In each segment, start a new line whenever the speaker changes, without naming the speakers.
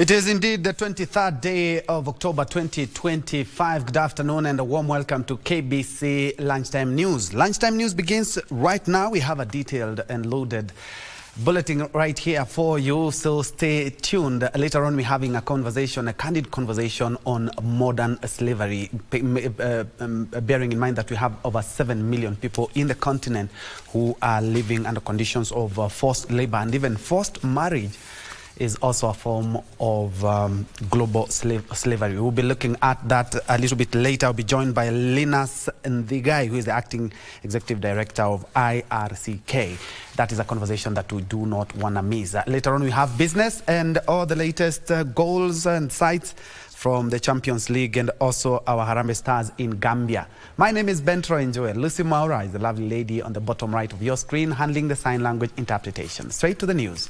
It is indeed the 23rd day of October 2025. Good afternoon and a warm welcome to KBC Lunchtime News. Lunchtime News begins right now. We have a detailed and loaded bulletin right here for you, so stay tuned. Later on, we're having a conversation, a candid conversation on modern slavery, bearing in mind that we have over 7 million people in the continent who are living under conditions of forced labor, and even forced marriage is also a form of global slavery. We'll be looking at that a little bit later. I'll be joined by Linus Ndigai, who is the acting executive director of IRCK. That is a conversation that we do not want to miss. Later on, we have business and all the latest goals and sights from the Champions League and also our Harambee Stars in Gambia. My name is Njue. Lucy Maura is the lovely lady on the bottom right of your screen handling the sign language interpretation. Straight to the news.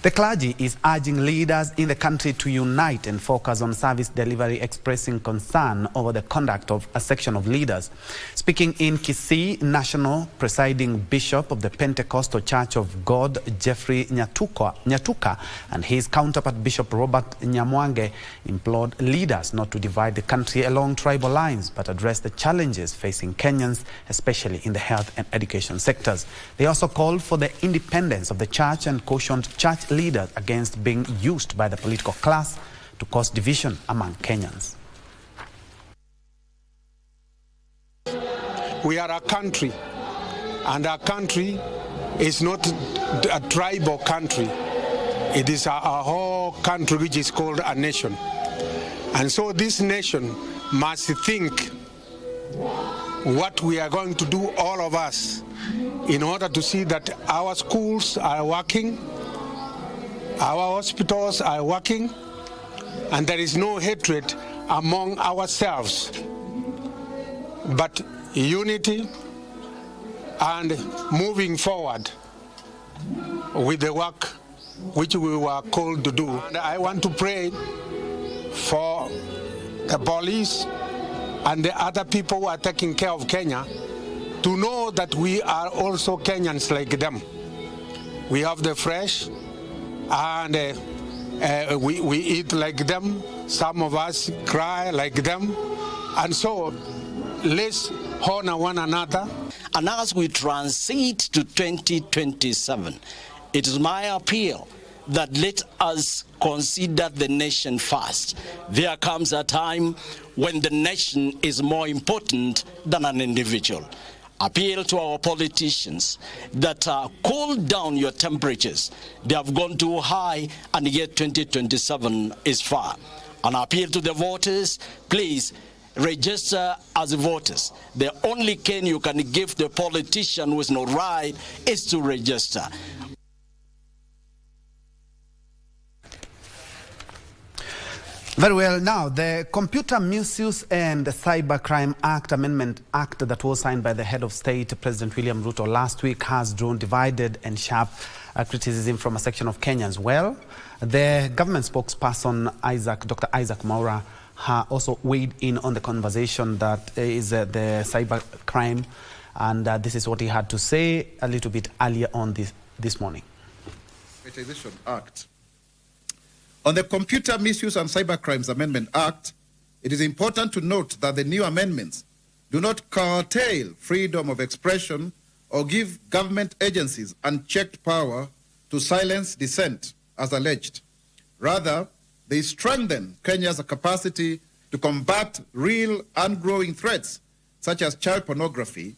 The clergy is urging leaders in the country to unite and focus on service delivery, expressing concern over the conduct of a section of leaders. Speaking in Kisii, National Presiding Bishop of the Pentecostal Church of God, Jeffrey Nyatuka, and his counterpart Bishop Robert Nyamwange implored leaders not to divide the country along tribal lines, but address the challenges facing Kenyans, especially in the health and education sectors. They also called for the independence of the church and cautioned church leaders against being used by the political class to cause division among Kenyans.
We are a country, and our country is not a tribal country. It is a whole country which is called a nation. And so this nation must think what we are going to do, all of us, in order to see that our schools are working, our hospitals are working, and there is no hatred among ourselves, but unity and moving forward with the work which we were called to do. And I want to pray for the police and the other people who are taking care of Kenya to know that we are also Kenyans like them. We have the flesh, and we eat like them. Some of us cry like them. And so let's honor one another.
And as we transit to 2027, it is my appeal that let us consider the nation first. There comes a time when the nation is more important than an individual. Appeal to our politicians that cool down your temperatures. They have gone too high, and yet 2027 is far. An appeal to the voters, please register as voters. The only cane you can give the politician who is not right is to register.
Very well. Now, the Computer Misuse and Cybercrime Act, Amendment Act that was signed by the head of state, President William Ruto, last week has drawn divided and sharp criticism from a section of Kenyans. Well, the government spokesperson, Dr. Isaac Maura, also weighed in on the conversation that is the cybercrime, and this is what he had to say a little bit earlier on this morning.
Act. On the Computer Misuse and Cybercrimes Amendment Act, it is important to note that the new amendments do not curtail freedom of expression or give government agencies unchecked power to silence dissent, as alleged. Rather, they strengthen Kenya's capacity to combat real and growing threats such as child pornography,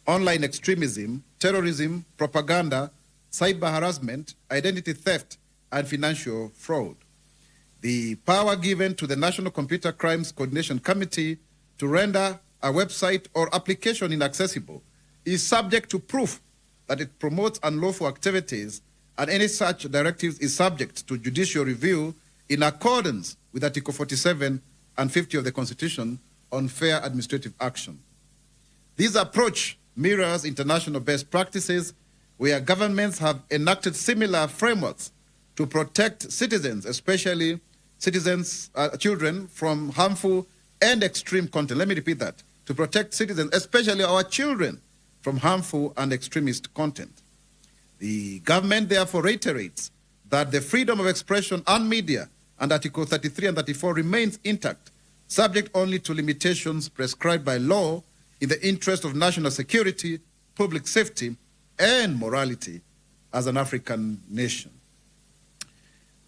online extremism, terrorism, propaganda, cyber harassment, identity theft, and financial fraud. The power given to the National Computer Crimes Coordination Committee to render a website or application inaccessible is subject to proof that it promotes unlawful activities, and any such directives is subject to judicial review in accordance with Article 47 and 50 of the Constitution on fair administrative action. This approach mirrors international best practices where governments have enacted similar frameworks to protect citizens, especially children, from harmful and extreme content. Let me repeat that. To protect citizens, especially our children, from harmful and extremist content. The government therefore reiterates that the freedom of expression and media and Article 33 and 34 remains intact, subject only to limitations prescribed by law in the interest of national security, public safety, and morality as an African nation.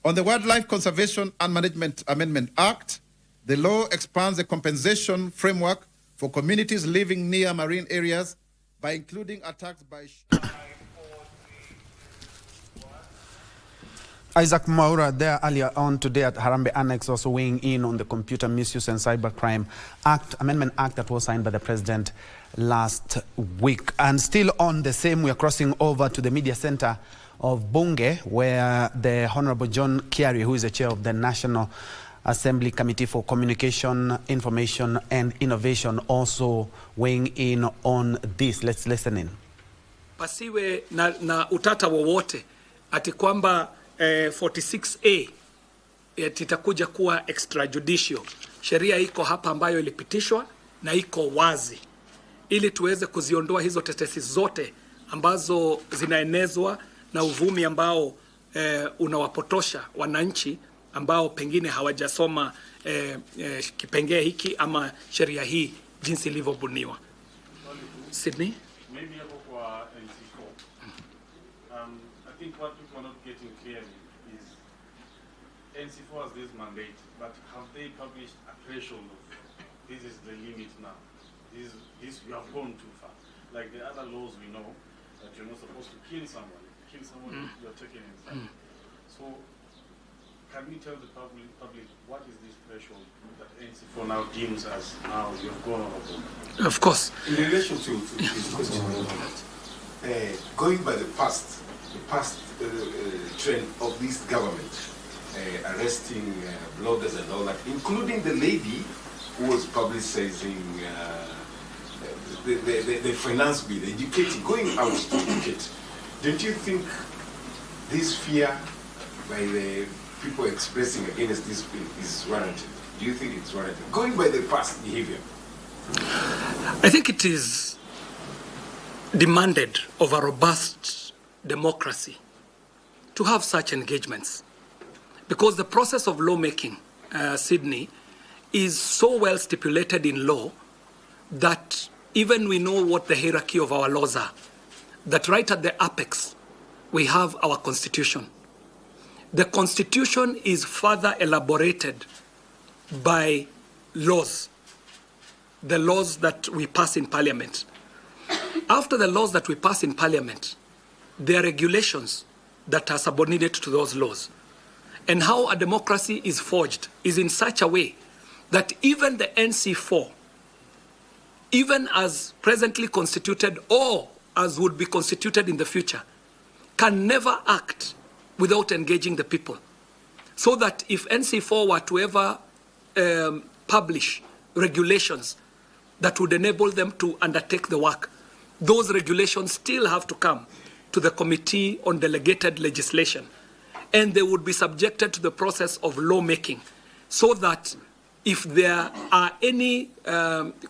On the Wildlife Conservation and Management Amendment Act, the law expands the compensation framework for communities living near marine areas by including attacks by...
Isaac Maura there earlier on today at Harambee Annex also weighing in on the Computer Misuse and Cybercrime Act, Amendment Act that was signed by the President last week. And still on the same, we are crossing over to the media center of Bunge, where the Honorable John Kiari, who is the chair of the National Assembly Committee for Communication, Information and Innovation, also weighing in on this. Let's listen in.
Pasiwe na utata wowote ati kwamba 46A itakuja kuwa extrajudicial. Sheria iko hapa ambayo ilipitishwa na iko wazi ili tuweze kuziondoa hizo tetesi zote ambazo zinaenezwa na uvumi ambao unawapotosha wananchi ambao pengine hawajasoma kipengee hiki ama sheria hii jinsi ilivyobuniwa. Sydney?
Maybe kwa NC4. I think what people are not getting clearly is NC4 has this mandate, but have they published a threshold of this is the limit now? This you have gone too far. Like the other laws we know that you're not supposed to kill someone. If you kill someone, you're taken inside. So can we tell the public what is this threshold that NC4 now deems as now you have gone over?
Of course.
In relation to this question, going by the past trend of this government, arresting bloggers and all that, including the lady who was publicizing the finance bill, educating, going out to educate. Don't you think this fear by the people expressing against this bill is warranted? Do you think it's warranted? Going by the past behavior.
I think it is demanded of a robust democracy to have such engagements, because the process of lawmaking, Sydney, is so well stipulated in law that even we know what the hierarchy of our laws are, that right at the apex we have our constitution. The constitution is further elaborated by laws, the laws that we pass in parliament. After the laws that we pass in parliament, there are regulations that are subordinate to those laws. And how a democracy is forged is in such a way that even the NC4, even as presently constituted or as would be constituted in the future, can never act without engaging the people. So that if NC4 were to ever publish regulations that would enable them to undertake the work, those regulations still have to come to the Committee on Delegated Legislation, and they would be subjected to the process of lawmaking, so that if there are any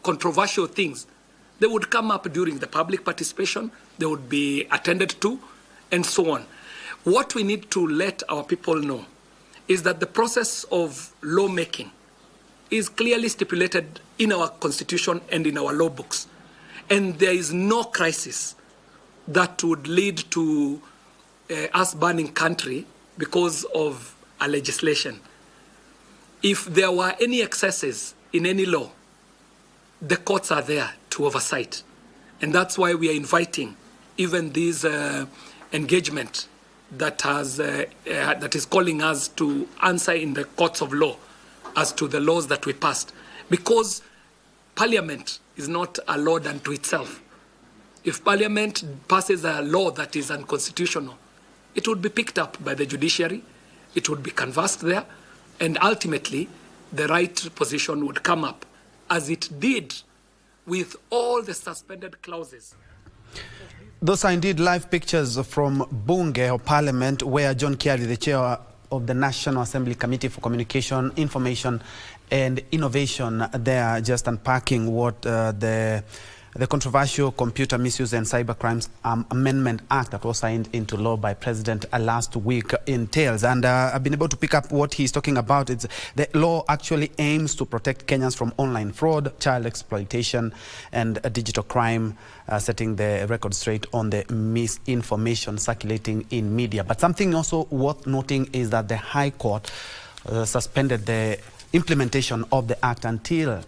controversial things, they would come up during the public participation, they would be attended to, and so on. What we need to let our people know is that the process of lawmaking is clearly stipulated in our constitution and in our law books. And there is no crisis that would lead to us banning country because of a legislation. If there were any excesses in any law, the courts are there to oversight. And that's why we are inviting even this engagement that is calling us to answer in the courts of law as to the laws that we passed. Because Parliament is not a law unto itself. If Parliament passes a law that is unconstitutional, it would be picked up by the judiciary, it would be canvassed there, and ultimately the right position would come up, as it did with all the suspended clauses.
Those are indeed live pictures from Bunge or Parliament, where John Kiari, the chair of the National Assembly Committee for Communication, Information and Innovation, they are just unpacking what the The controversial Computer Misuse and Cybercrimes Amendment Act that was signed into law by President last week entails. And I've been able to pick up what he's talking about. It's the law actually aims to protect Kenyans from online fraud, child exploitation, and digital crime, setting the record straight on the misinformation circulating in media. But something also worth noting is that the High Court suspended the implementation of the act until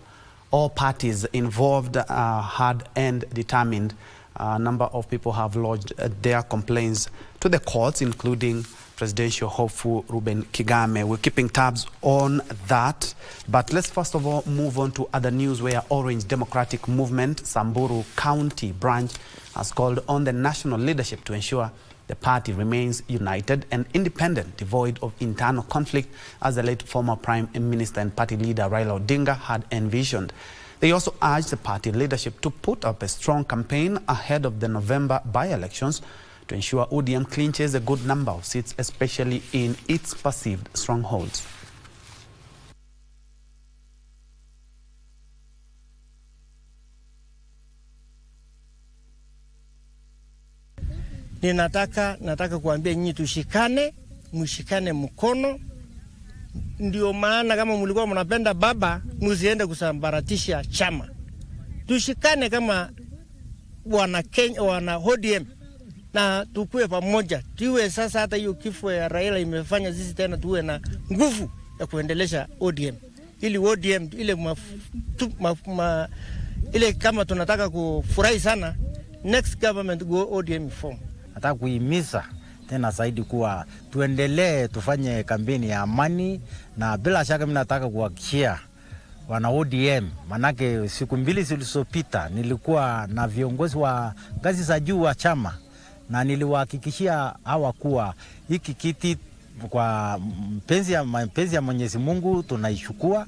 all parties involved had and determined. A number of people have lodged their complaints to the courts, including presidential hopeful Ruben Kigame. We're keeping tabs on that. But let's first of all move on to other news where Orange Democratic Movement Samburu County branch has called on the national leadership to ensure the party remains united and independent, devoid of internal conflict, as the late former Prime Minister and party leader Raila Odinga had envisioned. They also urged the party leadership to put up a strong campaign ahead of the November by-elections to ensure ODM clinches a good number of seats, especially in its perceived strongholds.
Nataka kuambia nyinyi tushikane, mshikane mkono. Ndio maana kama mlikuwa mnapenda baba, msiende kusambaratisha chama. Tushikane kama wana Kenya, wana ODM, na tukue pamoja. Tuwe sasa, hata hiyo kifo ya Raila imefanya sisi tena tuwe na nguvu ya kuendelesha ODM. Ili ODM ile kama tunataka kufurahi sana, next government go ODM form.
Nataka kuhimiza tena zaidi kuwa tuendelee tufanye kampeni ya amani, na bila shaka mimi nataka kuhakikishia wana ODM, manake siku mbili zilizopita nilikuwa na viongozi wa ngazi za juu wa chama na niliwahakikishia hawa kuwa hiki kiti kwa mapenzi ya Mwenyezi Mungu tunaishukua.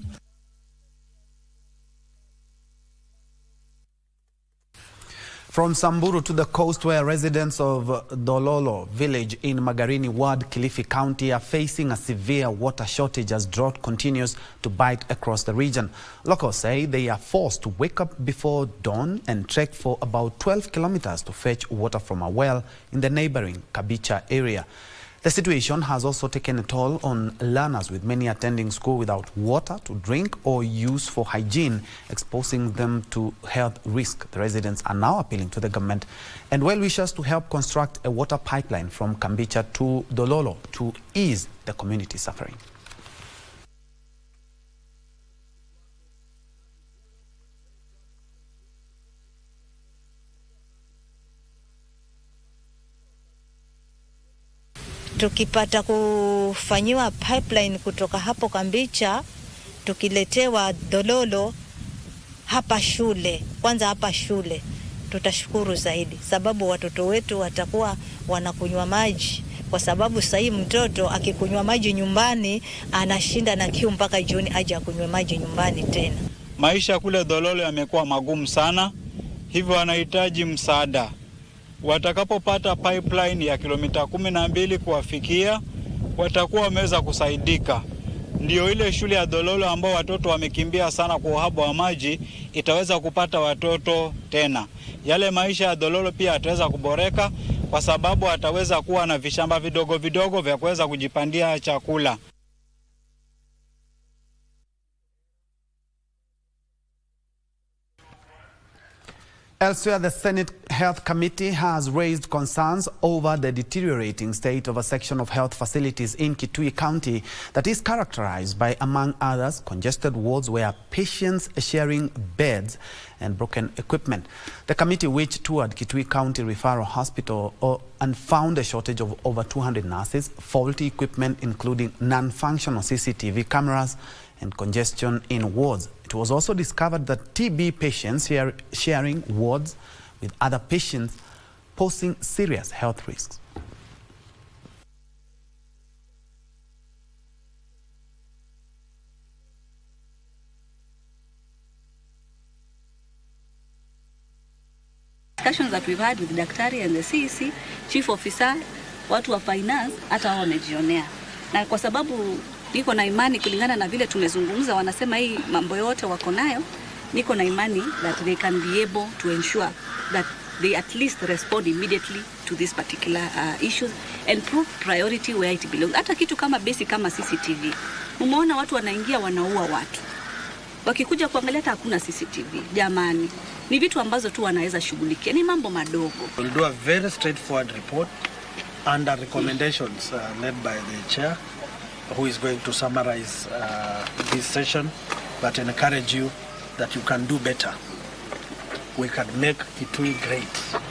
From Samburu to the coast, where residents of Dololo village in Magarini Ward, Kilifi County, are facing a severe water shortage as drought continues to bite across the region. Locals say they are forced to wake up before dawn and trek for about 12 kilometers to fetch water from a well in the neighboring Kabicha area. The situation has also taken a toll on learners, with many attending school without water to drink or use for hygiene, exposing them to health risk. The residents are now appealing to the government and well-wishers to help construct a water pipeline from Kambicha to Dololo to ease the community suffering.
Tukipata kufanyiwa pipeline kutoka hapo Kambicha tukiletewa Dololo hapa shule, kwanza hapa shule tutashukuru zaidi, sababu watoto wetu watakuwa wanakunywa maji, kwa sababu sasa hii mtoto akikunywa maji nyumbani anashinda na kiu mpaka jioni aje akunywe maji nyumbani tena.
Maisha kule Dololo yamekuwa magumu sana, hivyo wanahitaji msaada. Watakapopata pipeline ya kilomita 12 kuwafikia, watakuwa wameweza kusaidika. Ndio ile shule ya Dololo ambao watoto wamekimbia sana kwa uhaba wa maji itaweza kupata watoto tena. Yale maisha ya Dololo pia ataweza kuboreka, kwa sababu ataweza kuwa na vishamba vidogo vidogo vya kuweza kujipandia chakula.
Elsewhere, the Senate Health Committee has raised concerns over the deteriorating state of a section of health facilities in Kitui County that is characterized by, among others, congested wards where patients sharing beds and broken equipment. The committee, which toured Kitui County Referral Hospital and found a shortage of over 200 nurses, faulty equipment including non-functional CCTV cameras, and congestion in wards. It was also discovered that TB patients sharing wards with other patients, posing serious health risks.
Discussions that we've had with the daktari and the CEC, chief officer, watu wa finance, hata wao wamejionea. Na kwa sababu niko na imani kulingana na vile tumezungumza, wanasema hii mambo yote wako nayo, niko na imani that they can be able to ensure that they at least respond immediately to this particular issues and put priority where it belongs. Hata kitu kama basic kama CCTV. Umeona watu wanaingia wanaua watu. Wakikuja kuangalia hata hakuna CCTV. Jamani, ni vitu ambazo tu wanaweza shughulikia. Ni mambo madogo.
We'll do a very straightforward report under recommendations led by the chair, who is going to summarize this session, but encourage you that you can do better. We can make Kitui great.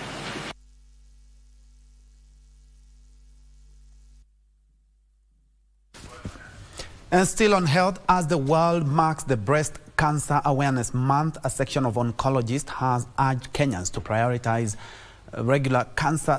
And still on health, as the world marks the Breast Cancer Awareness Month, a section of oncologists has urged Kenyans to prioritize regular cancer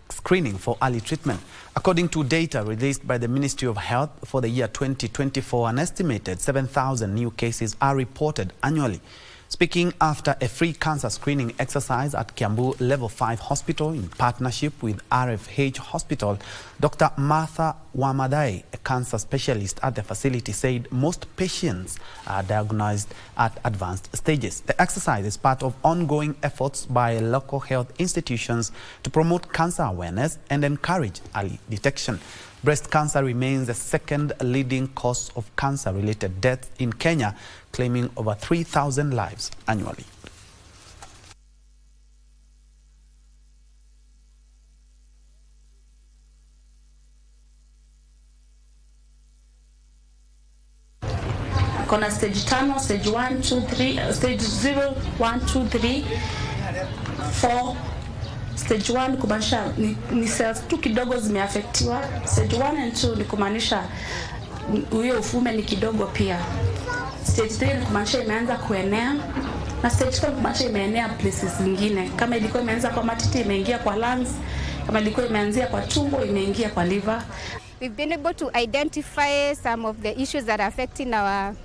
screening for early treatment. According to data released by the Ministry of Health for the year 2024, an estimated 7,000 new cases are reported annually. Speaking after a free cancer screening exercise at Kiambu Level 5 Hospital in partnership with RFH Hospital, Dr. Martha Wamadai, a cancer specialist at the facility, said most patients are diagnosed at advanced stages. The exercise is part of ongoing efforts by local health institutions to promote cancer awareness and encourage early detection. Breast cancer remains the second leading cause of cancer-related deaths in Kenya, claiming over 3,000 lives annually.
Kona stage 5, stage 1, 2, 3, stage 0, 1, 2, 3, 4. Stage 1 kumaanisha ni cells tu kidogo zimeaffectiwa. Stage 1 and 2 ni kumaanisha huyo ufume ni kidogo pia. Stage 3 ni kumaanisha imeanza kuenea. Na stage 4 kumaanisha imeenea places zingine. Kama ilikuwa imeanza kwa matiti imeingia kwa lungs, kama ilikuwa imeanzia kwa tumbo imeingia kwa liver.
We've been able to identify some of the issues that are affecting our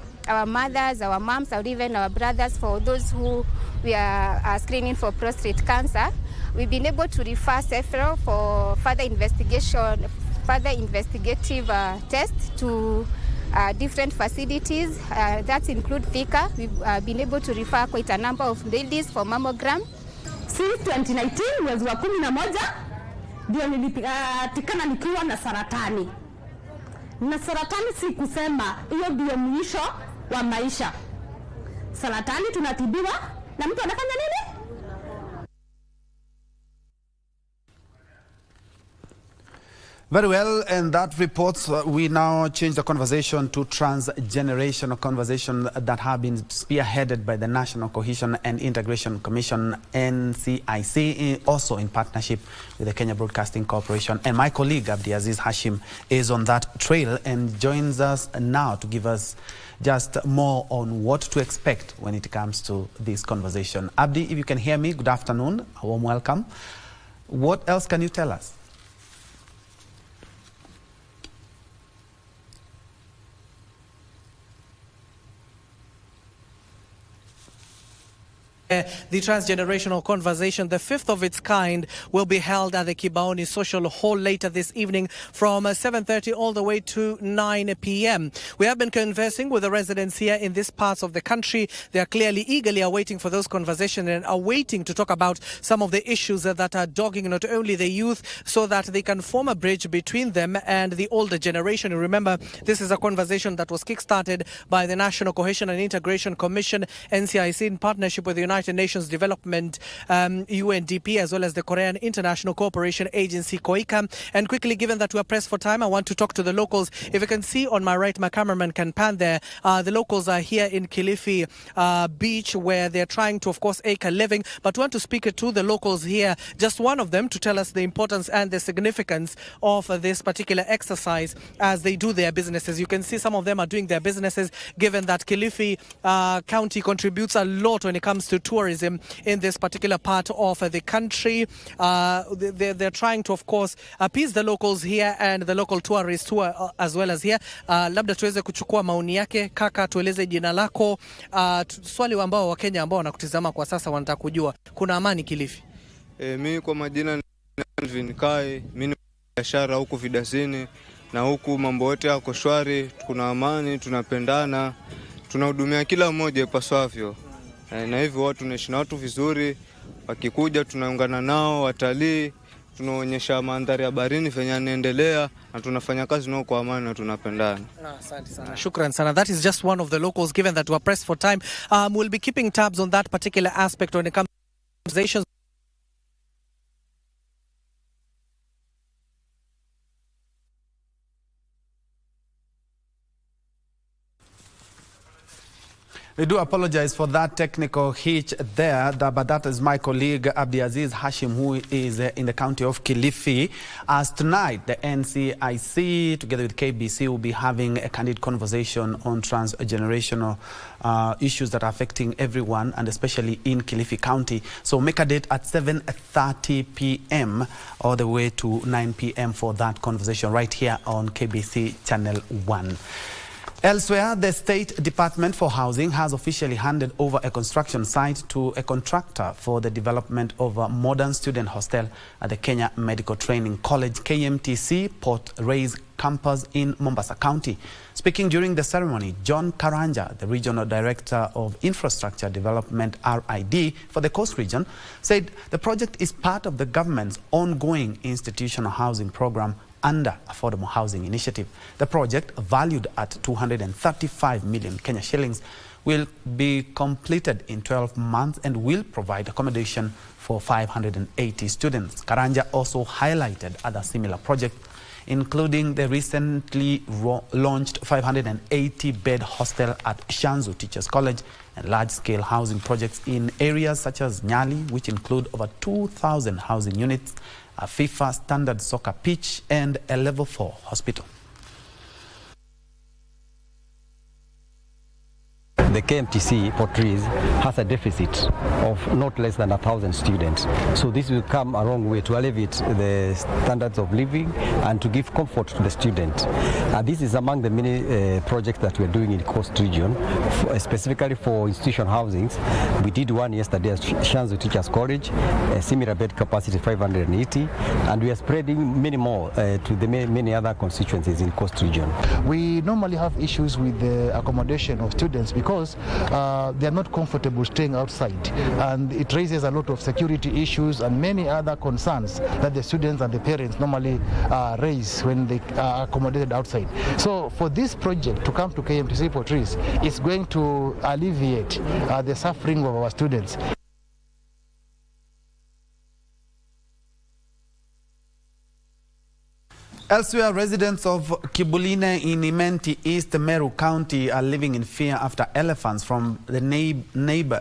mothers, our moms, or even our brothers. For those who we are screening for prostate cancer, we've been able to refer several for further investigation, further investigative tests to different facilities. That include Thika. We've been able to refer quite a number of ladies for mammogram.
Since 2019, mwezi wa 11, ndio nilipatikana nikiwa na saratani. Na saratani si kusema hiyo ndio mwisho wa maisha. Saratani tunatibiwa na mtu anafanya nini?
Very well, and that reports, we now change the conversation to transgenerational conversation that have been spearheaded by the National Cohesion and Integration Commission, NCIC, also in partnership with the Kenya Broadcasting Corporation. And my colleague, Abdiaziz Hashim, is on that trail and joins us now to give us just more on what to expect when it comes to this conversation. Abdi, if you can hear me, good afternoon, a warm welcome. What else can you tell us?
The transgenerational conversation, the fifth of its kind, will be held at the Kibaoni Social Hall later this evening from 7:30 all the way to 9 p.m. We have been conversing with the residents here in this part of the country. They are clearly eagerly awaiting for those conversations and are waiting to talk about some of the issues that are dogging not only the youth, so that they can form a bridge between them and the older generation. And remember, this is a conversation that was kick-started by the National Cohesion and Integration Commission, NCIC, in partnership with the United Nations Development, UNDP, as well as the Korean International Cooperation Agency, KOICA. And quickly, given that we're pressed for time, I want to talk to the locals. If you can see on my right, my cameraman can pan there. The locals are here in Kilifi Beach, where they're trying to, of course, make a living. But want to speak to the locals here, just one of them, to tell us the importance and the significance of this particular exercise as they do their businesses. You can see some of them are doing their businesses, given that Kilifi County contributes a lot when it comes to tourism in this particular part of the country. They're trying to, of course, appease the locals here and the local tourists who are as well as here. Labda tuweze kuchukua maoni yake. Kaka, tueleze jina lako. Swali ambao Wakenya ambao wanakutizama kwa sasa wanataka kujua, kuna amani Kilifi?
Mimi kwa majina ni Alvin Kai, mimi ni biashara huku Vidasini, na huku mambo yote yako shwari, kuna amani, tunapendana, tunahudumia kila mmoja ipasavyo. na hivyo watu tunaishi na watu vizuri, wakikuja tunaungana nao, watalii tunaonyesha mandhari ya baharini venye yanaendelea na tunafanya kazi nao kwa amani na tunapendana.
Asante sana. Shukran sana. That is just one of the locals, given that we are pressed for time. We'll be keeping tabs on that particular aspect when it comes to conversations.
We do apologize for that technical hitch there, but that is my colleague Abdiaziz Hashim, who is in the county of Kilifi. As tonight, the NCIC, together with KBC, will be having a candid conversation on transgenerational issues that are affecting everyone, and especially in Kilifi County. So make a date at 7:30 p.m. all the way to 9 p.m. for that conversation right here on KBC Channel 1. Elsewhere, the State Department for Housing has officially handed over a construction site to a contractor for the development of a modern student hostel at the Kenya Medical Training College, KMTC, Port Reitz campus in Mombasa County. Speaking during the ceremony, John Karanja, the Regional Director of Infrastructure Development, RID, for the Coast Region, said the project is part of the government's ongoing institutional housing program under Affordable Housing Initiative. The project, valued at 235 million Kenya shillings, will be completed in 12 months and will provide accommodation for 580 students. Karanja also highlighted other similar projects, including the recently launched 580-bed hostel at Shanzu Teachers College and large-scale housing projects in areas such as Nyali, which include over 2,000 housing units, a FIFA standard soccer pitch, and a level 4 hospital.
The KMTC Port Reitz has a deficit of not less than 1,000 students. So this will come a long way to alleviate the standards of living and to give comfort to the student. This is among the many projects that we are doing in Coast Region, specifically for institution housings. We did one yesterday at Shanzu Teachers College, a similar bed capacity 580, and we are spreading many more to the many other constituencies in Coast Region.
We normally have issues with the accommodation of students because they are not comfortable staying outside, and it raises a lot of security issues and many other concerns that the students and the parents normally raise when they are accommodated outside. So for this project to come to KMTC Port Reitz, it's going to alleviate the suffering of our students.
Elsewhere, residents of Kibuline in Imenti, East Meru County are living in fear after elephants from the neighboring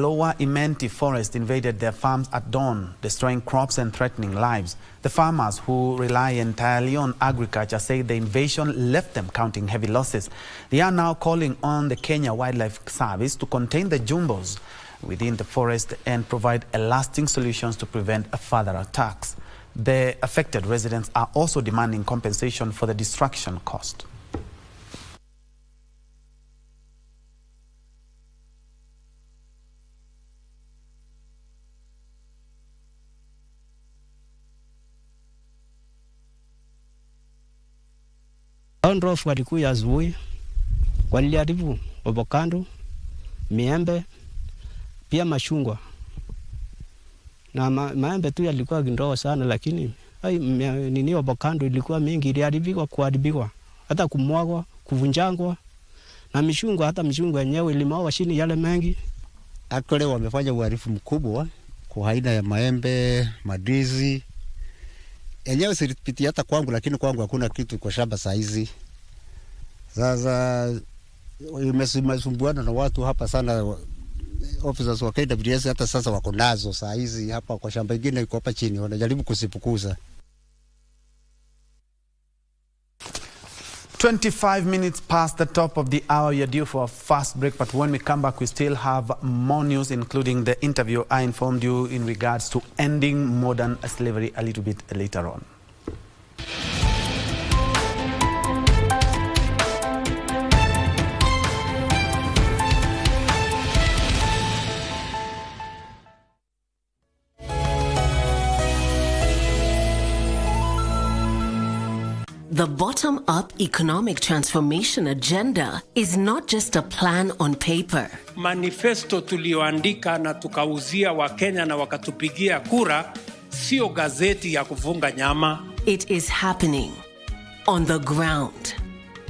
Lower Imenti forest invaded their farms at dawn, destroying crops and threatening lives. The farmers, who rely entirely on agriculture, say the invasion left them counting heavy losses. They are now calling on the Kenya Wildlife Service to contain the jumbos within the forest and provide lasting solutions to prevent further attacks. The affected residents are also demanding compensation for the destruction cost.
Onrofu walikuja asubuhi, waliharibu avocado, miembe, pia machungwa. Na maembe tu yalikuwa kidogo sana, lakini nini avocado ilikuwa mingi, kuharibiwa, hata kumwagwa, kuvunjangwa, na mishungwa, hata mishungwa yenyewe ilimwagwa chini yale mengi.
Actually wamefanya uharifu mkubwa kwa aina ya maembe, madizi. Yenyewe silipiti hata kwangu, lakini kwangu hakuna kitu kwa shamba saa hizi. Sasa imesumbuana na watu hapa sana. Officers wa KWS hata sasa wako nazo saa hizi hapa kwa shamba ingine iko hapa chini, wanajaribu kusipukuza.
25 minutes past the top of the hour, you're due for a fast break, but when we come back, we still have more news, including the interview I informed you in regards to ending modern slavery a little bit later on.
The bottom-up economic transformation agenda is not just a plan on paper.
Manifesto tulioandika na tukauzia Wakenya na wakatupigia kura, sio gazeti ya kufunga nyama.
It is happening on the ground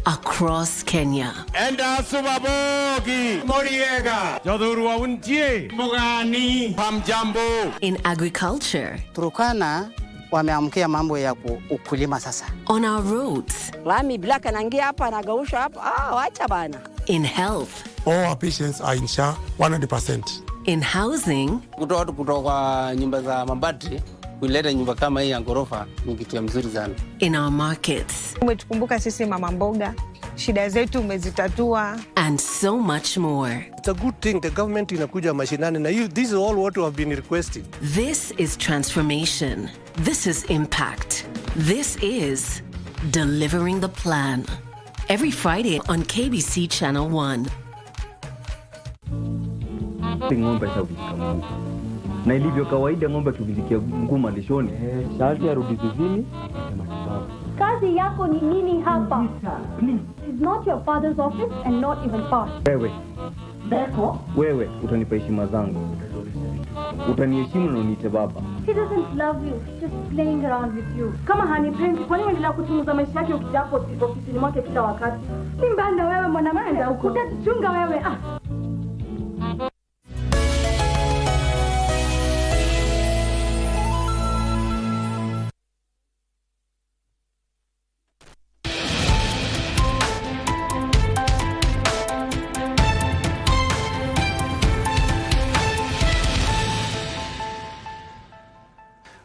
across Kenya.
Enda subabogi Moriega Jodhurwa untie Mogani Hamjambo.
In agriculture,
Turkana wameamkia mambo ya ukulima sasa.
On our roads,
lami black anaingia hapa anagausha hapa, wacha bana.
In health,
all our patients are in SHA 100%.
In housing,
kutoka nyumba za mabati kuleta nyumba kama hii ya ghorofa ni kitu mzuri sana.
In our markets,
umetukumbuka sisi mama mboga, shida zetu umezitatua,
and so much more.
It's a good thing the government inakuja mashinani na this is all what we have been requesting.
This is transformation. This is impact. This is delivering the plan. Every Friday on KBC Channel 1.
Ng'ombe shavikamua na ilivyo kawaida, ng'ombe akivizikia mguu malishoni sharti arudi zizini.
Kazi yako ni nini hapa? It's not your father's office and not even part.
Wewe utanipa heshima zangu, utaniheshimu na uniite baba.
He doesn't love you, he's just playing around with you. Kama hanipendi, kwa nini endelea kuchunguza maisha yake ukijapo ofisini mwake kila wakati? Ni mbanda wewe mwanamke, utachunga wewe.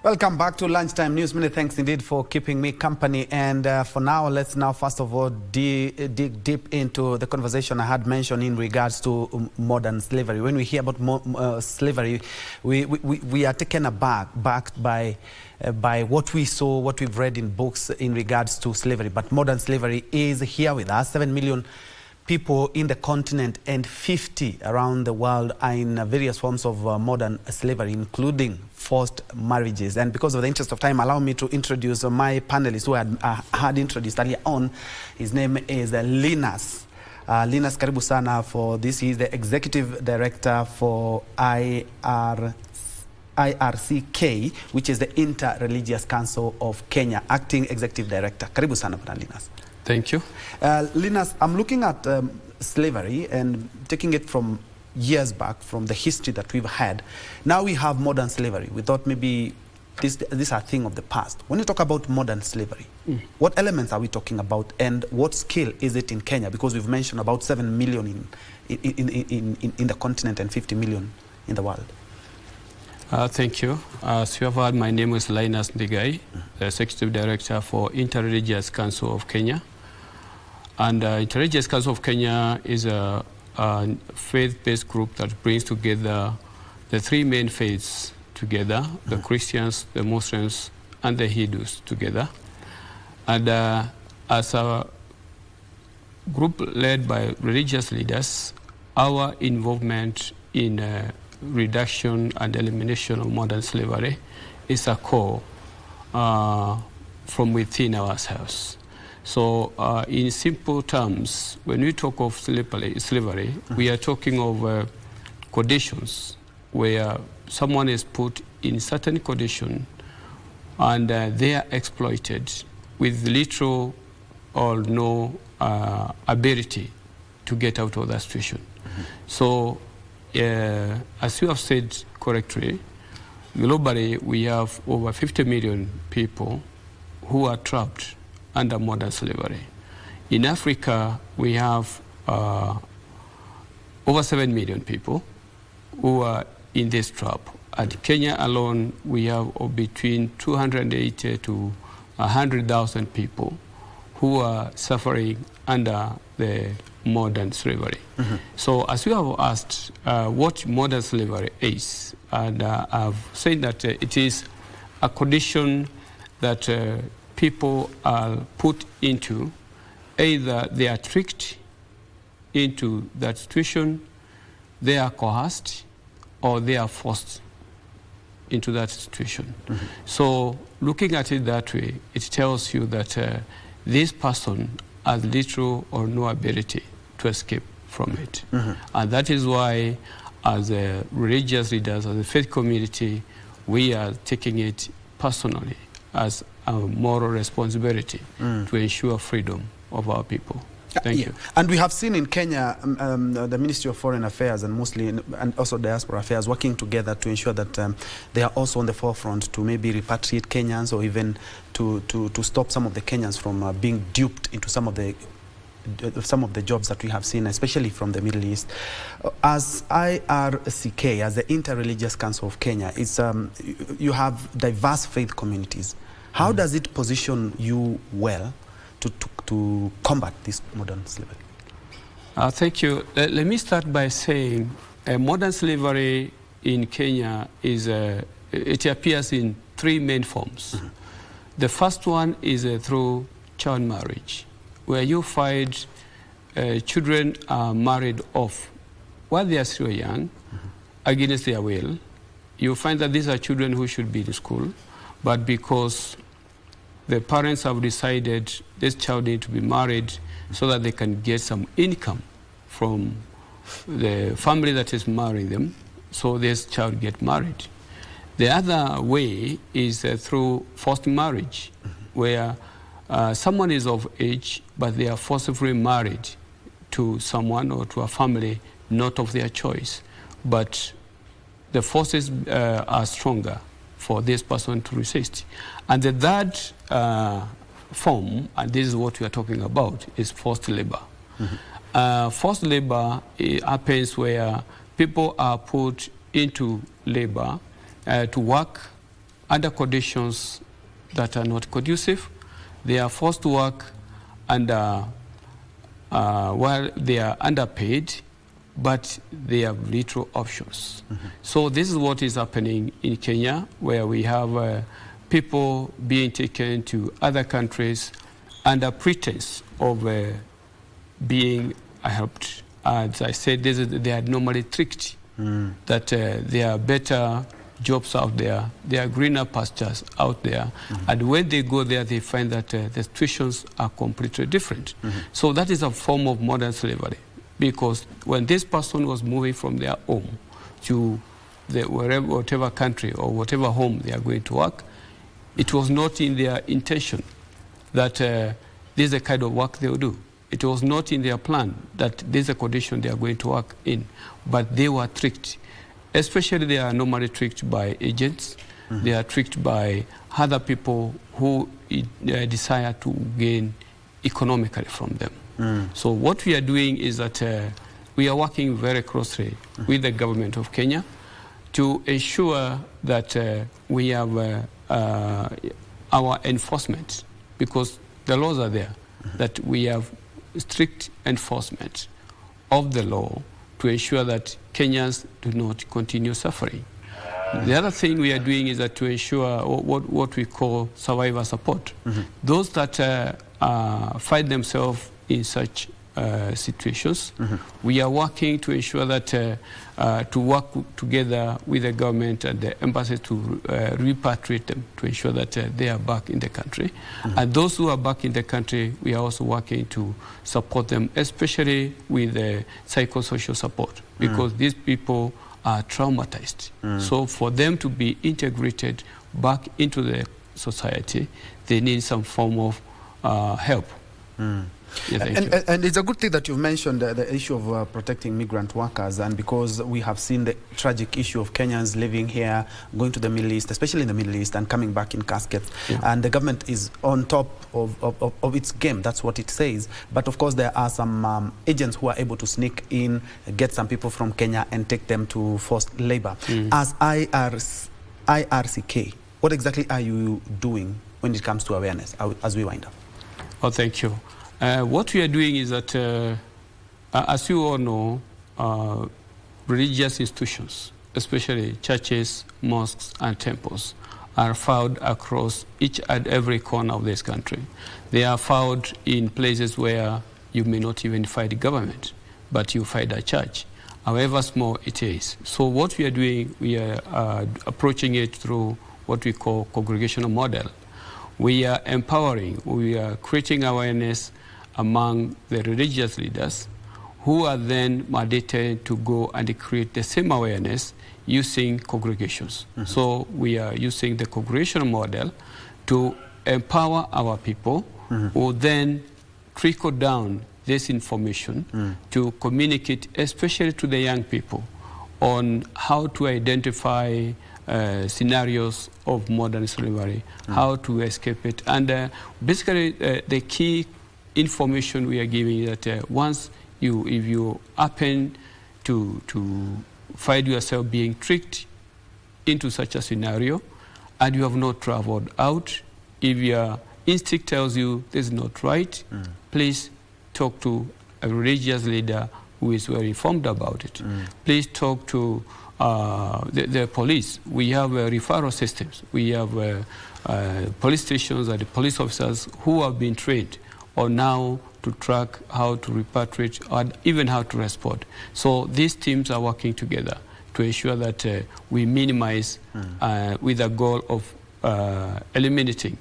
Welcome back to Lunchtime News. Many thanks indeed for keeping me company. And for now, let's now first of all dig deep into the conversation I had mentioned in regards to modern slavery. When we hear about slavery, we are taken aback by what we saw, what we've read in books in regards to slavery. But modern slavery is here with us. 7 million people in the continent and 50 around the world are in various forms of modern slavery, including forced marriages. And because of the interest of time, allow me to introduce my panelist who I had introduced earlier on. His name is Linus. Linus, karibu sana for this. He is the Executive Director for IRCK, which is the Inter-Religious Council of Kenya, Acting Executive Director. Karibu sana, Bwana Linus.
Thank you.
Linus, I'm looking at slavery and taking it from years back, from the history that we've had. Now we have modern slavery. We thought maybe these are a thing of the past. When you talk about modern slavery, what elements are we talking about, and what scale is it in Kenya? Because we've mentioned about 7 million in the continent and 50 million in the world.
Thank you. As you have heard, my name is Linus Ndigai, the Executive Director for Inter-Religious Council of Kenya. And Inter-Religious Council of Kenya is a faith-based group that brings together the three main faiths together, the Christians, the Muslims, and the Hindus together. And as a group led by religious leaders, our involvement in reduction and elimination of modern slavery is a core from within ourselves. So in simple terms, when we talk of slavery, we are talking of conditions where someone is put in certain condition and they are exploited with little or no ability to get out of that situation. So as you have said correctly, globally we have over 50 million people who are trapped under modern slavery. In Africa, we have over 7 million people who are in this trap. At Kenya alone, we have between 280 to 100,000 people who are suffering under the modern slavery. So as you have asked what modern slavery is, and I've said that it is a condition that people are put into, either they are tricked into that situation, they are coerced, or they are forced into that situation. So looking at it that way, it tells you that this person has little or no ability to escape from it. And that is why, as religious leaders, as a faith community, we are taking it personally as a moral responsibility to ensure freedom of our people. Thank you.
And we have seen in Kenya the Ministry of Foreign Affairs and and also Diaspora Affairs working together to ensure that they are also on the forefront to maybe repatriate Kenyans, or even to stop some of the Kenyans from being duped into some of the jobs that we have seen, especially from the Middle East. As IRCK, as the Interreligious Council of Kenya, it's, you have diverse faith communities. How does it position you well to combat this modern slavery?
Thank you. Let me start by saying modern slavery in Kenya is, it appears in three main forms. The first one is through child marriage, where you find children are married off while they are still young, against their will. You find that these are children who should be in school, but because the parents have decided this child needs to be married so that they can get some income from the family that is marrying them, so this child get married. The other way is through forced marriage, where someone is of age, but they are forcibly married to someone or to a family not of their choice. But the forces are stronger for this person to resist. And the third form, and this is what we are talking about, is forced labor. Forced labor happens where people are put into labor to work under conditions that are not conducive. They are forced to work under, while they are underpaid, but they have little options. So this is what is happening in Kenya, where we have people being taken to other countries under pretense of being helped. As I said, they are normally tricked that there are better jobs out there, there are greener pastures out there, and when they go there, they find that the situations are completely different. So that is a form of modern slavery, because when this person was moving from their home to whatever country or whatever home they are going to work, it was not in their intention that this is the kind of work they will do. It was not in their plan that this is a condition they are going to work in, but they were tricked. Especially they are normally tricked by agents. They are tricked by other people who desire to gain economically from them. So what we are doing is that we are working very closely with the government of Kenya to ensure that we have our enforcement, because the laws are there, that we have strict enforcement of the law to ensure that Kenyans do not continue suffering. The other thing we are doing is that to ensure what we call survivor support. Those that find themselves in such situations, we are working to ensure that to work together with the government and the embassy to repatriate them, to ensure that they are back in the country. And those who are back in the country, we are also working to support them, especially with psychosocial support, because these people are traumatized. So for them to be integrated back into the society, they need some form of help. Yeah,
and it's a good thing that you've mentioned the issue of protecting migrant workers, and because we have seen the tragic issue of Kenyans living here, going to the Middle East, especially in the Middle East, and coming back in caskets. And the government is on top of its game, that's what it says. But of course there are some agents who are able to sneak in, get some people from Kenya and take them to forced labor. As IRCK, what exactly are you doing when it comes to awareness as we wind up?
Oh, thank you. What we are doing is that, as you all know, religious institutions, especially churches, mosques, and temples, are found across each and every corner of this country. They are found in places where you may not even find the government, but you find a church, however small it is. So what we are doing, we are approaching it through what we call congregational model, We are empowering, we are creating awareness among the religious leaders who are then mandated to go and create the same awareness using congregations. So we are using the congregation model to empower our people who then trickle down this information to communicate, especially to the young people, on how to identify scenarios of modern slavery, how to escape it. And basically the key information we are giving is that once if you happen to find yourself being tricked into such a scenario and you have not traveled out, if your instinct tells you this is not right, please talk to a religious leader who is well informed about it. Please talk to the police. We have referral systems. We have police stations and the police officers who have been trained on now to track how to repatriate and even how to respond. So these teams are working together to ensure that we minimize with the goal of eliminating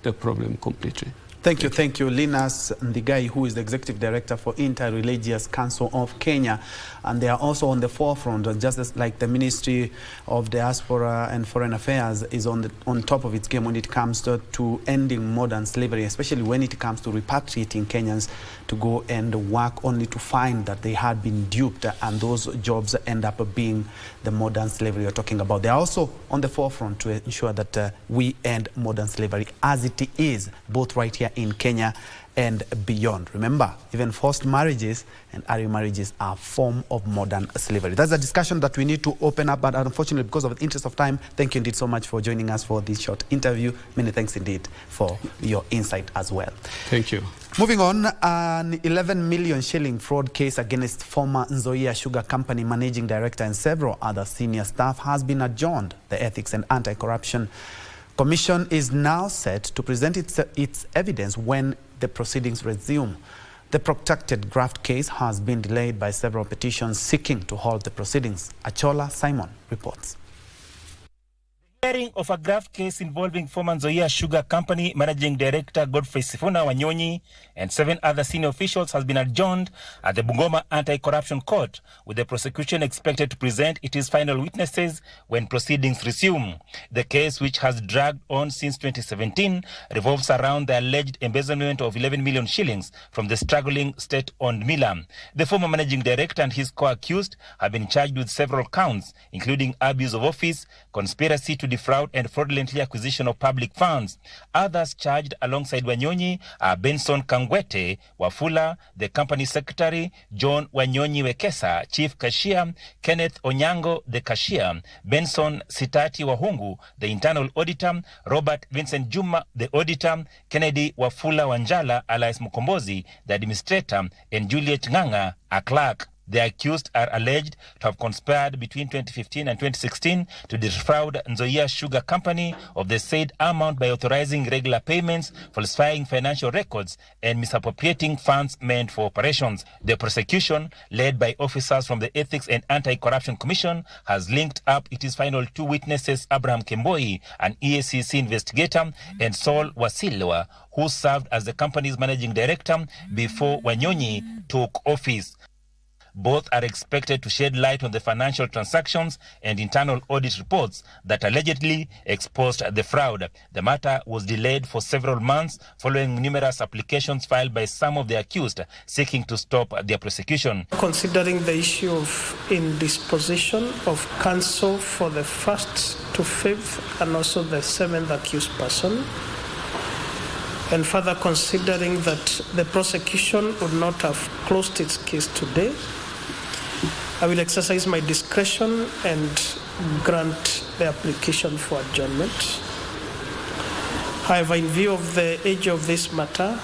the problem completely.
Thank you, Linus Ndigai, who is the Executive Director for Interreligious Council of Kenya. And they are also on the forefront, just as like the Ministry of Diaspora and Foreign Affairs is on top of its game when it comes to ending modern slavery, especially when it comes to repatriating Kenyans to go and work only to find that they had been duped and those jobs end up being the modern slavery you're talking about. They are also on the forefront to ensure that we end modern slavery as it is, both right here in Kenya and beyond. Remember, even forced marriages and early marriages are a form of modern slavery. That's a discussion that we need to open up, but unfortunately, because of the interest of time, thank you indeed so much for joining us for this short interview. Many thanks indeed for your insight as well.
Thank you.
Moving on, an 11 million shilling fraud case against former Njue Sugar Company managing director and several other senior staff has been adjourned. The Ethics and Anti-Corruption Commission is now set to present its evidence when the proceedings resume. The protracted graft case has been delayed by several petitions seeking to halt the proceedings. Achola Simon reports.
Hearing of a graft case involving former Njue Sugar Company Managing Director Godfrey Sifuna Wanyonyi and 7 other senior officials has been adjourned at the Bungoma Anti-Corruption Court, with the prosecution expected to present its final witnesses when proceedings resume. The case, which has dragged on since 2017, revolves around the alleged embezzlement of 11 million shillings from the struggling state-owned miller. The former managing director and his co-accused have been charged with several counts, including abuse of office, conspiracy to defraud and fraudulently acquisition of public funds. Others charged alongside Wanyonyi are Benson Kangwete Wafula, the company secretary, John Wanyonyi Wekesa, chief cashier, Kenneth Onyango, the cashier, Benson Sitati Wahungu, the internal auditor, Robert Vincent Juma, the auditor, Kennedy Wafula Wanjala, alias Mukombozi, the administrator, and Juliet Nganga, a clerk. The accused are alleged to have conspired between 2015 and 2016 to defraud Njue Sugar Company of the said amount by authorizing irregular payments, falsifying financial records, and misappropriating funds meant for operations. The prosecution, led by officers from the Ethics and Anti-Corruption Commission, has linked up its final 2 witnesses, Abraham Kemboi, an EACC investigator, and Saul Wasilwa, who served as the company's managing director before Wanyonyi took office. Both are expected to shed light on the financial transactions and internal audit reports that allegedly exposed the fraud. The matter was delayed for several months following numerous applications filed by some of the accused seeking to stop their prosecution.
Considering the issue of indisposition of counsel for the 1st to 5th and also the 7th accused person, and further considering that the prosecution would not have closed its case today, I will exercise my discretion and grant the application for adjournment. However, in view of the age of this matter,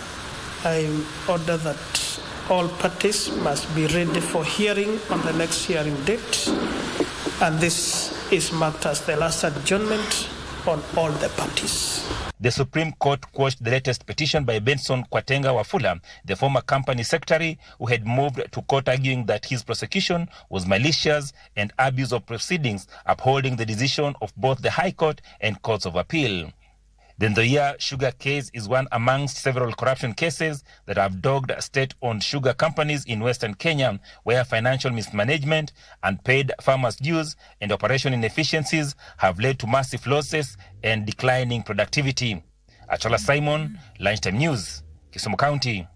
I order that all parties must be ready for hearing on the next hearing date, and this is marked as the last adjournment on all the parties.
The Supreme Court quashed the latest petition by Benson Kwatenga Wafula, the former company secretary, who had moved to court arguing that his prosecution was malicious and abuse of proceedings, upholding the decision of both the High Court and Courts of Appeal. The Njue sugar case is one amongst several corruption cases that have dogged state-owned sugar companies in Western Kenya, where financial mismanagement, unpaid farmers' dues, and operation inefficiencies have led to massive losses and declining productivity. Achola Simon, Lunchtime News, Kisumu County.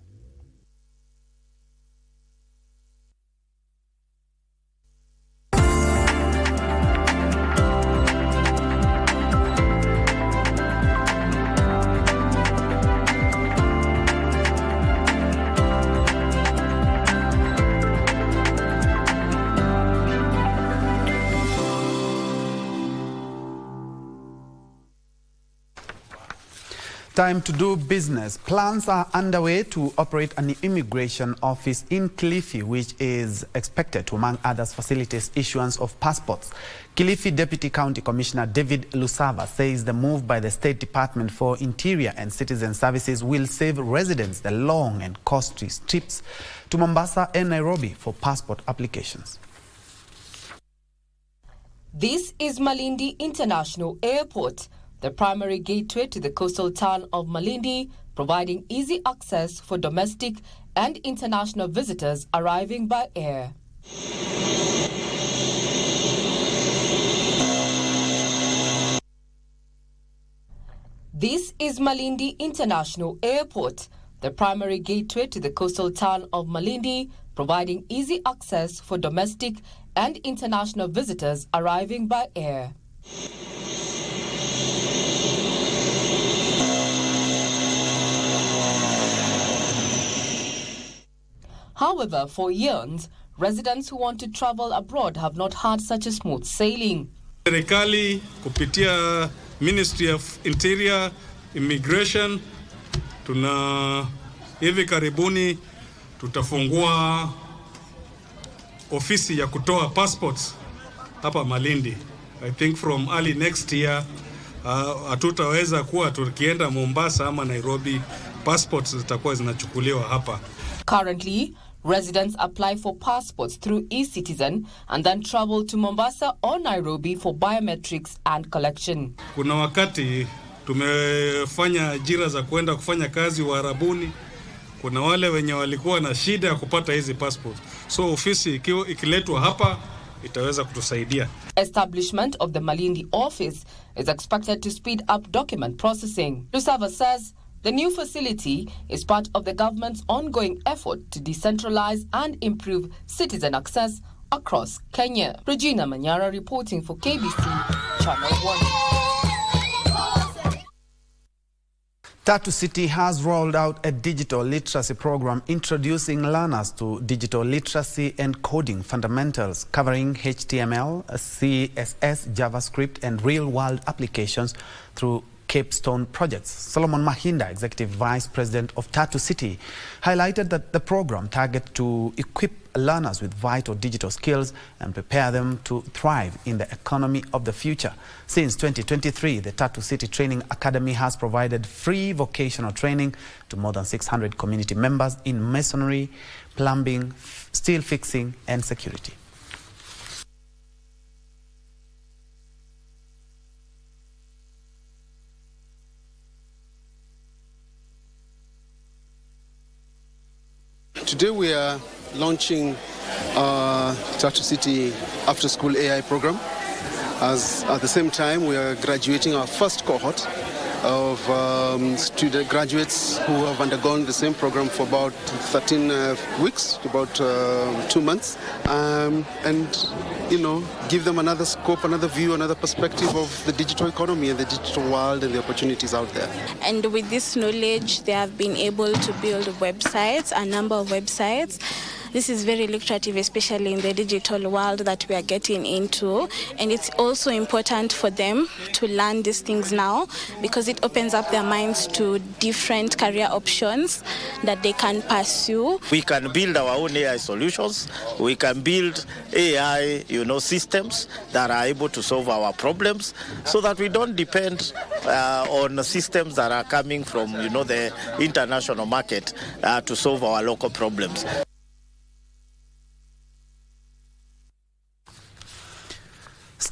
Time to do business. Plans are underway to operate an immigration office in Kilifi, which is expected to, among others, facilitate issuance of passports. Kilifi Deputy County Commissioner David Lusava says the move by the State Department for Interior and Citizen Services will save residents the long and costly trips to Mombasa and Nairobi for passport applications.
This is Malindi International Airport, the primary gateway to the coastal town of Malindi, providing easy access for domestic and international visitors arriving by air. This is Malindi International Airport, the primary gateway to the coastal town of Malindi, providing easy access for domestic and international visitors arriving by air. However, for years, residents who want to travel abroad have not had such a smooth sailing.
Serikali kupitia Ministry of Interior, Immigration, tuna hivi karibuni tutafungua ofisi ya kutoa passports hapa Malindi. I think from early next year hatutaweza kuwa tukienda Mombasa ama Nairobi, passports zitakuwa zinachukuliwa hapa.
Currently, residents apply for passports through eCitizen and then travel to Mombasa or Nairobi for biometrics and collection.
Kuna wakati tumefanya ajira za kwenda kufanya kazi Uarabuni. Kuna wale wenye walikuwa na shida ya kupata hizi passports. So ofisi ikiletwa hapa itaweza kutusaidia.
Establishment of the Malindi office is expected to speed up document processing. Lusava says the new facility is part of the government's ongoing effort to decentralize and improve citizen access across Kenya. Regina Manyara reporting for KBC Channel 1.
Tatu City has rolled out a digital literacy program introducing learners to digital literacy and coding fundamentals, covering HTML, CSS, JavaScript, and real-world applications through capstone projects. Solomon Mahinda, Executive Vice President of Tatu City, highlighted that the program targets to equip learners with vital digital skills and prepare them to thrive in the economy of the future. Since 2023, the Tatu City Training Academy has provided free vocational training to more than 600 community members in masonry, plumbing, steel fixing, and security.
Today we are launching Tatu City After School AI program. As at the same time we are graduating our first cohort of student graduates who have undergone the same program for about 13 weeks, about 2 months, and give them another scope, another view, another perspective of the digital economy and the digital world and the opportunities out there.
And with this knowledge, they have been able to build websites, a number of websites. This is very lucrative, especially in the digital world that we are getting into. And it's also important for them to learn these things now because it opens up their minds to different career options that they can pursue.
We can build our own AI solutions. We can build AI, systems that are able to solve our problems so that we don't depend on systems that are coming from, the international market to solve our local problems.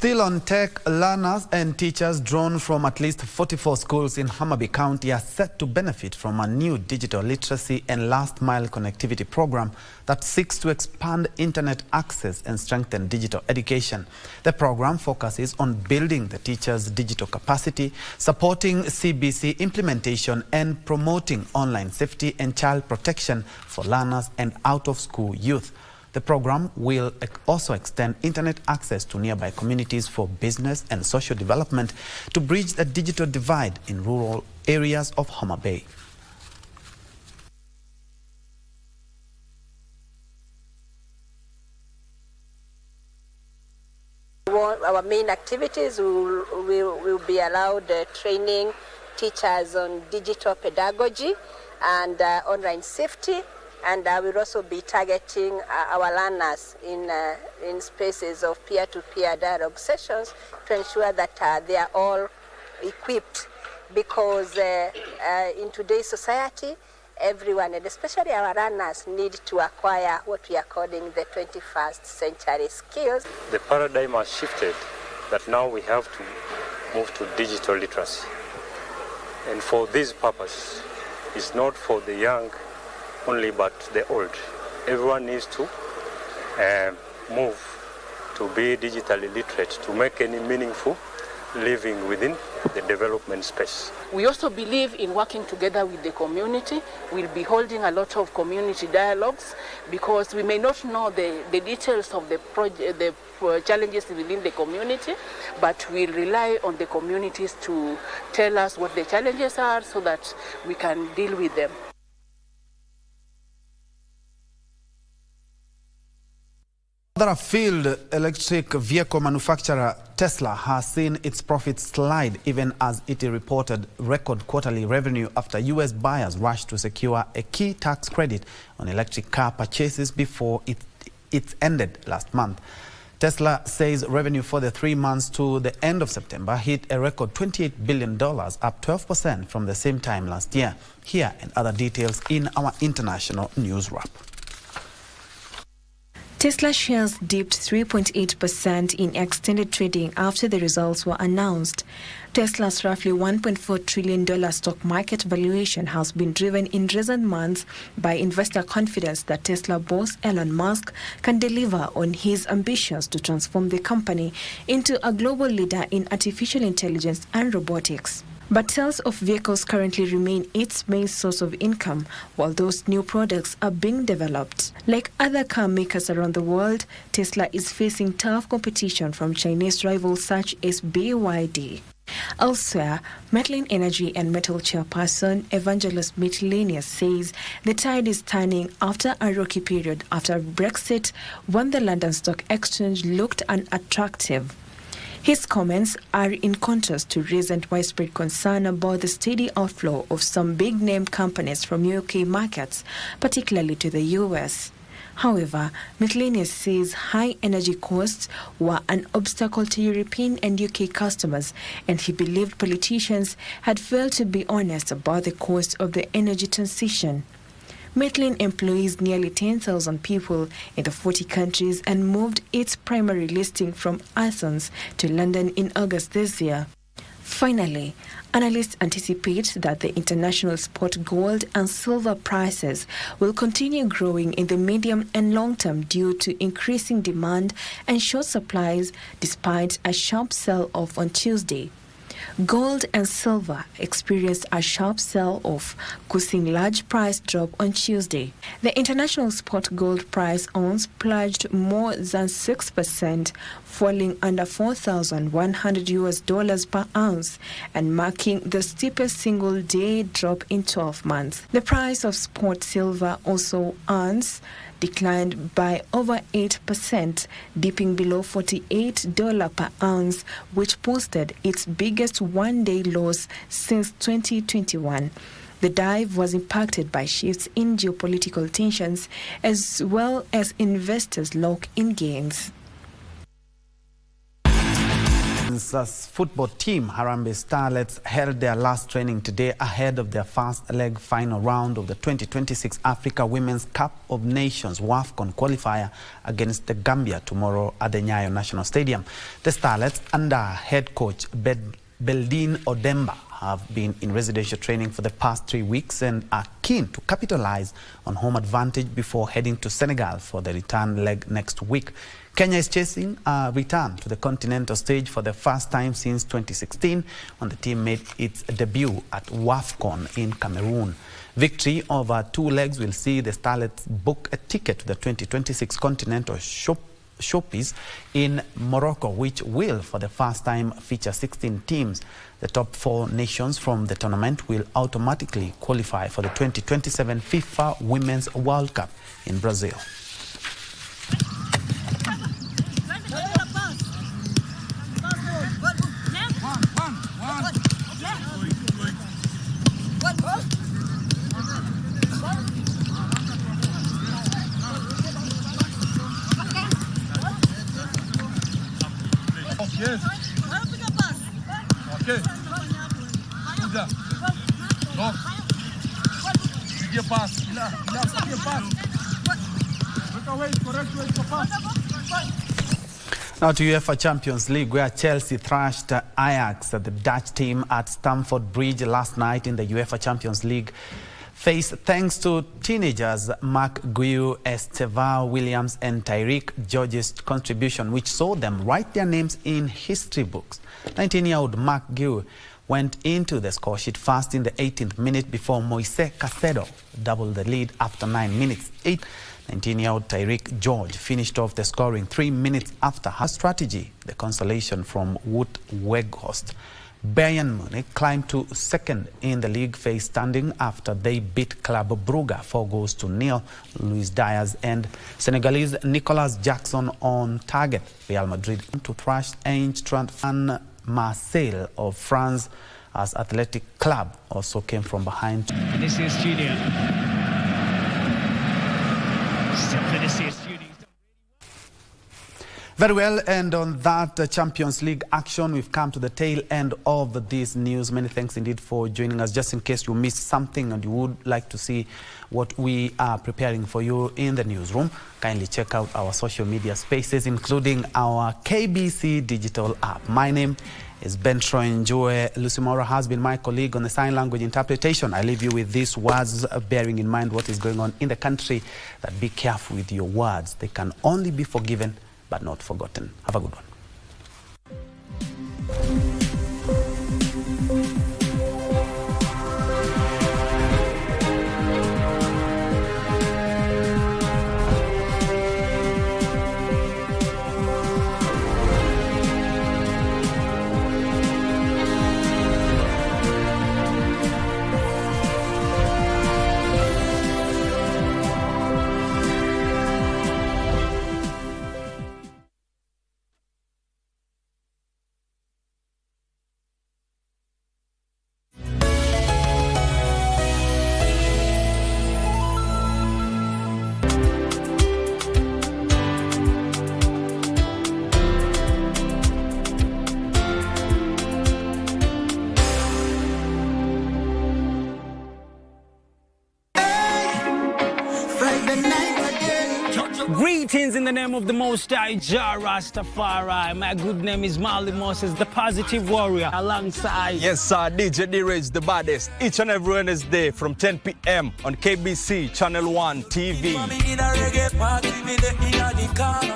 Still on tech, learners and teachers drawn from at least 44 schools in Hamabey County are set to benefit from a new digital literacy and last-mile connectivity program that seeks to expand internet access and strengthen digital education. The program focuses on building the teachers' digital capacity, supporting CBC implementation, and promoting online safety and child protection for learners and out-of-school youth. The program will also extend internet access to nearby communities for business and social development to bridge the digital divide in rural areas of Homa Bay.
Our main activities will be allowed training teachers on digital pedagogy and online safety. And we'll also be targeting our learners in spaces of peer-to-peer dialogue sessions to ensure that they are all equipped, because in today's society, everyone, and especially our learners, need to acquire what we are calling the 21st century skills.
The paradigm has shifted, that now we have to move to digital literacy. And for this purpose, it's not for the young only, but the old. Everyone needs to move to be digitally literate to make any meaningful living within the development space.
We also believe in working together with the community. We'll be holding a lot of community dialogues, because we may not know the details of the challenges within the community, but we'll rely on the communities to tell us what the challenges are so that we can deal with them.
Another field electric vehicle manufacturer Tesla has seen its profits slide even as it reported record quarterly revenue after US buyers rushed to secure a key tax credit on electric car purchases before it ended last month. Tesla says revenue for the 3 months to the end of September hit a record $28 billion, up 12% from the same time last year. Here and other details in our international news wrap.
Tesla shares dipped 3.8% in extended trading after the results were announced. Tesla's roughly $1.4 trillion stock market valuation has been driven in recent months by investor confidence that Tesla boss Elon Musk can deliver on his ambitions to transform the company into a global leader in artificial intelligence and robotics. But sales of vehicles currently remain its main source of income, while those new products are being developed. Like other car makers around the world, Tesla is facing tough competition from Chinese rivals such as BYD. Elsewhere, Metlin Energy and Metal chairperson Evangelos Mytilineos says the tide is turning after a rocky period after Brexit, when the London Stock Exchange looked unattractive. His comments are in contrast to recent widespread concern about the steady outflow of some big-name companies from UK markets, particularly to the US. However, Mytilineos says high energy costs were an obstacle to European and UK customers, and he believed politicians had failed to be honest about the cost of the energy transition. Metlin employs nearly 10,000 people in the 40 countries and moved its primary listing from Athens to London in August this year. Finally, analysts anticipate that the international spot gold and silver prices will continue growing in the medium and long term due to increasing demand and short supplies, despite a sharp sell-off on Tuesday. Gold and silver experienced a sharp sell-off, causing large price drop on Tuesday. The international spot gold price ounce plunged more than 6%, falling under $4,100 per ounce and marking the steepest single-day drop in 12 months. The price of spot silver also ounce declined by over 8%, dipping below $48 per ounce, which posted its biggest one-day loss since 2021. The dive was impacted by shifts in geopolitical tensions as well as investors' lock-in gains.
women's football team, Harambee Starlets, held their last training today ahead of their first leg final round of the 2026 Africa Women's Cup of Nations WAFCON qualifier against the Gambia tomorrow at the Nyayo National Stadium. The Starlets, under head coach Beldine Odemba, have been in residential training for the past 3 weeks and are keen to capitalize on home advantage before heading to Senegal for the return leg next week. Kenya is chasing a return to the continental stage for the first time since 2016, when the team made its debut at WAFCON in Cameroon. Victory over 2 legs will see the Starlets book a ticket to the 2026 continental showpiece in Morocco, which will for the first time feature 16 teams. The top 4 nations from the tournament will automatically qualify for the 2027 FIFA Women's World Cup in Brazil.
Yes. Okay. Uda. No. Give pass. Give pass. Look away. Correct way to pass.
Now to UEFA Champions League, where Chelsea thrashed Ajax, the Dutch team, at Stamford Bridge last night in the UEFA Champions League phase, thanks to teenagers Mark Guiu, Estevao Williams and Tyreek George's contribution, which saw them write their names in history books. 19-year-old Mark Guiu went into the score sheet fast in the 18th minute before Moise Caicedo doubled the lead after 9 minutes. 19-year-old Tyreek George finished off the scoring 3 minutes after her strategy, the consolation from Wout Weghorst. Bayern Munich climbed to second in the league phase standing after they beat Club Brugge 4-0. Luis Diaz and Senegalese Nicolas Jackson on target. Real Madrid to thrash Eintracht Marseille of France, as Athletic Club also came from behind.
Vinicius Junior. Vinicius Junior.
Very well, and on that Champions League action, we've come to the tail end of this news. Many thanks indeed for joining us. Just in case you missed something and you would like to see what we are preparing for you in the newsroom, kindly check out our social media spaces, including our KBC digital app. My name is Njue. Lucy Mora has been my colleague on the sign language interpretation. I leave you with these words, bearing in mind what is going on in the country, that be careful with your words. They can only be forgiven but not forgotten. Have a good one.
Greetings in the name of the Most High, Jah Rastafari. My good name is Marley Moses, the positive warrior, alongside...
Yes, sir, DJ D-Rage, the baddest. Each and every Wednesday from 10 p.m. on KBC Channel 1 TV.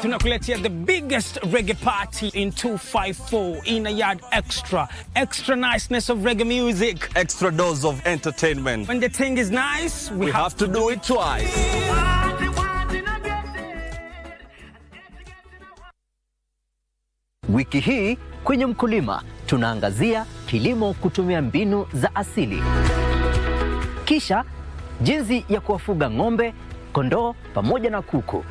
Tunakuletea the biggest reggae party in 254 in a yard extra. Extra niceness of reggae music.
Extra dose of entertainment.
When the thing is nice,
we have to do it twice.
Wiki hii kwenye Mkulima tunaangazia kilimo kutumia mbinu za asili. Kisha jinsi ya kuwafuga ng'ombe, kondoo pamoja na kuku.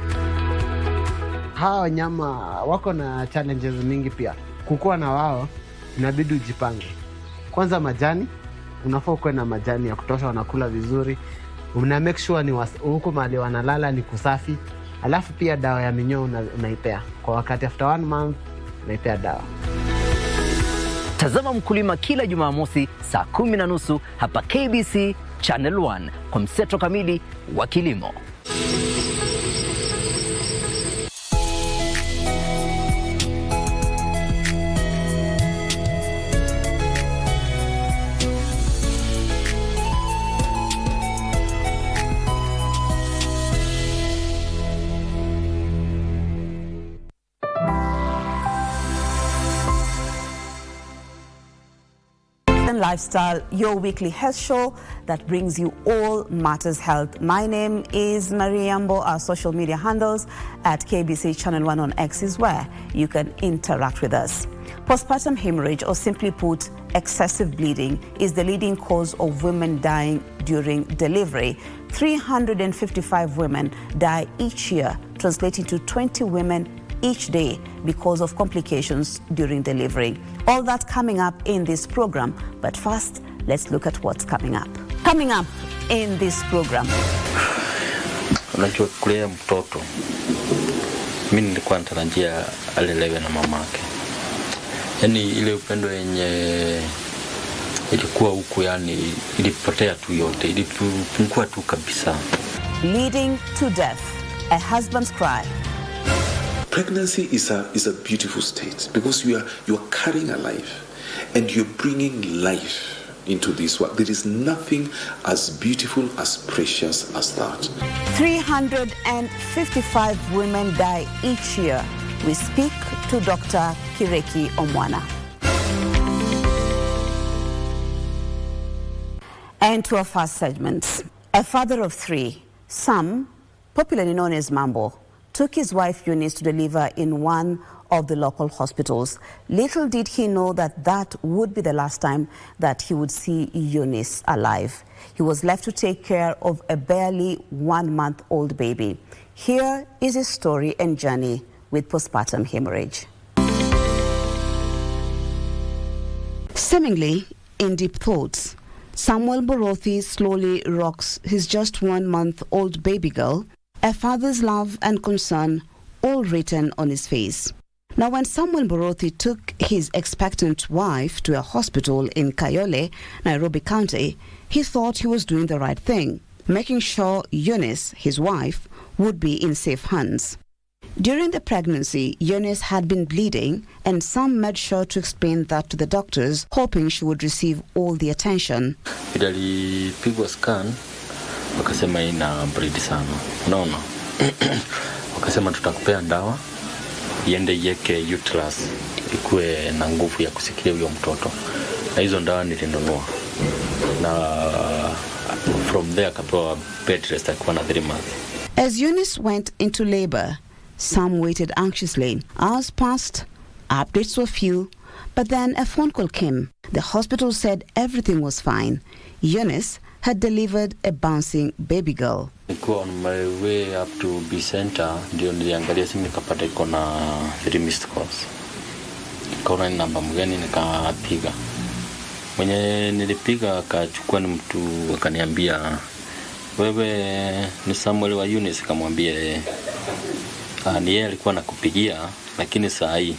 Hawa wanyama wako na challenges mingi pia. Kukua na wao inabidi ujipange. Kwanza majani, unafaa kuwa na majani ya kutosha, wanakula vizuri. Una make sure ni huko mahali wanalala ni kusafi. Alafu pia dawa ya minyoo unaipea. Kwa wakati after 1 month unaipea dawa.
Tazama Mkulima kila Jumamosi saa 10:30 hapa KBC Channel 1 kwa mseto kamili wa kilimo.
Lifestyle, your weekly health show that brings you all matters health. My name is Marie Yambo. Our social media handles at KBC Channel 1 on X is where you can interact with us. Postpartum hemorrhage, or simply put, excessive bleeding, is the leading cause of women dying during delivery. 355 women die each year, translating to 20 women each day because of complications during delivery. All that coming up in this program, but first, let's look at what's coming up. Coming up in this program.
Unajua kulea mtoto, mimi nilikuwa natarajia alelewe na mamake. Yaani ile upendo yenye ilikuwa huku, yani ilipotea tu yote, ilipungua tu kabisa.
Leading to death, a husband's cry.
Pregnancy is a beautiful state because you are carrying a life and you're bringing life into this world. There is nothing as beautiful, as precious as that.
355 women die each year. We speak to Dr. Kireki Omwana. And to our first segment. A father of 3, Sam, popularly known as Mambo, took his wife Eunice to deliver in one of the local hospitals. Little did he know that that would be the last time that he would see Eunice alive. He was left to take care of a barely 1-month-old baby. Here is his story and journey with postpartum hemorrhage. Seemingly in deep thoughts, Samuel Borothi slowly rocks his just 1-month-old baby girl, a father's love and concern, all written on his face. Now, when Samuel Borothi took his expectant wife to a hospital in Kayole, Nairobi County, he thought he was doing the right thing, making sure Eunice, his wife, would be in safe hands. During the pregnancy, Eunice had been bleeding, and Sam made sure to explain that to the doctors, hoping she would receive all the attention.
Alipigwa scan, wakasema ina bleed sana. Unaona? Wakasema tutakupea dawa iende yeke uterus ikuwe na nguvu ya kusikia huyo mtoto. Na hizo dawa nilinunua. Na from there akapewa bed rest akiwa na 3 months.
As Eunice went into labor, Sam waited anxiously. Hours passed, updates were few, but then a phone call came. The hospital said everything was fine. Eunice had delivered a bouncing baby girl.
On my way up to B Center, ndio niliangalia simu nikapata iko na 3 missed calls. Kaona ni namba mgani, nikapiga. Mwenye nilipiga akachukua ni mtu, akaniambia wewe ni Samuel wa Eunice. Kamwambia ni yeye alikuwa anakupigia, lakini saa hii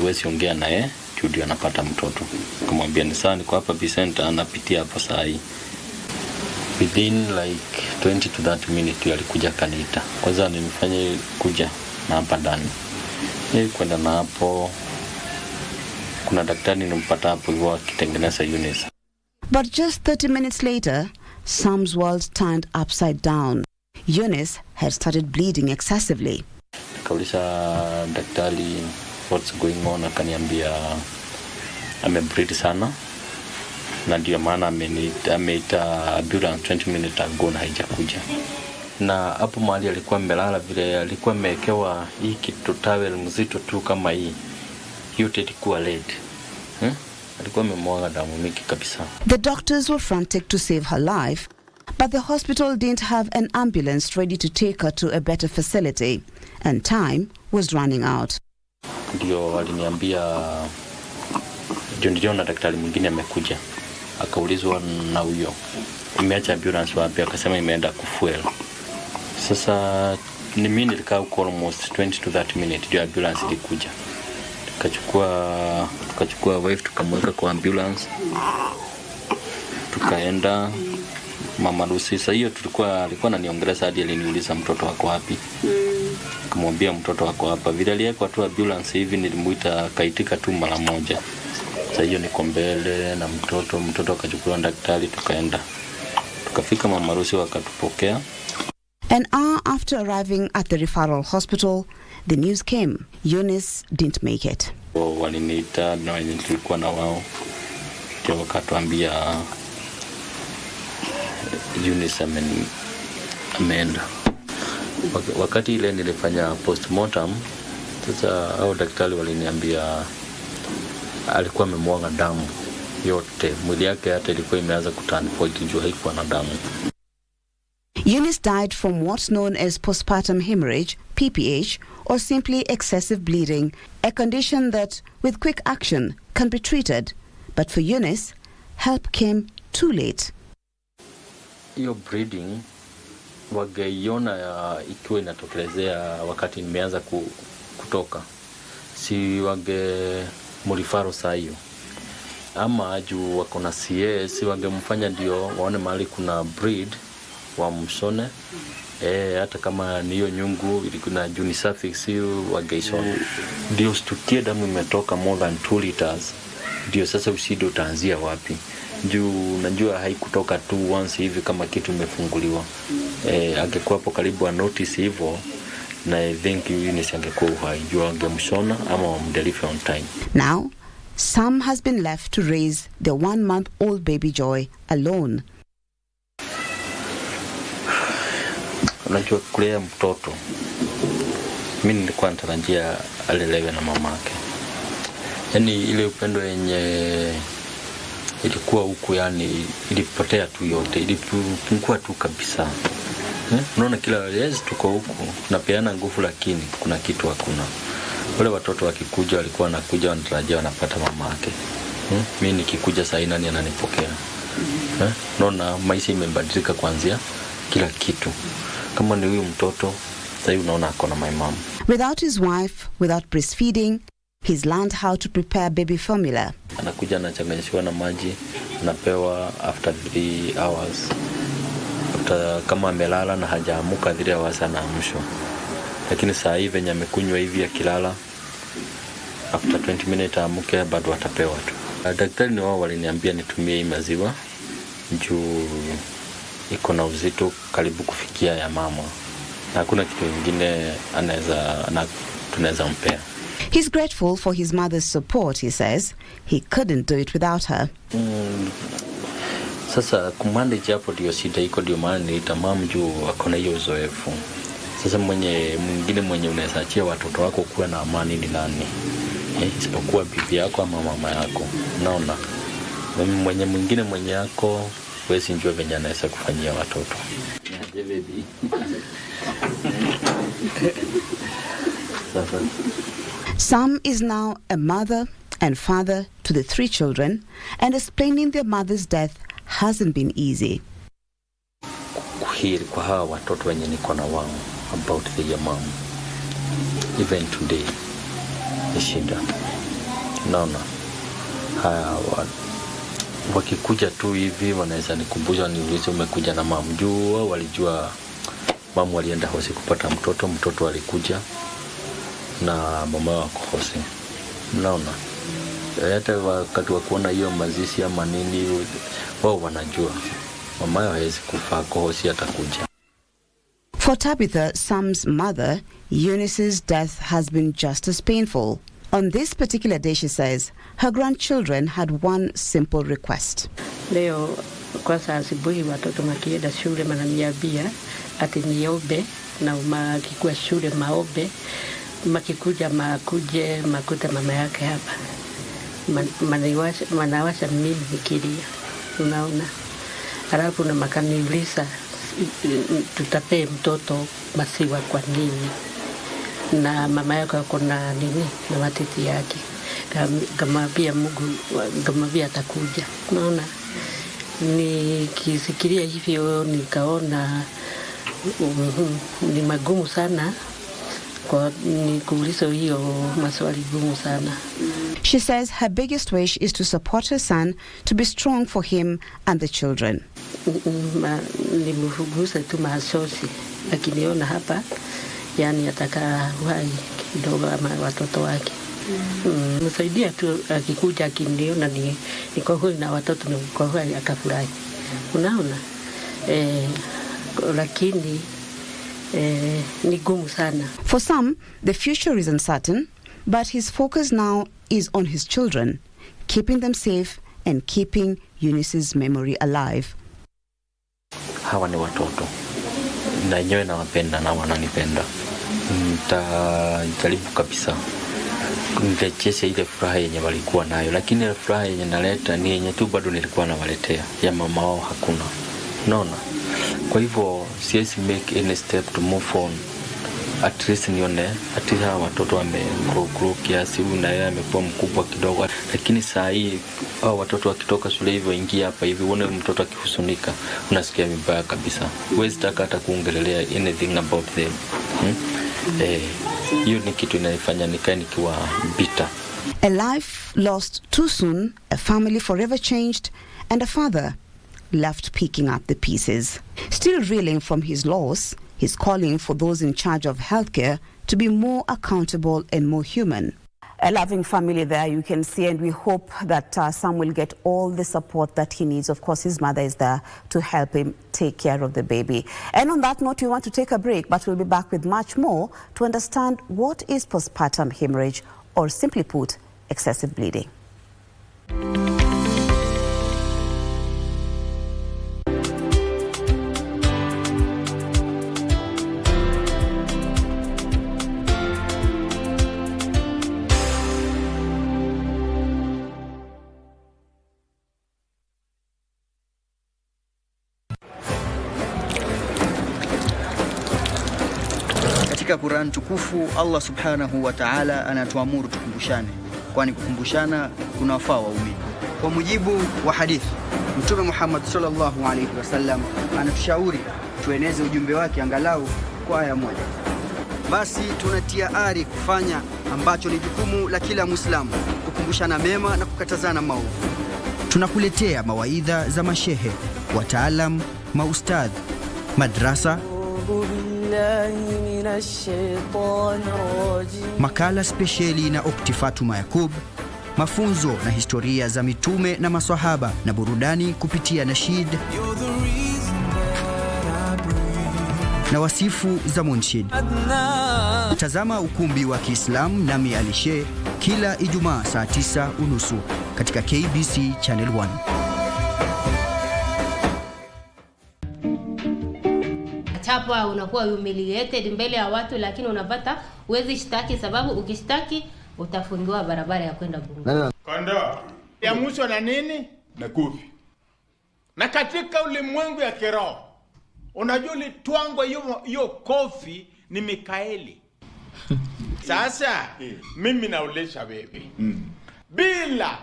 huwezi ongea naye ndio anapata mtoto. Kumwambia ni sawa, niko hapa B Center, anapitia hapo saa hii. Within like 20 to 30 minutes alikuja kanita. Kwanza nimefanya kuja na hapa ndani. Kwenda na hapo kuna daktari nimpata hapo hivyo akitengeneza Eunice.
But just 30 minutes later, Sam's world turned upside down. Eunice had started bleeding excessively.
Kauliza daktari what's going on, akaniambia amebleed sana. Na ndio maana ameita ambulance 20 minutes ago na haijakuja. Na hapo mahali alikuwa amelala vile alikuwa amewekewa hii kitu towel mzito tu kama hii. Yote ilikuwa red. Alikuwa amemwaga damu mingi kabisa.
The doctors were frantic to save her life, but the hospital didn't have an ambulance ready to take her to a better facility, and time was running out.
Ndio waliniambia ndio na daktari mwingine amekuja. Akaulizwa na huyo imeacha ambulance wapi, akasema imeenda kufuel. Sasa ni mimi nilikaa huko almost 20 to 30 minutes ndio ambulance ilikuja. tukachukua wife tukamweka kwa ambulance, tukaenda Mama Lucy. Sasa hiyo alikuwa ananiongeleza hadi aliniuliza mtoto wako wapi. Kumwambia mtoto wako hapa. Vile aliyekuwa tu ambulance hivi nilimuita kaitika tu mara moja. Sasa hiyo niko mbele na mtoto akachukuliwa daktari, tukaenda. Tukafika Mama Lucy wakatupokea.
An hour after arriving at the referral hospital, the news came. Eunice didn't make it.
Waliniita na wenye tulikuwa na wao. Ndio wakatuambia Eunice ameenda. Wakati ile nilifanya postmortem, sasa hao daktari waliniambia alikuwa amemwaga damu yote. Mwili yake hata ilikuwa imeanza kuturn point, juu haikuwa na damu.
Eunice died from what's known as postpartum hemorrhage, PPH, or simply excessive bleeding, a condition that, with quick action, can be treated. But for Eunice, help came too late.
Hiyo bleeding wageiona ikiwa inatokelezea wakati nimeanza kutoka. Si murifaro saa hiyo. Ama juu wako na CS, wangemfanya ndio waone mahali kuna bleed wa msone. Hata kama ni hiyo nyungu ilikuwa juu ni suffix wageisona. Ndio stukie damu imetoka more than 2 liters. Ndio sasa usido utaanzia wapi? Juu najua haikutoka tu once hivi kama kitu imefunguliwa. Angekuwa hapo karibu a notice hivyo, na I think Eunice angekuwa uhai. Juu angemshona ama wamdeliver on time.
Now, Sam has been left to raise the 1-month-old baby Joy alone.
Unajua kulea mtoto, mimi nilikuwa natarajia alelewe na mamake. Yaani ile upendo yenye ilikuwa huku, yani ilipotea tu yote, ilipungua tu kabisa. Unaona kila lezi tuko huku tunapeana nguvu, lakini kuna kitu hakuna. Wale watoto wakikuja walikuwa wanakuja wanatarajia wanapata mamake. Mimi nikikuja saa hii nani ananipokea? Unaona maisha imebadilika kuanzia kila kitu. Kama ni huyu mtoto sasa hivi unaona ako na my mom.
Without his wife, without breastfeeding, he's learned how to prepare baby formula.
Anakuja anachanganyishwa na maji, anapewa after 3 hours. After kama amelala na hajaamuka 3 hours anaamshwa. Lakini saa hivi venye amekunywa hivi akilala, after 20 minutes aamuke bado atapewa tu. Daktari ni wao waliniambia nitumie hii maziwa juu iko na uzito karibu kufikia ya mama. Na hakuna kitu kingine tunaweza mpea.
He's grateful for his mother's support, he says. He couldn't do it without her.
Sasa kumanage hapo ndio shida iko, ndio maana niliita mama juu akona hiyo uzoefu. Sasa mwingine mwenye unaweza achia watoto wako kuwa na amani ni nani? Isipokuwa bibi yako ama mama yako. Unaona? Mwingine mwenye yako wewe Njue venye anaweza kufanyia watoto.
Sam is now a mother and father to the 3 children, and explaining their mother's death hasn't been easy.
Kuhiri kwa hawa watoto wenye niko na wao about their mom, even today, ni shida. Naona wakikuja tu hivi wanaweza nikumbusha niulize umekuja na mamu. Juu wao walijua mamu walienda hosi kupata mtoto alikuja na mama wako hosi. Unaona? Hata wakati wa kuona hiyo mazishi ama nini, wao wanajua mama hawezi kufa kwa hosi atakuja.
For Tabitha, Sam's mother, Eunice's death has been just as painful. On this particular day, she says, her grandchildren had one simple request.
Leo kwanza asubuhi watoto makienda shule mananiambia ati niombe na makikuwa shule maombe, makikuja makuje makuta mama yake hapa. Manawasha mimi nikilia. Unaona? Alafu na makaniuliza tutapee mtoto maziwa kwa nini? Na mama yako kuna nini na matiti yake, kama pia Mungu kama pia atakuja. Unaona, nikisikiria hivyo nikaona ni magumu sana Kwa ni kuuliza hiyo maswali gumu sana.
She says her biggest wish is to support her son, to be strong for him and the children.
Nimefugusa tu masosi, akiniona hapa, yani ataka uhai kidogo ama watoto wake. Msaidia tu akikuja akiniona ni kwa kweli na watoto ni kwa kweli akafurahi. Unaona? Lakini ni gumu sana.
For some, the future is uncertain, but his focus now is on his children, keeping them safe and keeping Eunice's memory alive.
Hawa ni watoto na Njue nawapenda na wananipenda. Nitajaribu kabisa nirejeshe ile furaha yenye walikuwa nayo, lakini ile furaha yenye naleta ni yenye tu bado nilikuwa nawaletea, ya mama wao hakuna. Unaona? Kwa hivyo siwezi make any step to move on. At least nione ati hawa watoto wamegrow kiasi, na yeye amekuwa mkubwa kidogo, lakini saa hii hao watoto wakitoka shule hivyo ingia hapa hivi uone mtoto akihusunika, unasikia vibaya kabisa. Huwezi taka hata kuongelelea anything about them. Hiyo ni kitu inanifanya nikae nikiwa bitter.
A life lost too soon, a family forever changed, and a father left picking up the pieces. Still reeling from his loss, he's calling for those in charge of healthcare to be more accountable and more human. A loving family there, you can see, and we hope that Sam will get all the support that he needs. Of course, his mother is there to help him take care of the baby. And on that note, we want to take a break, but we'll be back with much more to understand what is postpartum hemorrhage, or simply put, excessive bleeding.
Katika Qur'an tukufu Allah subhanahu wa ta'ala anatuamuru tukumbushane, kwani kukumbushana kunafaa waumini. Kwa mujibu wa hadithi, Mtume Muhammad sallallahu alaihi wasallam anatushauri tueneze ujumbe wake angalau kwa aya moja. Basi tunatia ari kufanya ambacho ni jukumu la kila Muislamu, kukumbushana mema na kukatazana maovu. Tunakuletea mawaidha za mashehe, wataalam, maustadh, madrasa, makala spesheli na Okti Fatuma Yakub, mafunzo na historia za mitume na maswahaba, na burudani kupitia nashid na wasifu za munshid. Tazama ukumbi wa Kiislamu nami Alishe kila Ijumaa saa 9:30 katika KBC Channel 1.
Hapa unakuwa humiliated mbele ya watu, lakini unapata uwezi shtaki, sababu ukishtaki utafungiwa barabara ya kwenda bunge.
Kondo ya mwisho na nini? Na kufi. Na katika ulimwengu ya kiroho, unajua litwangwa hiyo kofi ni Mikaeli. Sasa mimi naulisha wewe. Bila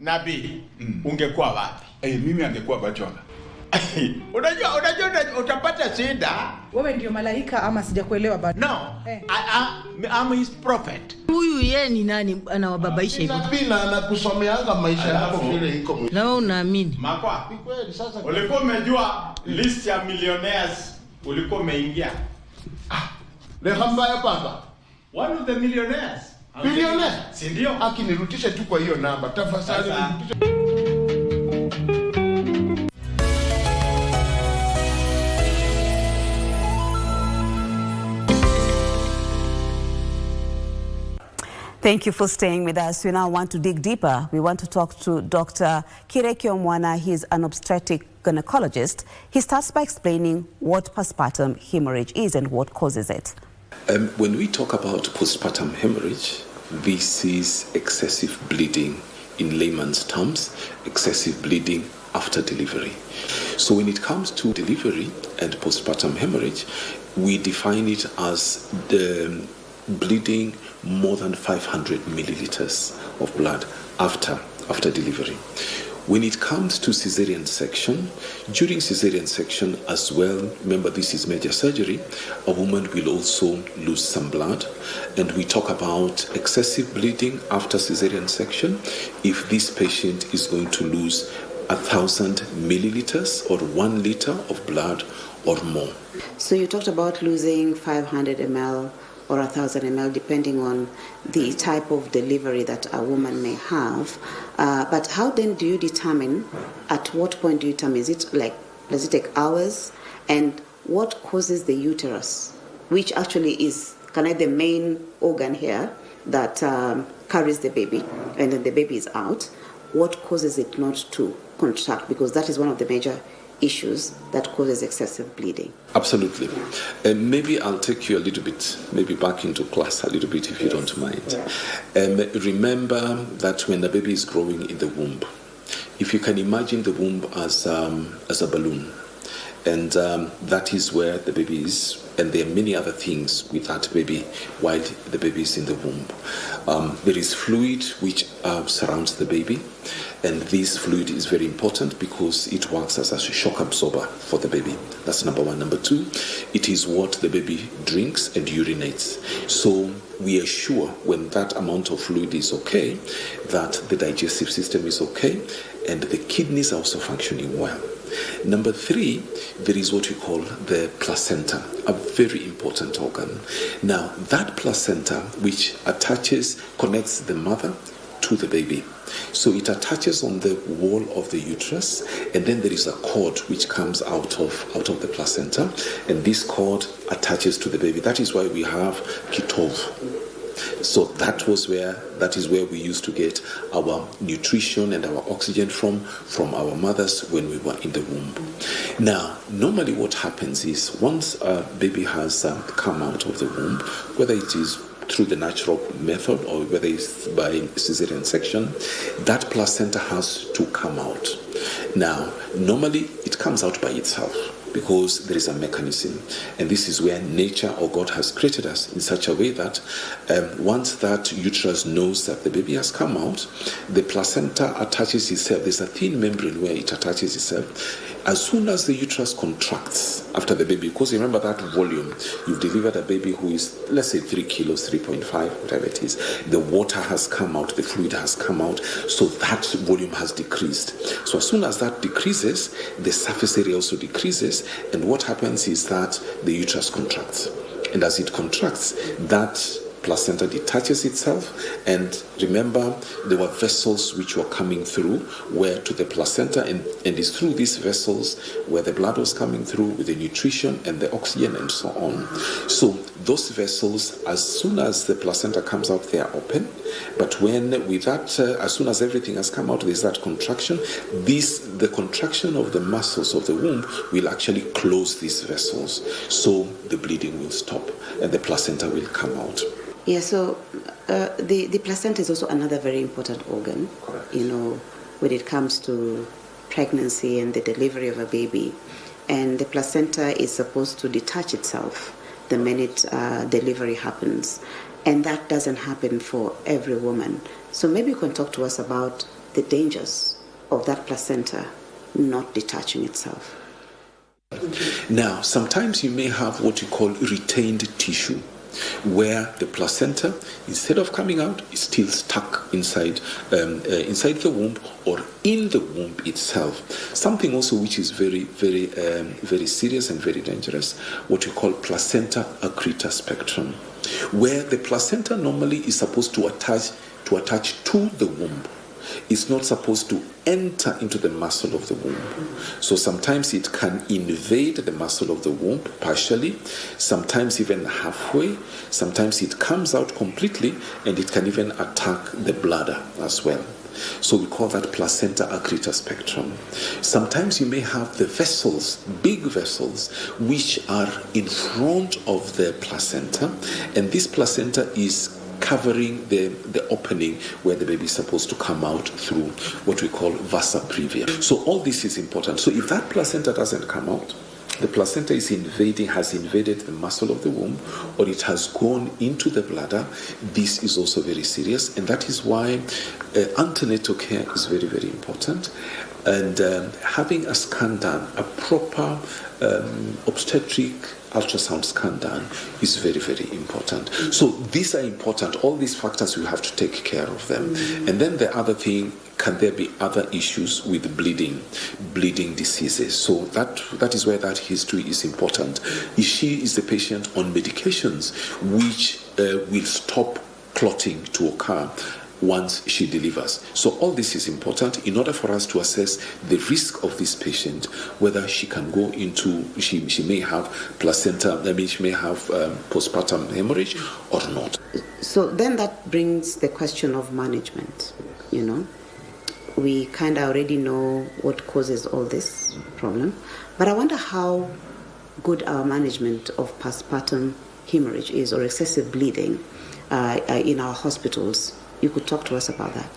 nabii ungekuwa wapi?
Mimi angekuwa Bachola.
Unajua utapata shida.
Wewe ndio malaika ama sijakuelewa bado?
No. I'm his prophet.
Huyu yeye ni nani anawababaisha hivyo?
Bila anakusomeanga maisha yako vile iko.
Na wewe unaamini?
Makwa. Kweli sasa. Ulikuwa umejua list ya millionaires ulikuwa umeingia.
Leo mbaya papa.
One of the millionaires.
Millionaires?
Si ndio?
Akinirutisha tu kwa hiyo namba. Tafadhali nirutishe.
Thank you for staying with us. We now want to dig deeper. We want to talk to Dr. Kirekio Mwana. He's an obstetric gynecologist. He starts by explaining what postpartum hemorrhage is and what causes it.
When we talk about postpartum hemorrhage, this is excessive bleeding, in layman's terms, excessive bleeding after delivery. So when it comes to delivery and postpartum hemorrhage, we define it as the bleeding more than 500 milliliters of blood after delivery. When it comes to cesarean section, during cesarean section as well, remember this is major surgery, a woman will also lose some blood. And we talk about excessive bleeding after cesarean section if this patient is going to lose 1,000 milliliters or 1 liter of blood or more.
So you talked about losing 500 ml or 1,000 ml, depending on the type of delivery that a woman may have. But how then do you determine, at what point do you determine, is it like, does it take hours? And what causes the uterus, which actually is kind of the main organ here that carries the baby, and then the baby is out, what causes it not to contract? Because that is one of the major issues that causes excessive bleeding.
Absolutely. Maybe I'll take you a little bit, maybe back into class a little bit if you don't mind. Remember that when the baby is growing in the womb, if you can imagine the womb as a balloon, and that is where the baby is, and there are many other things with that baby while the baby is in the womb. There is fluid which surrounds the baby, and this fluid is very important because it works as a shock absorber for the baby. That's number one. Number two, it is what the baby drinks and urinates. So we are sure when that amount of fluid is okay, that the digestive system is okay, and the kidneys are also functioning well. Number three, there is what we call the placenta, a very important organ. Now, that placenta, which connects the mother to the baby. So it attaches on the wall of the uterus, and then there is a cord which comes out of the placenta, and this cord attaches to the baby. That is why we have kitov. So that is where we used to get our nutrition and our oxygen from our mothers when we were in the womb. Now, normally what happens is once a baby has come out of the womb, whether it is through the natural method or whether it's by cesarean section, that placenta has to come out. Now, normally it comes out by itself, because there is a mechanism. And this is where nature or God has created us in such a way that once that uterus knows that the baby has come out, the placenta attaches itself. There's a thin membrane where it attaches itself. As soon as the uterus contracts after the baby, because remember that volume, you've delivered a baby who is, let's say 3 kilos, 3.5, whatever it is, the water has come out, the fluid has come out, so that volume has decreased. So as soon as that decreases, the surface area also decreases, and what happens is that the uterus contracts. And as it contracts, that placenta detaches itself, and remember there were vessels which were coming through where to the placenta, and it's through these vessels where the blood was coming through with the nutrition and the oxygen and so on. So those vessels, as soon as the placenta comes out, they are open, but as soon as everything has come out, there's that contraction. The contraction of the muscles of the womb will actually close these vessels, so the bleeding will stop and the placenta will come out.
Yeah, so the placenta is also another very important organ. Correct. When it comes to pregnancy and the delivery of a baby. And the placenta is supposed to detach itself the minute delivery happens. And that doesn't happen for every woman. So maybe you can talk to us about the dangers of that placenta not detaching itself.
Now, sometimes you may have what you call retained tissue, where the placenta, instead of coming out, is still stuck inside the womb or in the womb itself. Something also which is very, very, very serious and very dangerous, what we call placenta accreta spectrum, where the placenta normally is supposed to attach to the womb. It's not supposed to enter into the muscle of the womb. So sometimes it can invade the muscle of the womb partially, sometimes even halfway, sometimes it comes out completely, and it can even attack the bladder as well. So we call that placenta accreta spectrum. Sometimes you may have the vessels, big vessels, which are in front of the placenta, and this placenta is covering the opening where the baby is supposed to come out through what we call vasa previa. So all this is important. So if that placenta doesn't come out, the placenta has invaded the muscle of the womb, or it has gone into the bladder, this is also very serious, and that is why antenatal care is very, very important. And having a scan done, a proper obstetric ultrasound scan done, is very, very important. So these are important. All these factors, we have to take care of them. And then the other thing, can there be other issues with bleeding diseases? So that is where that history is important. Is the patient on medications which will stop clotting to occur once she delivers? So all this is important in order for us to assess the risk of this patient, whether she can go into, she may have placenta, she may have postpartum hemorrhage or not.
So then that brings the question of management, We kind of already know what causes all this problem, but I wonder how good our management of postpartum hemorrhage is, or excessive bleeding in our hospitals. You could talk to us about that.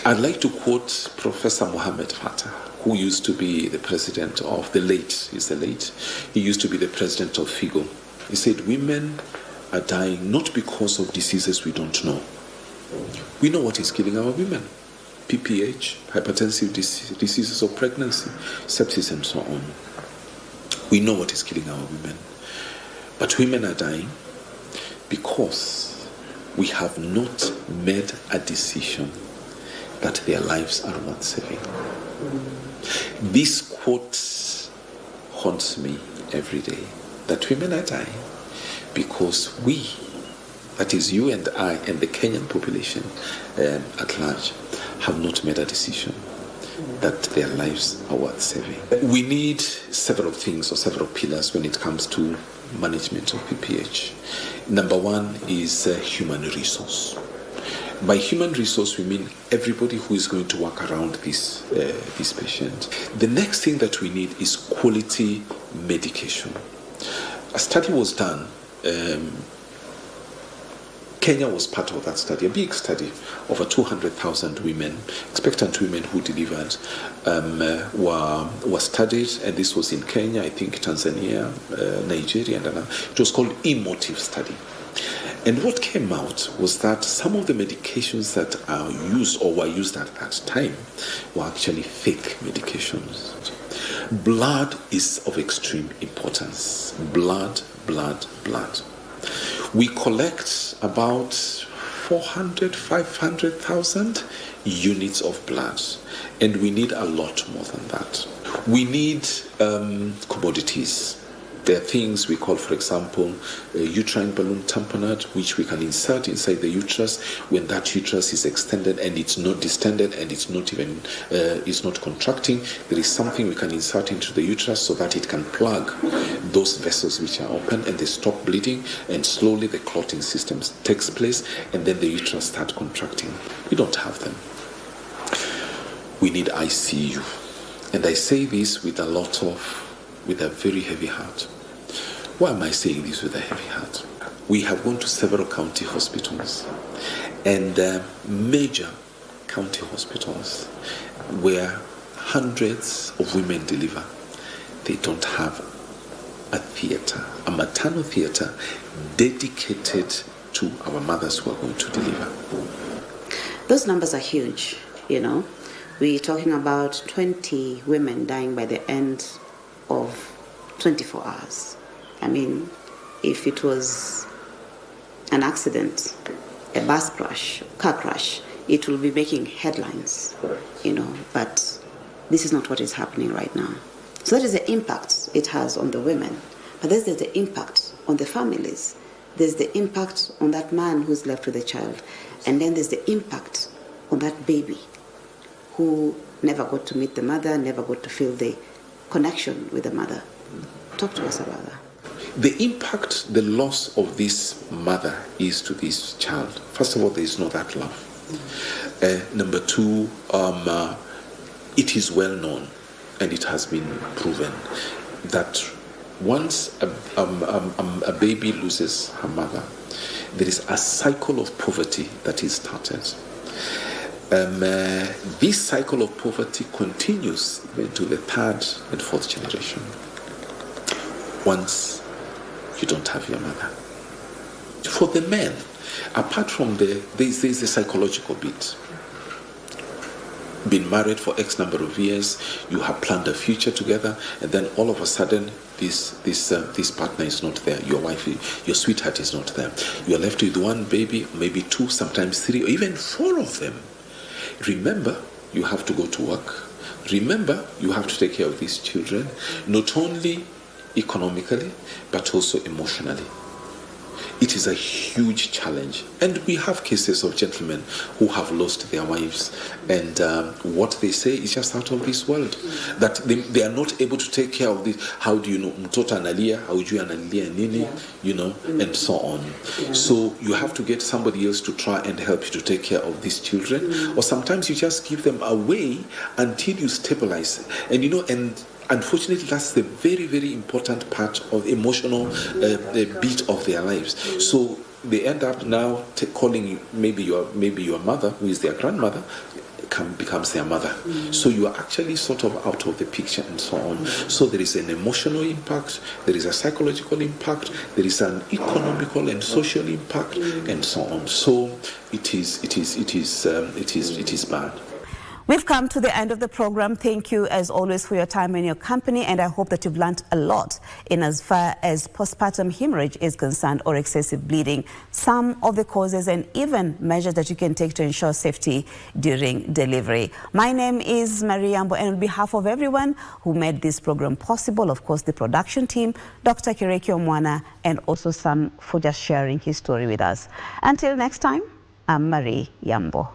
I'd like to quote Professor Mohammed Fatah, who used to be the president of he used to be the president of FIGO. He said, women are dying not because of diseases we don't know. We know what is killing our women. PPH, hypertensive diseases of pregnancy, sepsis, and so on. We know what is killing our women. But women are dying because we have not made a decision that their lives are worth saving. This quote haunts me every day, that women are dying because we, that is you and I and the Kenyan population at large, have not made a decision that their lives are worth saving. We need several things or several pillars when it comes to management of PPH. Number one is human resource. By human resource, we mean everybody who is going to work around this patient. The next thing that we need is quality medication. A study was done. Kenya was part of that study, a big study. Over 200,000 women, expectant women who delivered, were studied, and this was in Kenya, I think Tanzania, Nigeria, and it was called Emotive Study. And what came out was that some of the medications that are used or were used at that time were actually fake medications. Blood is of extreme importance. Blood. We collect about 500,000 units of blood, and we need a lot more than that. We need commodities. There are things we call, for example, uterine balloon tamponade, which we can insert inside the uterus when that uterus is extended and it's not distended and it's not even it's not contracting. There is something we can insert into the uterus so that it can plug those vessels which are open and they stop bleeding, and slowly the clotting system takes place, and then the uterus starts contracting. We don't have them. We need ICU, and I say this with a very heavy heart. Why am I saying this with a heavy heart? We have gone to several county hospitals, and major county hospitals where hundreds of women deliver. They don't have a theatre, a maternal theatre dedicated to our mothers who are going to deliver.
Those numbers are huge, We're talking about 20 women dying by the end of 24 hours. I mean, if it was an accident, a bus crash, car crash, it will be making headlines, but this is not what is happening right now. So that is the impact it has on the women. But there's the impact on the families. There's the impact on that man who's left with a child. And then there's the impact on that baby who never got to meet the mother, never got to feel the connection with the mother. Talk to us about that.
The impact, the loss of this mother is to this child. First of all, there is no that love. Number two, it is well known, and it has been proven, that once a baby loses her mother, there is a cycle of poverty that is started. This cycle of poverty continues into the third and fourth generation. once you don't have your mother. For the men, apart from there's a psychological bit. Been married for X number of years, you have planned a future together, and then all of a sudden this partner is not there. Your wife, your sweetheart is not there. You are left with one baby, maybe two, sometimes three, or even four of them. Remember, you have to go to work. Remember, you have to take care of these children, not only economically, but also emotionally. It is a huge challenge. And we have cases of gentlemen who have lost their wives. And what they say is just out of this world. That they are not able to take care of this. How do you know? Mtoto analia, haujui analia nini, you know, and so on. So you have to get somebody else to try and help you to take care of these children. Or sometimes you just give them away until you stabilize. And, you know, and unfortunately, that's the very, very important part of emotional beat of their lives. So they end up now calling you, maybe your mother, who is their grandmother, becomes their mother. So you are actually sort of out of the picture and so on. So there is an emotional impact, there is a psychological impact, there is an economical and social impact, and so on. So it is bad.
We've come to the end of the program. Thank you, as always, for your time and your company, and I hope that you've learned a lot in as far as postpartum hemorrhage is concerned, or excessive bleeding, some of the causes and even measures that you can take to ensure safety during delivery. My name is Mariambo, and on behalf of everyone who made this program possible, of course, the production team, Dr. Kireki Omwana, and also Sam for just sharing his story with us. Until next time, I'm Marie Yambo.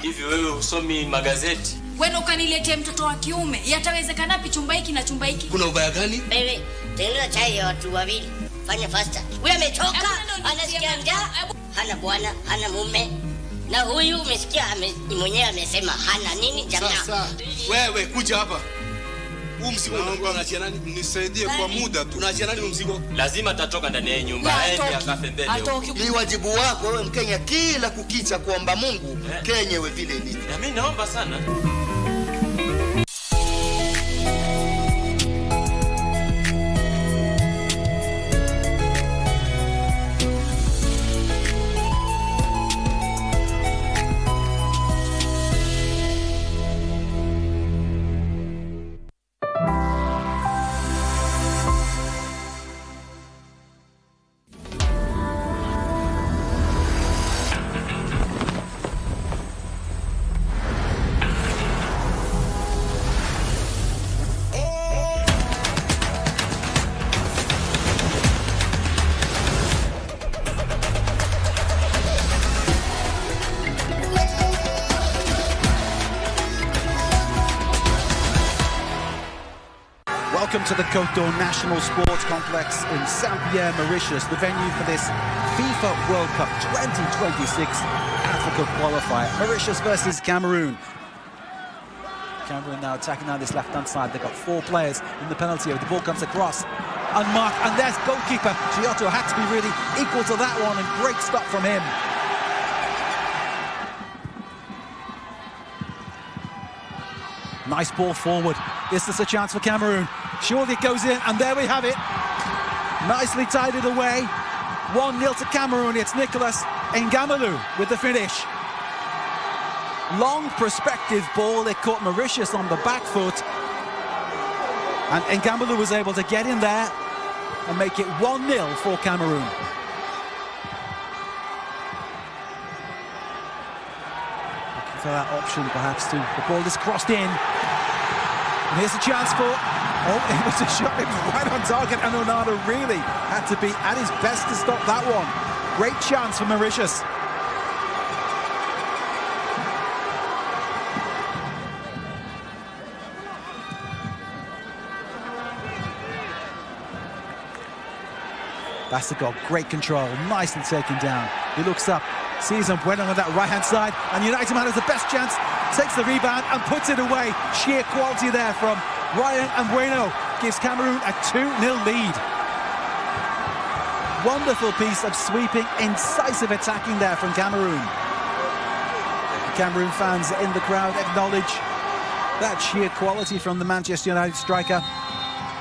Hivi wewe usomi magazeti?
Wewe ukaniletee mtoto wa kiume, yatawezekana wapi chumba hiki na chumba hiki?
Kuna ubaya gani?
Wewe,
Tengeneza chai ya watu wawili. Fanya faster. Huyu amechoka, anasikia njaa, hana bwana, hana mume. Na huyu umesikia mwenyewe amesema hana nini jamaa.
Sasa wewe kuja hapa. Huu mzigo unaachia nani?
Nisaidie kwa muda tu.
Unaachia nani mzigo? Lazima atatoka ndani ya nyumba, aende akafe mbele.
Ni wajibu wako wewe Mkenya kila kukicha kuomba Mungu Kenya wewe vile ilivyo.
Na mimi naomba sana.
Welcome to the Koto National Sports Complex in Saint-Pierre, Mauritius, the venue for this FIFA World Cup 2026 Africa qualifier. Mauritius versus Cameroon. Cameroon now attacking down this left-hand side. They've got 4 players in the penalty area. The ball comes across, unmarked, and there's goalkeeper Giotto. Had to be really equal to that one, and great stop from him. Nice ball forward. This is a chance for Cameroon. Surely it goes in, and there we have it. Nicely tidied away. 1-0 to Cameroon. It's Nicholas Ngamalu with the finish. Long perspective ball. They caught Mauritius on the back foot. And Ngamalu was able to get in there and make it 1-0 for Cameroon. for that option, perhaps, to the ball is crossed in. And here's a chance for... Oh, it was a shot right on target, and Onana really had to be at his best to stop that one. Great chance for Mauritius. Bastigot, great control, nicely taken down. He looks up, sees Bueno on that right-hand side, and United man has the best chance, takes the rebound and puts it away. Sheer quality there from Ryan and Bueno gives Cameroon a 2-0 lead. Wonderful piece of sweeping, incisive attacking there from Cameroon. The Cameroon fans in the crowd acknowledge that sheer quality from the Manchester United striker.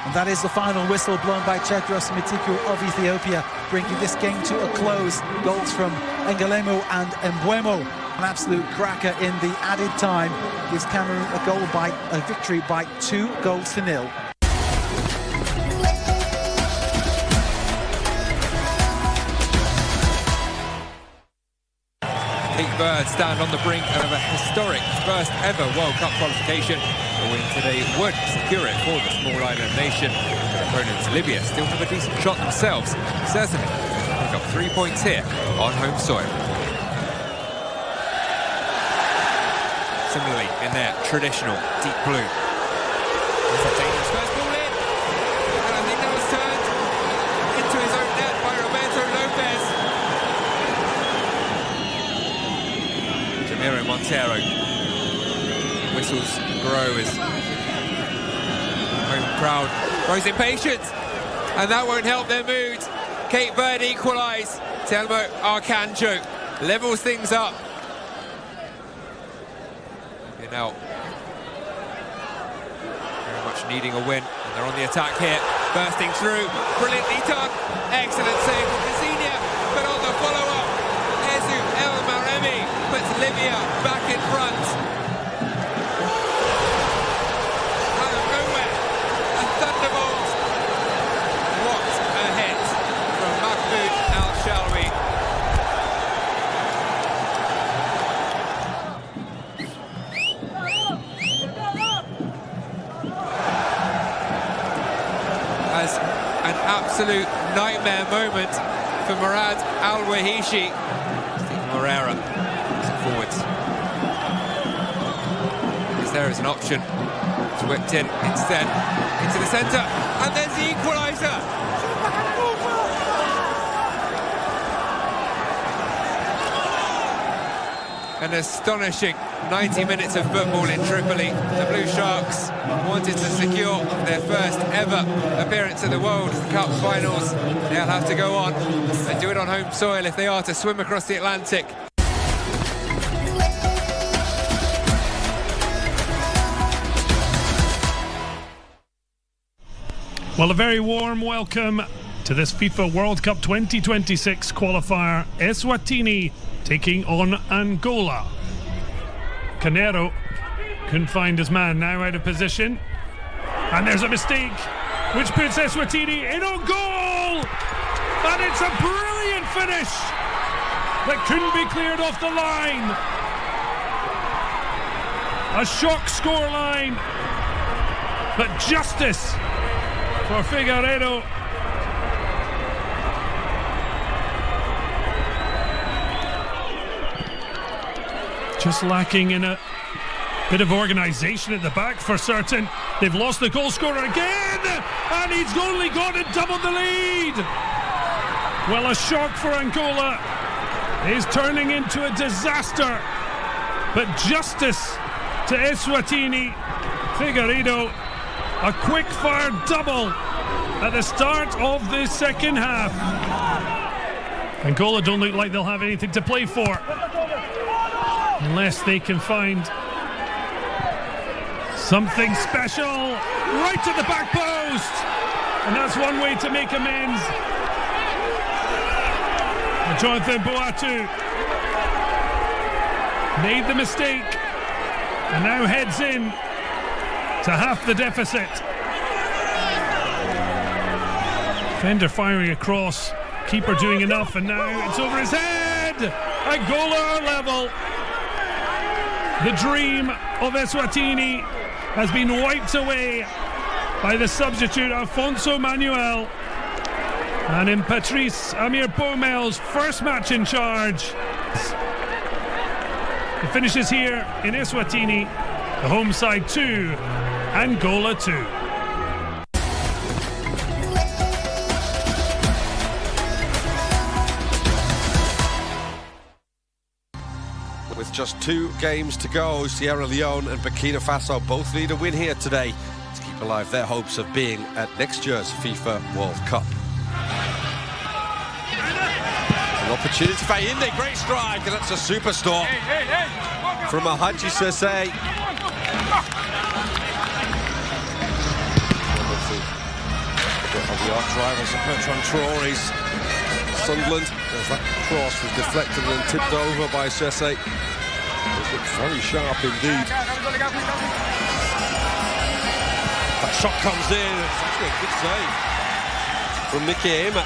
And that is the final whistle blown by Tedros Mitiku of Ethiopia, bringing this game to a close. Goals from Ngalemu and Mbeumo. An absolute cracker in the added time gives Cameroon a victory by 2-0.
Cape Verde stand on the brink of a historic first ever World Cup qualification. A win today would secure it for the small island nation. Their opponents, Libya, still have a decent shot themselves. Certainly pick up 3 points here on home soil. Similarly, in their traditional deep blue. It's a dangerous first ball in. And I think that was turned into his own net by Roberto Lopez. Jamiro Montero. Whistles grow as home crowd grows impatient, and that won't help their mood. Cape Verde equalise. Telmo Arcanjo levels things up. You know, very much needing a win, and they're on the attack here, bursting through, brilliantly done, excellent save from Pizinha, but on the follow-up, Ezu El Maremi puts Libya back in front. Absolute nightmare moment for Murad Al-Wahishi. Stephen Moreira forwards. Because there is an option. It's whipped in instead into the centre, and there's the equaliser. An astonishing 90 minutes of football in Tripoli. The Blue Sharks wanted to secure their first ever appearance at the World Cup finals. They'll have to go on and do it on home soil if they are to swim across the Atlantic.
Well, a very warm welcome to this FIFA World Cup 2026 qualifier. Eswatini taking on Angola. Canero couldn't find his man, now out of position. And there's a mistake, which puts Eswatini in on goal! And it's a brilliant finish that couldn't be cleared off the line. A shock scoreline, but justice for Figueiredo. Just lacking in a bit of organisation at the back for certain. They've lost the goal scorer again, and he's only gone and doubled the lead. Well, a shock for Angola is turning into a disaster, but justice to Eswatini. Figueiredo, a quick-fire double at the start of the second half. Angola don't look like they'll have anything to play for unless they can find something special right to the back post, and that's one way to make amends. And Jonathan Boatu made the mistake and now heads in to half the deficit. Defender firing across, keeper doing enough, and now it's over his head. Angola are level. The dream of Eswatini has been wiped away by the substitute Alfonso Manuel. And in Patrice Amir Beaumel's first match in charge, it finishes here in Eswatini, the home side 2, Angola 2.
With just 2 games to go, Sierra Leone and Burkina Faso both need a win here today to keep alive their hopes of being at next year's FIFA World Cup. An opportunity for Inde, great strike, and that's a superstar from Haji Sese. The arch rivals of Bertrand Traore's Sunderland. As that cross was deflected and tipped over by Sese. It looked very sharp indeed. That shot comes in. It's actually a good save from Nicky Ema.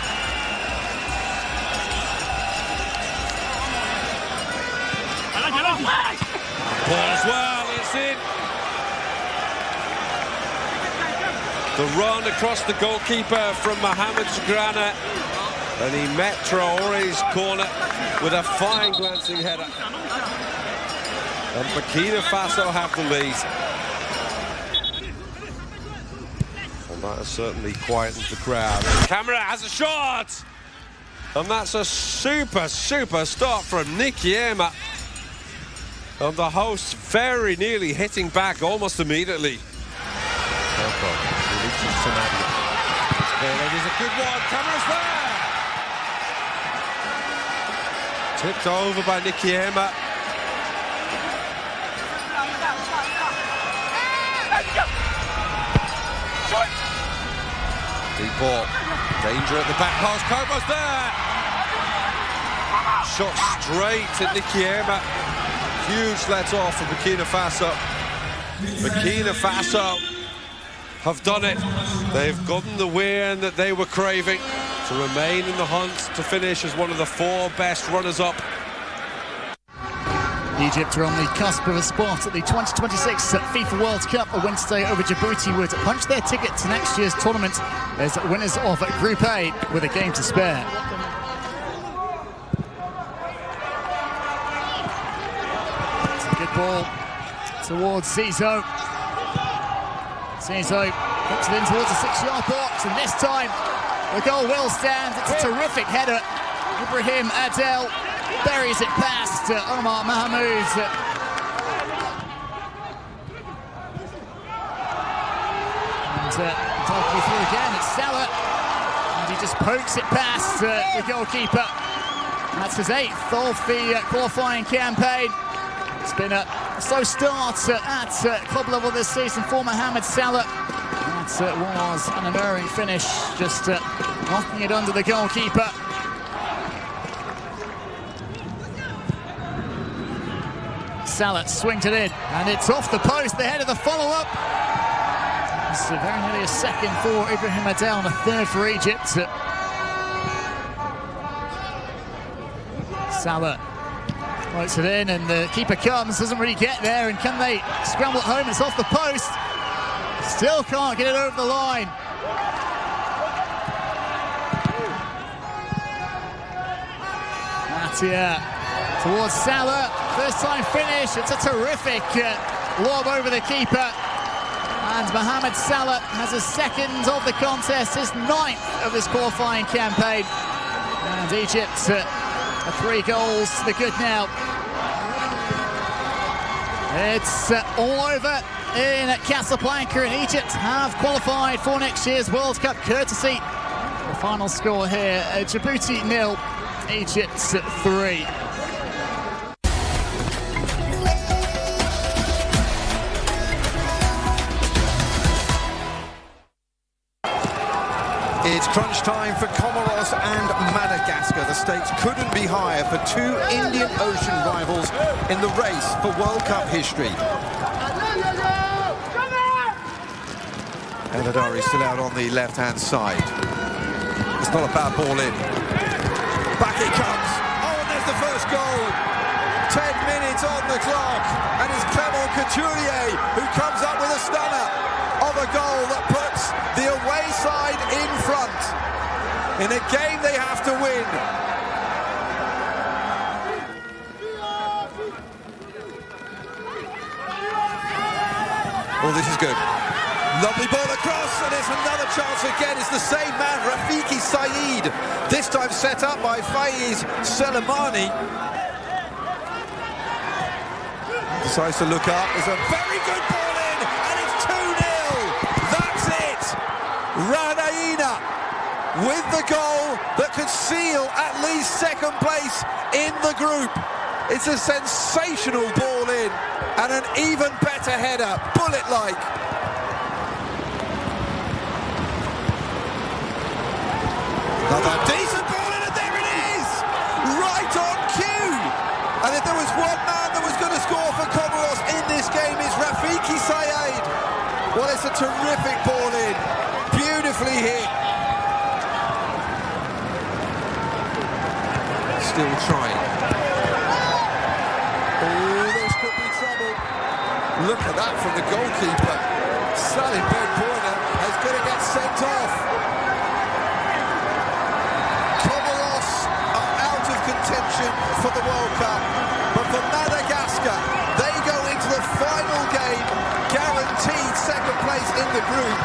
Ball as well, it's in. The run across the goalkeeper from Mohamed Sgrana, and he met Traore's corner with a fine glancing header. And Burkina Faso have the lead. And that has certainly quietened the crowd. The camera has a shot! And that's a super start from Nicky Ema. And the hosts very nearly hitting back almost immediately. It is a good one. Camera's there. Tipped over by Nicky Ema. Deep ball. Danger at the back post. Kobo's there. Shot straight at Nicky Ema. Huge let off for Burkina Faso. Burkina Faso have done it. They've gotten the win that they were craving to remain in the hunt to finish as one of the 4 best runners-up.
Egypt are on the cusp of a spot at the 2026 FIFA World Cup. A win today over Djibouti would punch their ticket to next year's tournament as winners of Group A with a game to spare. It's a good ball towards Zizo. Zizo puts it in towards the 6-yard box, and this time the goal will stand. It's a terrific header. Ibrahim Adel buries it past Omar Mahmoud. And Darky through again, it's Salah. And he just pokes it past the goalkeeper. That's his 8th of the qualifying campaign. It's been a slow start at club level this season for Mohamed Salah. That was an unerring finish, just knocking it under the goalkeeper. Salah swings it in, and it's off the post, the head of the follow-up. It's very nearly a second for Ibrahim Adel and a 3rd for Egypt. Salah floats it in, and the keeper comes, doesn't really get there, and can they scramble it home? It's off the post. Still can't get it over the line. Matia towards Salah. First time finish. It's a terrific lob over the keeper. And Mohamed Salah has a 2nd of the contest, his 9th of this qualifying campaign. And Egypt 3 goals to the good now. It's all over in Casablanca, and Egypt have qualified for next year's World Cup courtesy. The final score here, Djibouti 0, Egypt 3.
It's crunch time for Comoros and Madagascar. The stakes couldn't be higher for 2 Indian Ocean rivals in the race for World Cup history. Eladari still out on the left-hand side. It's not a bad ball in. Back it comes. Oh, and there's the first goal. 10 minutes on
the clock, and it's Clement Couturier who comes up with a stunner of a goal that puts the away side in front in a game they have to win. Oh, this is good. Lovely ball across, and it's another chance again. It's the same man, Rafiki Saeed. This time set up by Faiz Selemani. Decides to look up. It's a very good ball in, and it's 2-0. That's it. Ranaina with the goal that could seal at least second place in the group. It's a sensational ball in, and an even better header, bullet-like. Another decent ball in, and there it is! Right on cue! And if there was one man that was going to score for Comoros in this game, it's Rafiki Saeed. Well, it's a terrific ball in. Beautifully hit. Still trying. Oh, this could be trouble. Look at that from the goalkeeper. Salim Ben Boyner is going to get sent off. Comoros are out of contention for the World Cup, but for Madagascar, they go into the final game guaranteed second place in the group.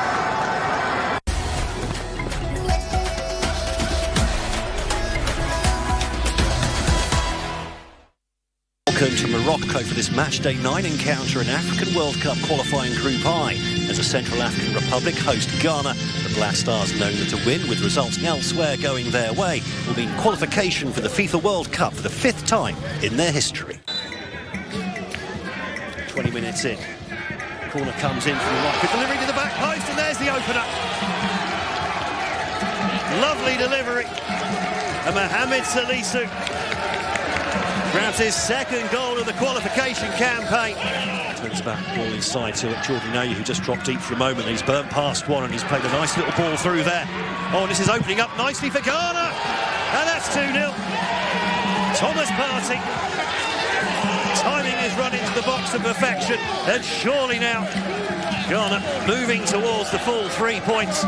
Welcome to Morocco for this match day 9 encounter in African World Cup qualifying Group I. As the Central African Republic host Ghana, the Black Stars known to win with results elsewhere going their way will mean qualification for the FIFA World Cup for the 5th time in their history. 20 minutes in. Corner comes in from Morocco. Delivery to the back post, and there's the opener. Lovely delivery. And Mohamed Salisu grabs his second goal of the qualification campaign. Turns back, ball inside to Jordan Njue, who just dropped deep for a moment. He's burnt past one, and he's played a nice little ball through there. Oh, and this is opening up nicely for Ghana. And that's 2-0. Thomas Partey. Timing is run into the box of perfection. And surely now, Ghana moving towards the full 3 points.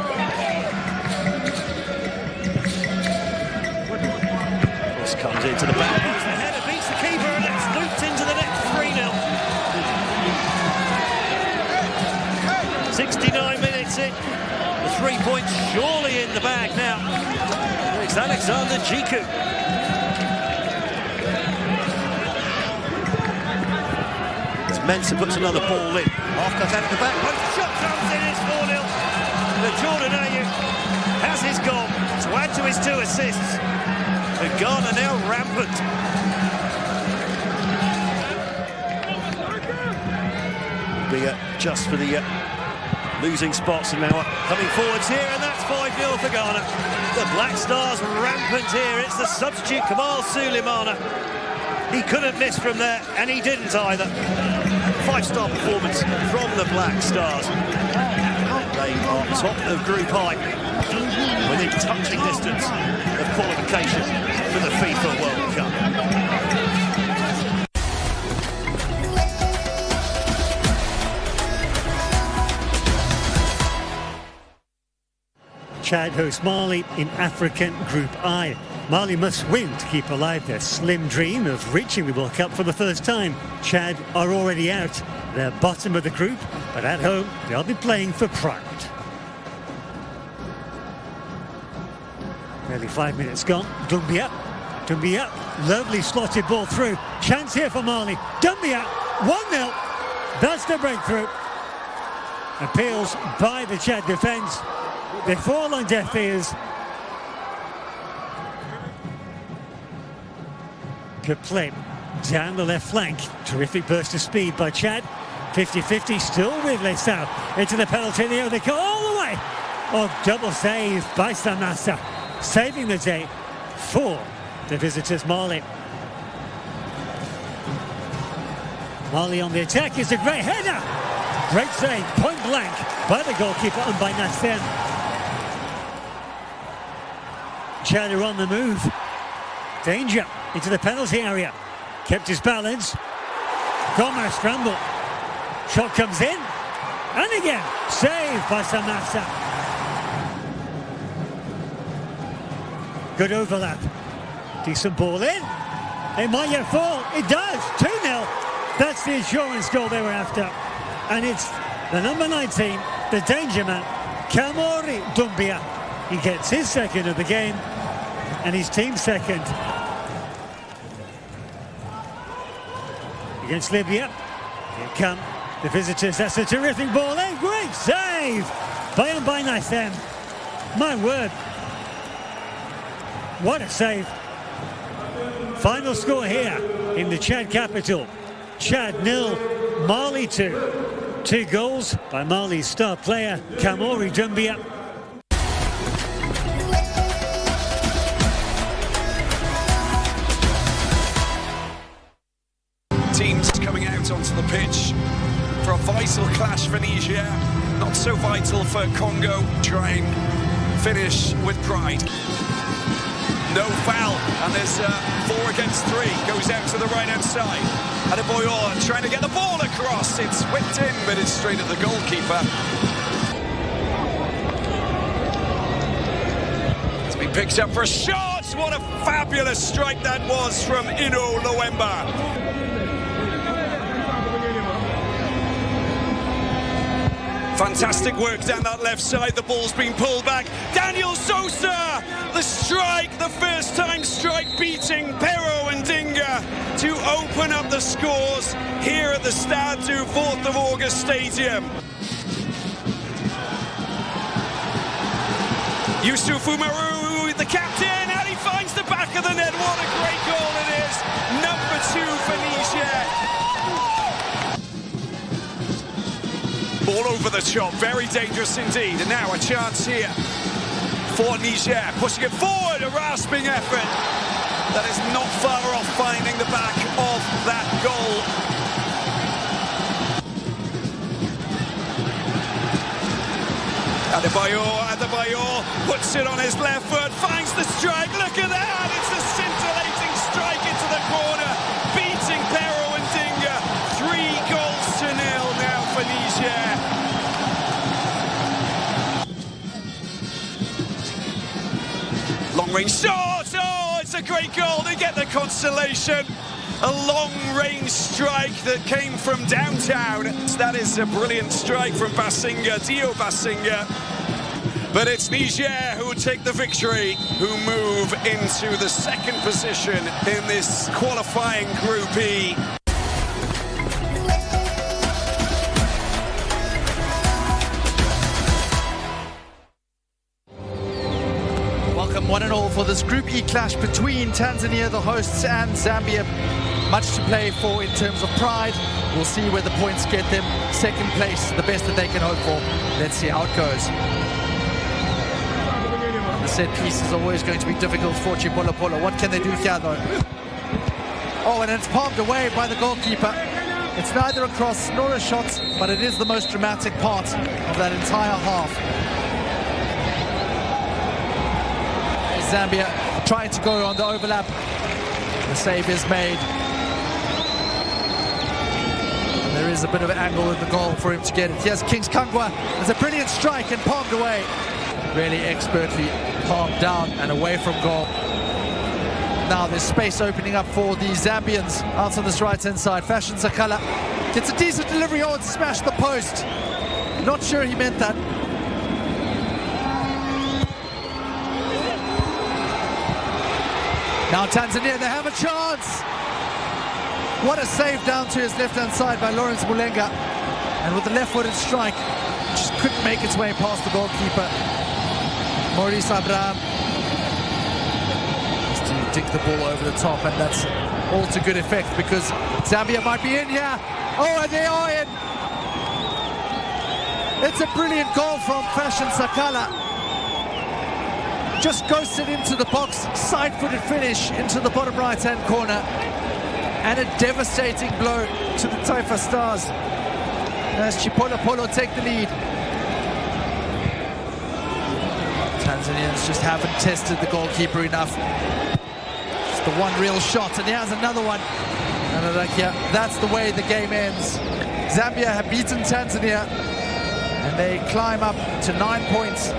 This comes into the back post. The header beats the keeper, and it's looped into the net. 3-0. 69 minutes in. The 3 points surely in the bag now. It's Alexander Djiku. It's Mensah puts another ball in. Half cut out of the back post. The shot comes in. It's 4-0. The Jordan Njue has his goal to add to his 2 assists. And Ghana now rampant. Be just for the losing spots, and now coming forwards here, and that's 5-0 for Ghana. The Black Stars rampant here. It's the substitute Kamal Sulemana. He couldn't miss from there, and he didn't either. 5-star performance from the Black Stars. They are top of Group I, within touching distance of qualification for the FIFA World Cup.
Chad hosts Mali in African Group I. Mali must win to keep alive their slim dream of reaching the World Cup for the first time. Chad are already out. They're bottom of the group, but at home they'll be playing for pride. Nearly 5 minutes gone. Doumbia, lovely slotted ball through. Chance here for Mali. Doumbia, 1-0. That's the breakthrough. Appeals by the Chad defence. They fall on deaf ears. Good play down the left flank. Terrific burst of speed by Chad. 50-50 still with Lesau. Into the penalty area. They go all the way. Oh, double save by Samassa. Saving the day for the visitors, Mali. Mali on the attack is a great header. Great save, point blank by the goalkeeper and by Nasser. Chad are on the move. Danger into the penalty area. Kept his balance. Gomez scramble. Shot comes in. And again, saved by Samasa. Good overlap. Decent ball in. It might yet fall. It does. 2-0. That's the insurance goal they were after. And it's the number 19, the danger man, Kamori Dumbia. He gets his second of the game and his team's second. Against Libya. Here come the visitors. That's a terrific ball in. Great save by Naithem. My word. What a save. Final score here in the Chad capital. Chad 0, Mali 2. 2 goals by Mali's star player, Kamori Dumbia.
Teams coming out onto the pitch for a vital clash for Niger. Not so vital for Congo. Try and finish with pride. No foul, and there's 4 against 3. Goes out to the right-hand side. Adebayor trying to get the ball across. It's whipped in, but it's straight at the goalkeeper. It's been picked up for a shot. What a fabulous strike that was from Ino Loemba. Fantastic work down that left side. The ball's been pulled back. Daniel Sosa, the strike, the first time strike beating Pero and Dinga to open up the scores here at the Stade du 4th of August Stadium. Yusuf Umaru, the captain, and he finds the back of the net. What a great goal it is. Number 2 for Niger. Ball over the top, very dangerous indeed. And now a chance here for Niger, pushing it forward, a rasping effort that is not far off finding the back of that goal. Adebayor puts it on his left foot, finds the strike, look at that, it's a scintillating strike into the corner, beating Pero and Dinga. 3 goals to 0 now for Niger. Long range shot, oh, it's a great goal, they get the consolation. A long-range strike that came from downtown. That is a brilliant strike from Basinga, Dio Basinga. But it's Niger who will take the victory, who move into the second position in this qualifying Group E.
Welcome one and all for this Group E clash between Tanzania, the hosts, and Zambia. Much to play for in terms of pride. We'll see where the points get them. Second place, the best that they can hope for. Let's see how it goes. The set piece is always going to be difficult for Chipolo Polo. What can they do here, though? Oh, and it's palmed away by the goalkeeper. It's neither a cross nor a shot, but it is the most dramatic part of that entire half. Zambia trying to go on the overlap. The save is made. And there is a bit of an angle in the goal for him to get it. Here's Kings Kangwa. There's a brilliant strike and palmed away. Really expertly palmed down and away from goal. Now there's space opening up for the Zambians out on this right-hand side. Fashion Sakala gets a decent delivery. Oh, and smashed the post. Not sure he meant that. Now Tanzania, they have a chance. What a save down to his left-hand side by Lawrence Mulenga. And with the left-footed strike, just couldn't make its way past the goalkeeper. Maurice Abraham has to dig the ball over the top, and that's all to good effect because Zambia might be in here. Oh, and they are in. It's a brilliant goal from Fashion Sakala. Just ghosted into the box, side-footed finish into the bottom right-hand corner. And a devastating blow to the Taifa Stars as Chipolo Polo take the lead. Tanzanians just haven't tested the goalkeeper enough. Just the one real shot, and he has another one.
And that's the way the game ends. Zambia have beaten Tanzania and they climb up to 9 points.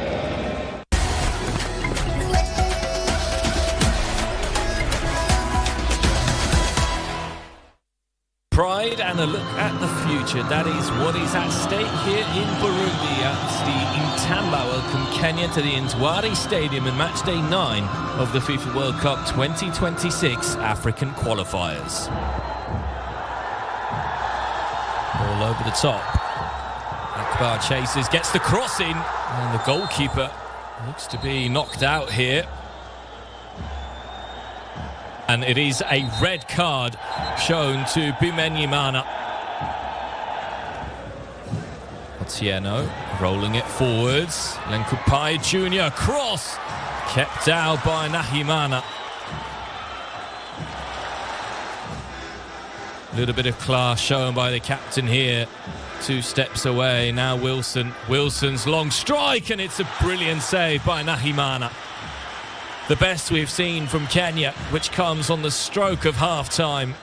Pride and a look at the future. That is what is at stake here in Burundi as the Intamba welcome Kenya to the Njue Stadium in match day 9 of the FIFA World Cup 2026 African qualifiers. All over the top. Akbar chases, gets the cross in, and the goalkeeper looks to be knocked out here. And it is a red card shown to Bimenyimana. Otieno rolling it forwards. Lenkupai Jr. cross. Kept out by Nahimana. A little bit of class shown by the captain here. 2 steps away. Now Wilson. Wilson's long strike, and it's a brilliant save by Nahimana. The best we've seen from Kenya, which comes on the stroke of half-time.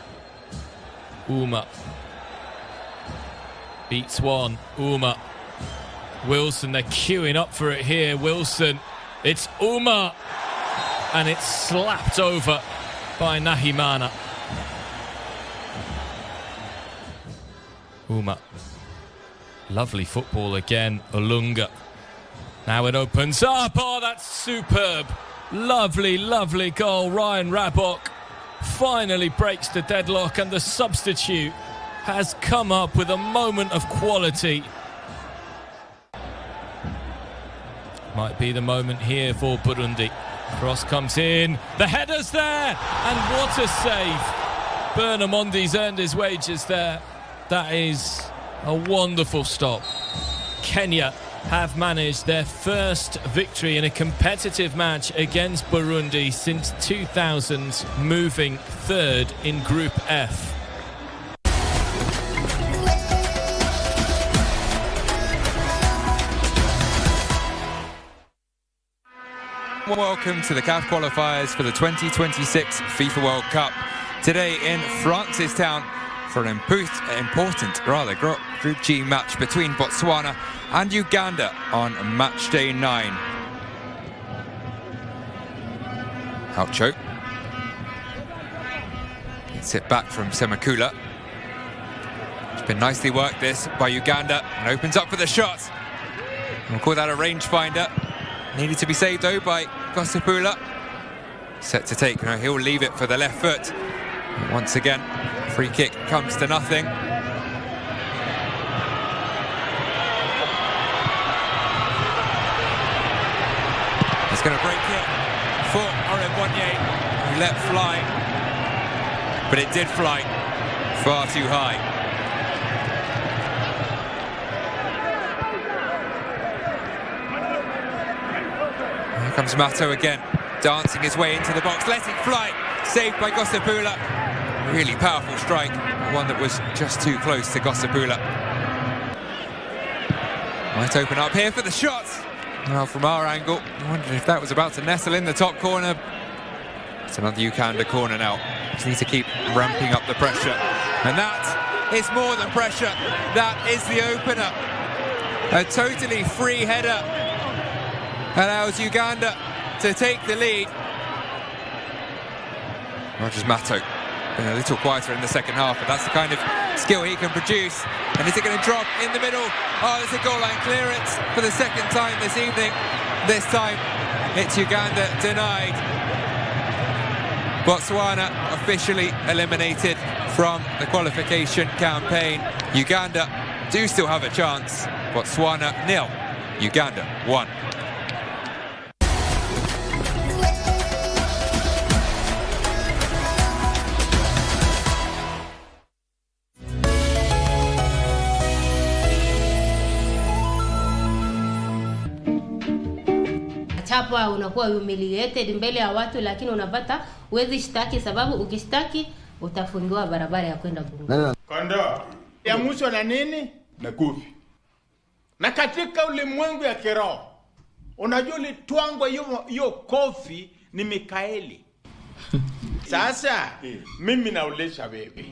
Uma beats one. Uma. Wilson, they're queuing up for it here. Wilson. It's Uma. And it's slapped over by Nahimana. Uma. Lovely football again. Olunga. Now it opens up. Oh, that's superb. Lovely, lovely goal. Ryan Rabok finally breaks the deadlock, and the substitute has come up with a moment of quality. Might be the moment here for Burundi. Cross comes in. The header's there, and what a save. Bernamondi's earned his wages there. That is a wonderful stop. Kenya have managed their first victory in a competitive match against Burundi since 2000, moving 3rd in Group F.
Welcome to the CAF qualifiers for the 2026 FIFA World Cup. Today in Francistown for an important Group G match between Botswana and Uganda on match day 9. Haucho. Gets it back from Semakula. It's been nicely worked this by Uganda and opens up for the shot. We'll call that a rangefinder. Needed to be saved though by Gosipula. Set to take, now he'll leave it for the left foot. And once again, free kick comes to nothing. He's going to break it for Orebonye, who let fly, but it did fly far too high. Here comes Mato again, dancing his way into the box, letting fly, saved by Gosipula. Really powerful strike, one that was just too close to Gosipula. Might open up here for the shot. Well, from our angle, I wondered if that was about to nestle in the top corner. It's another Uganda corner now. Just need to keep ramping up the pressure. And that is more than pressure. That is the opener. A totally free header allows Uganda to take the lead. Rogers Mato been a little quieter in the second half, but that's the kind of skill he can produce. And is it going to drop in the middle? Oh, there's a goal line clearance for the second time this evening. This time it's Uganda denied. Botswana officially eliminated from the qualification campaign. Uganda do still have a chance. Botswana 0, Uganda 1.
Hapa unakuwa humiliated mbele ya watu, lakini unapata uwezi shtaki, sababu ukishtaki utafungiwa barabara ya kwenda Bungu.
Kondo ya mwisho na nini? Na kufi. Na katika ulimwengu ya kiroho, unajua litwangwa hiyo kofi ni Mikaeli. Sasa mimi nauliza wewe.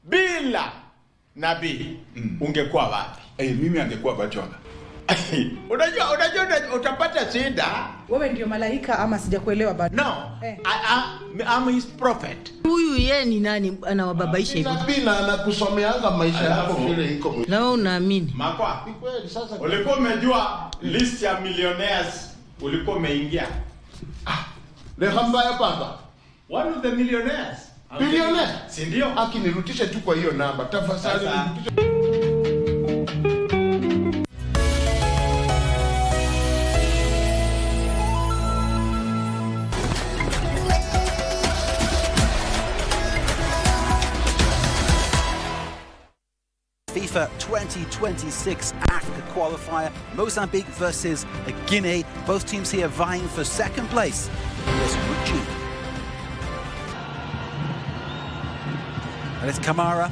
Bila nabii ungekuwa wapi?
Mimi angekuwa Bachoga.
Unajua utapata shida.
Wewe ndio malaika ama sijakuelewa bado?
No. I'm his prophet.
Huyu yeye ni nani anawababaisha hivyo?
Bila anakusomeanga maisha yako vile iko.
Na wewe unaamini?
Makwa.
Ni kweli sasa.
Ulikuwa umejua list ya millionaires ulikuwa umeingia?
Le hambaya papa.
One of the millionaires.
Billionaire?
Si ndio?
Akinirudisha tu kwa hiyo namba. Tafadhali nirudishe.
FIFA 2026 Africa qualifier, Mozambique versus Guinea. Both teams here vying for second place in this Group G. And it's Kamara.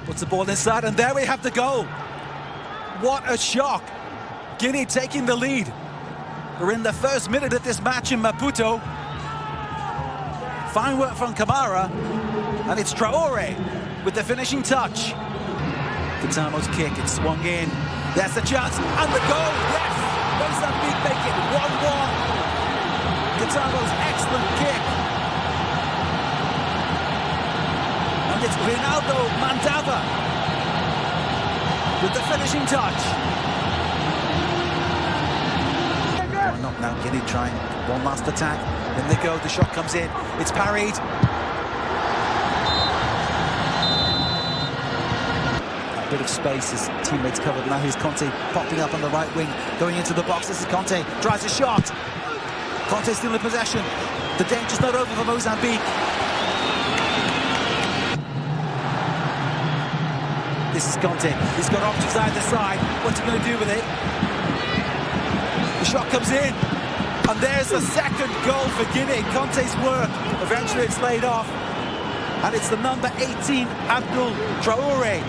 Puts the ball inside, and there we have the goal. What a shock. Guinea taking the lead. We're in the first minute of this match in Maputo. Fine work from Kamara, and it's Traore with the finishing touch. Gitamo's kick, it's swung in. There's the chance, and the goal, yes! Mozambique make it 1-1. Gitamo's excellent kick. And it's Ronaldo Mandava with the finishing touch. Why not now? Guinea trying one last attack. In they go, the shot comes in, it's parried. Bit of space, his teammates covered. Now here's Conte popping up on the right wing, going into the box. This is Conte, tries a shot. Conte still in possession. The danger's not over for Mozambique. This is Conte, he's got options either side. What's he going to do with it? The shot comes in, and there's the second goal for Guinea. Conte's work, eventually it's laid off. And it's the number 18, Abdul Traore.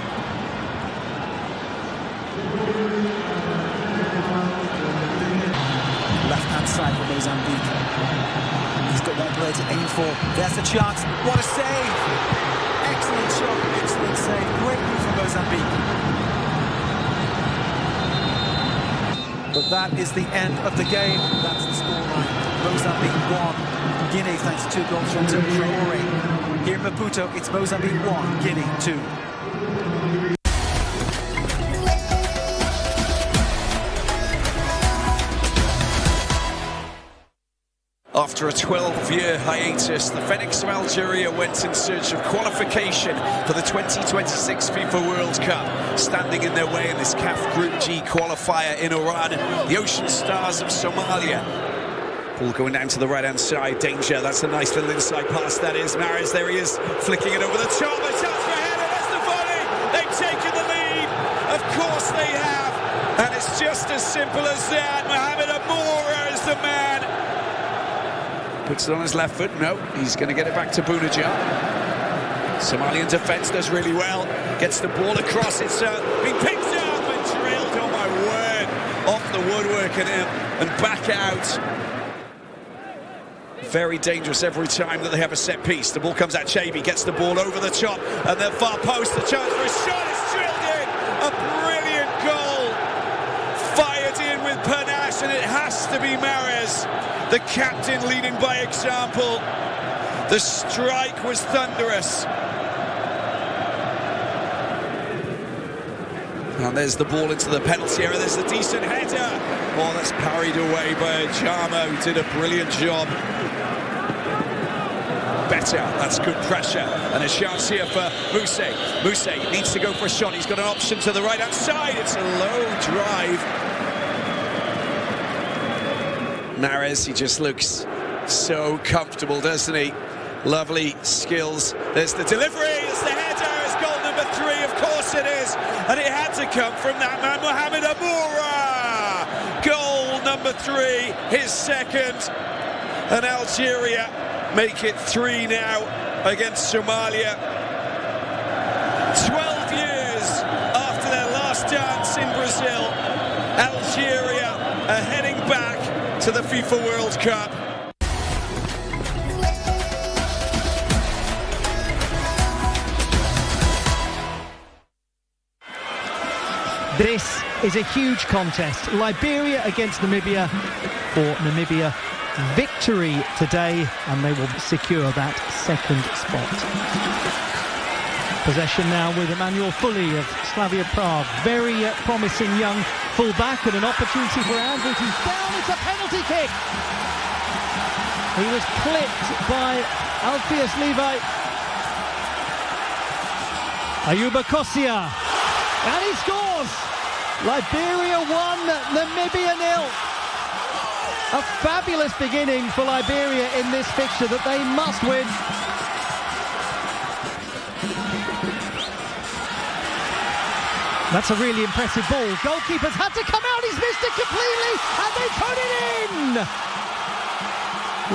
Left-hand side for Mozambique. He's got one player to aim for. There's a chance. What a save! Excellent shot, excellent save. Great move for Mozambique. But that is the end of the game. That's the scoreline. Mozambique 1, Guinea thanks to 2 goals from Traore. Here in Maputo, it's Mozambique 1, Guinea 2.
After a 12-year hiatus, the Phoenix of Algeria went in search of qualification for the 2026 FIFA World Cup. Standing in their way in this CAF Group G qualifier in Iran, the Ocean Stars of Somalia. Ball going down to the right-hand side, danger, that's a nice little inside pass, that is. Mahrez, there he is, flicking it over the top, a chance for a header, that's the volley! They've taken the lead, of course they have, and it's just as simple as that. Mohamed Amoura is the man. Puts it on his left foot. No, he's going to get it back to Bounedjah. Somalian defence does really well. Gets the ball across. It's been picked up and drilled, oh my word, off the woodwork and back out. Very dangerous every time that they have a set piece. The ball comes out, Chabi gets the ball over the top, and then far post, the chance for a shot. It's drilled in. A brilliant goal. Fired in with panache, and it has to be Mahrez. The captain leading by example. The strike was thunderous. And there's the ball into the penalty area. There's a decent header. Oh, that's parried away by Jama, who did a brilliant job. Better, that's good pressure. And a chance here for Muse. Muse needs to go for a shot. He's got an option to the right-hand side. It's a low drive. Mahrez, he just looks so comfortable, doesn't he? Lovely skills. There's the delivery, it's the header, it's goal number 3, of course it is. And it had to come from that man, Mohamed Amoura. Goal number 3, his second. And Algeria make it 3 now against Somalia. 12 years after their last dance in Brazil, Algeria are heading back to the FIFA World Cup.
This is a huge contest. Liberia against Namibia. For Namibia, victory today, and they will secure that second spot. Possession now with Emmanuel Fully of Slavia Prague. Very promising young full-back, and an opportunity for Andrew. He's down, it's a penalty kick. He was clipped by Alpheus Levi. Ayuba Kosia, and he scores! Liberia 1, Namibia 0. A fabulous beginning for Liberia in this fixture that they must win. That's a really impressive ball. Goalkeeper's had to come out, he's missed it completely, and they put it in!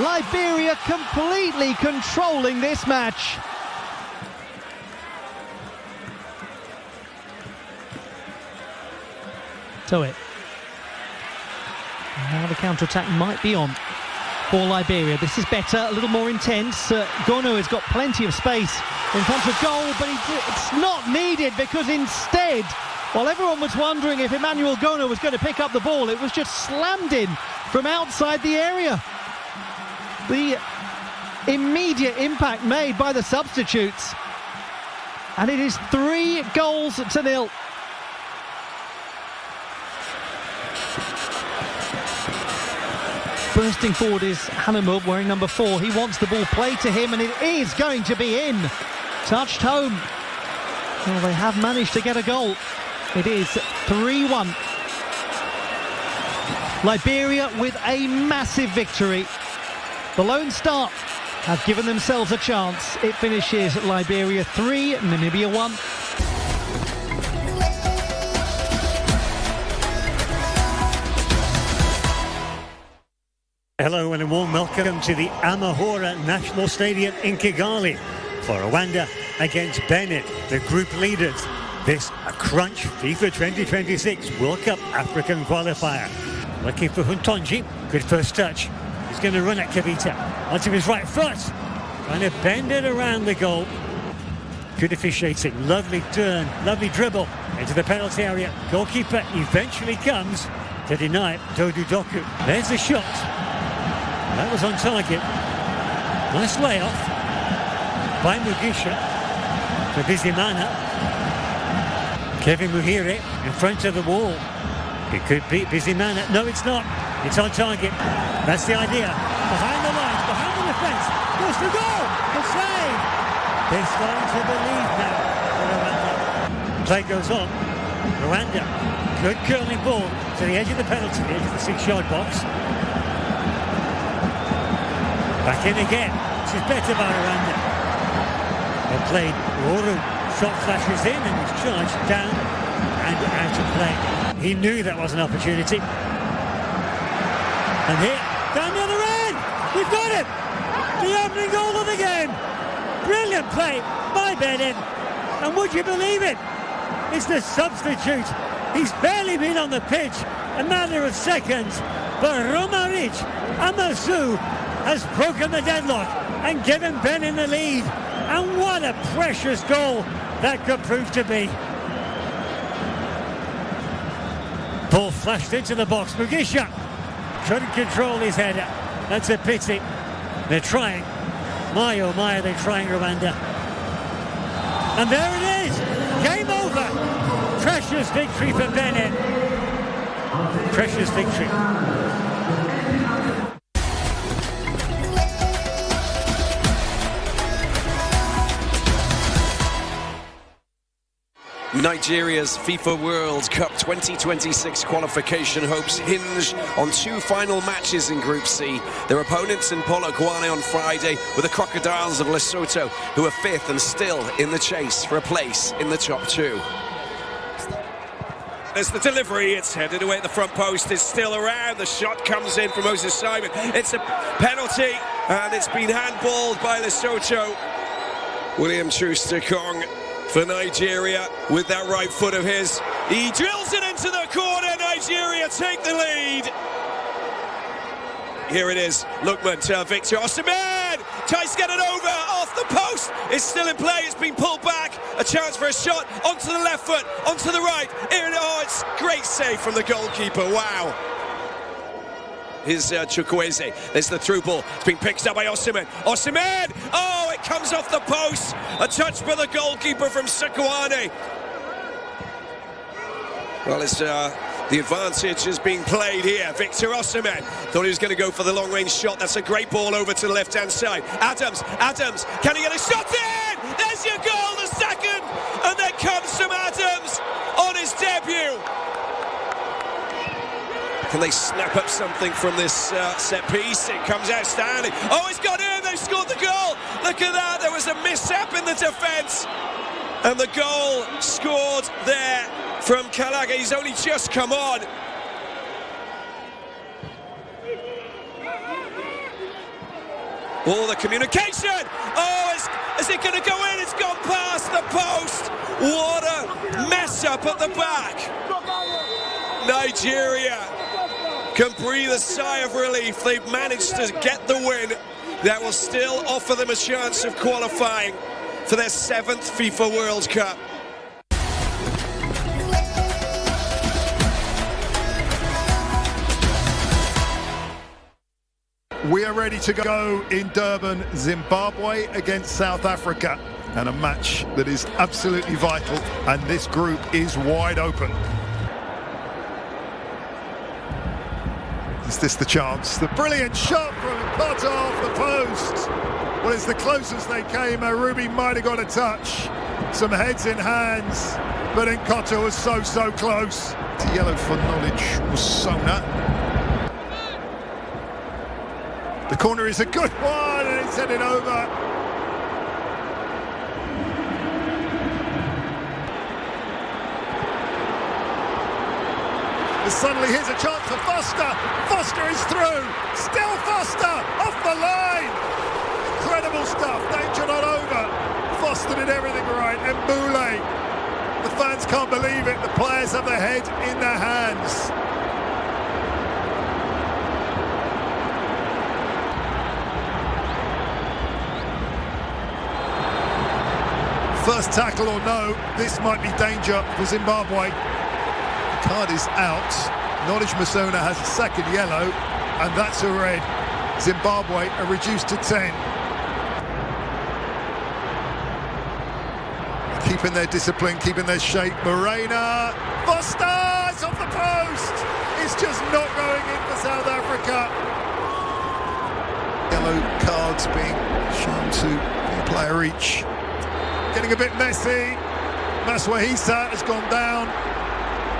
Liberia completely controlling this match. To it. Now the counter-attack might be on for Liberia. This is better, a little more intense. Gono has got plenty of space in front of goal, but it's not needed, because instead, while everyone was wondering if Emmanuel Gono was going to pick up the ball, it was just slammed in from outside the area. The immediate impact made by the substitutes. And it is 3-0. Bursting forward is Hanamub, wearing number 4. He wants the ball played to him, and it is going to be in. Touched home. Well, they have managed to get a goal. It is 3-1. Liberia with a massive victory. The Lone Star have given themselves a chance. It finishes Liberia 3, Namibia 1.
Hello and a warm welcome to the Amahora National Stadium in Kigali for Rwanda against Benin, the group leaders. This a crunch FIFA 2026 World Cup African qualifier. Looking for Huntonji, good first touch. He's going to run at Kavita onto his right foot, trying to bend it around the goal. Good officiating, lovely turn, lovely dribble into the penalty area. Goalkeeper eventually comes to deny it. Dodu Doku. There's the shot. That was on target. Nice layoff by Mugisha to Bizimana. Kevin Muhire in front of the wall. It could be Bizimana. No, it's not. It's on target. That's the idea. Behind the lines, behind the defence. Goes to goal. The save. They're starting to believe now for Rwanda. Play goes on. Rwanda. Good curling ball to the edge of the penalty, the edge of the 6-yard box. Back in again. This is better by Rwanda. They played Oru. Shot flashes in and he's charged down and out of play. He knew that was an opportunity. And here, down the other end, we've got it! The opening goal of the game! Brilliant play by Benin. And would you believe it? It's the substitute. He's barely been on the pitch a matter of seconds. But Romaric Amasu has broken the deadlock and given Benin the lead. And what a precious goal that could prove to be. Ball flashed into the box. Mugisha couldn't control his header. That's a pity. They're trying. My oh my, they're trying, Rwanda. And there it is. Game over. Precious victory for Benin. Precious victory.
Nigeria's FIFA World Cup 2026 qualification hopes hinge on 2 final matches in Group C. Their opponents in Polokwane on Friday were the Crocodiles of Lesotho, who are 5th and still in the chase for a place in the top 2.
There's the delivery, it's headed away at the front post, it's still around, the shot comes in from Moses Simon. It's a penalty, and it's been handballed by Lesotho. William Troost-Ekong for Nigeria with that right foot of his. He drills it into the corner. Nigeria take the lead. Here it is. Lookman to Victor Osimhen.
tries to get it over, off the post. It's still in play, it's been pulled back. A chance for a shot, onto the left foot, onto the right. It's great save from the goalkeeper, wow. Here's Chukwueze. There's the through ball. It's been picked up by Osimhen. Osimhen! Oh, it comes off the post. A touch by the goalkeeper from Sekoane. Well, it's the advantage is being played here. Victor Osimhen thought he was going to go for the long-range shot. That's a great ball over to the left-hand side. Adams, can he get a shot in? There's your goal, the second. And then comes from Adams on his debut. Can they snap up something from this set piece? It comes outstanding. Oh, it's got in. They've scored the goal. Look at that. There was a mishap in the defence. And the goal scored there from Kalaga. He's only just come on. Oh, the communication. Oh, is it going to go in? It's gone past the post. What a mess up at the back. Nigeria can breathe a sigh of relief. They've managed to get the win. That will still offer them a chance of qualifying for their 7th FIFA World Cup.
We are ready to go in Durban, Zimbabwe against South Africa, and a match that is absolutely vital, and this group is wide open. Is this the chance? The brilliant shot from Nkata off the post. Well, it's the closest they came. Ruby might have got a touch. Some heads in hands, but Nkata was so close. The yellow for knowledge was Sona. The corner is a good one, and it's headed over. Suddenly here's a chance for Foster. Foster is through. Still Foster off the line. Incredible stuff. Danger not over. Foster did everything right. And Mbule. The fans can't believe it. The players have their head in their hands. First tackle or no, this might be danger for Zimbabwe. Card is out. Knowledge Masona has a second yellow, and that's a red. Zimbabwe are reduced to 10. Keeping their discipline, keeping their shape. Morena, Foster, it's off the post. It's just not going in for South Africa. Yellow cards being shown to a player each. Getting a bit messy. Maswahisa has gone down.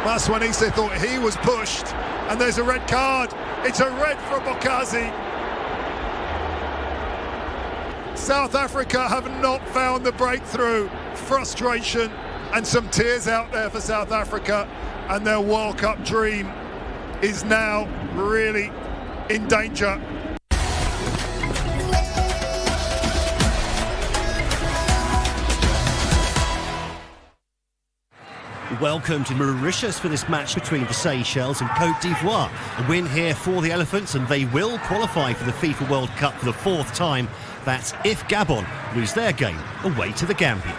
Maswanise thought he was pushed, and there's a red card. It's a red for Bokazi. South Africa have not found the breakthrough. Frustration and some tears out there for South Africa, and their World Cup dream is now really in danger.
Welcome to Mauritius for this match between the Seychelles and Côte d'Ivoire. A win here for the Elephants, and they will qualify for the FIFA World Cup for the 4th time. That's if Gabon lose their game away to the Gambia.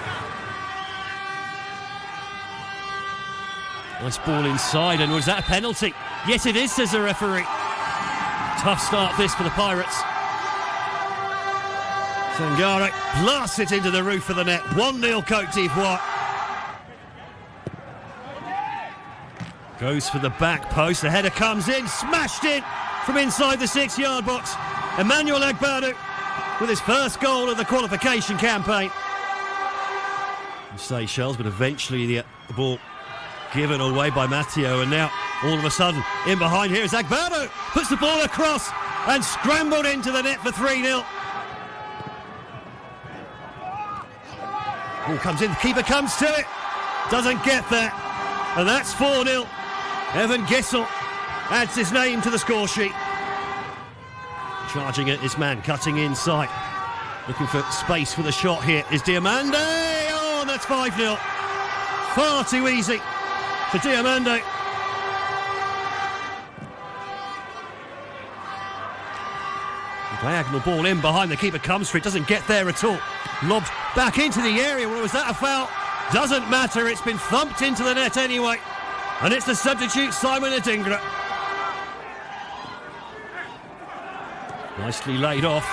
Nice ball inside, and was that a penalty? Yes, it is, says the referee. Tough start this for the Pirates. Sangare blasts it into the roof of the net. 1-0 Côte d'Ivoire. Goes for the back post, the header comes in, smashed in from inside the 6-yard box. Emmanuel Agbadu with his first goal of the qualification campaign. From Seychelles, but eventually the ball given away by Matteo, and now all of a sudden in behind here is Agbadu, puts the ball across and scrambled into the net for 3-0. Ball comes in, the keeper comes to it, doesn't get there, and that's 4-0. Evan Gissel adds his name to the score sheet. Charging at his man, cutting inside. Looking for space for the shot here is Diomande. Oh, and that's 5-0. Far too easy for Diomande. Diagonal ball in behind the keeper, comes for it, doesn't get there at all. Lobbed back into the area. Was that a foul? Doesn't matter, it's been thumped into the net anyway. And it's the substitute, Simon Adingra. Nicely laid off.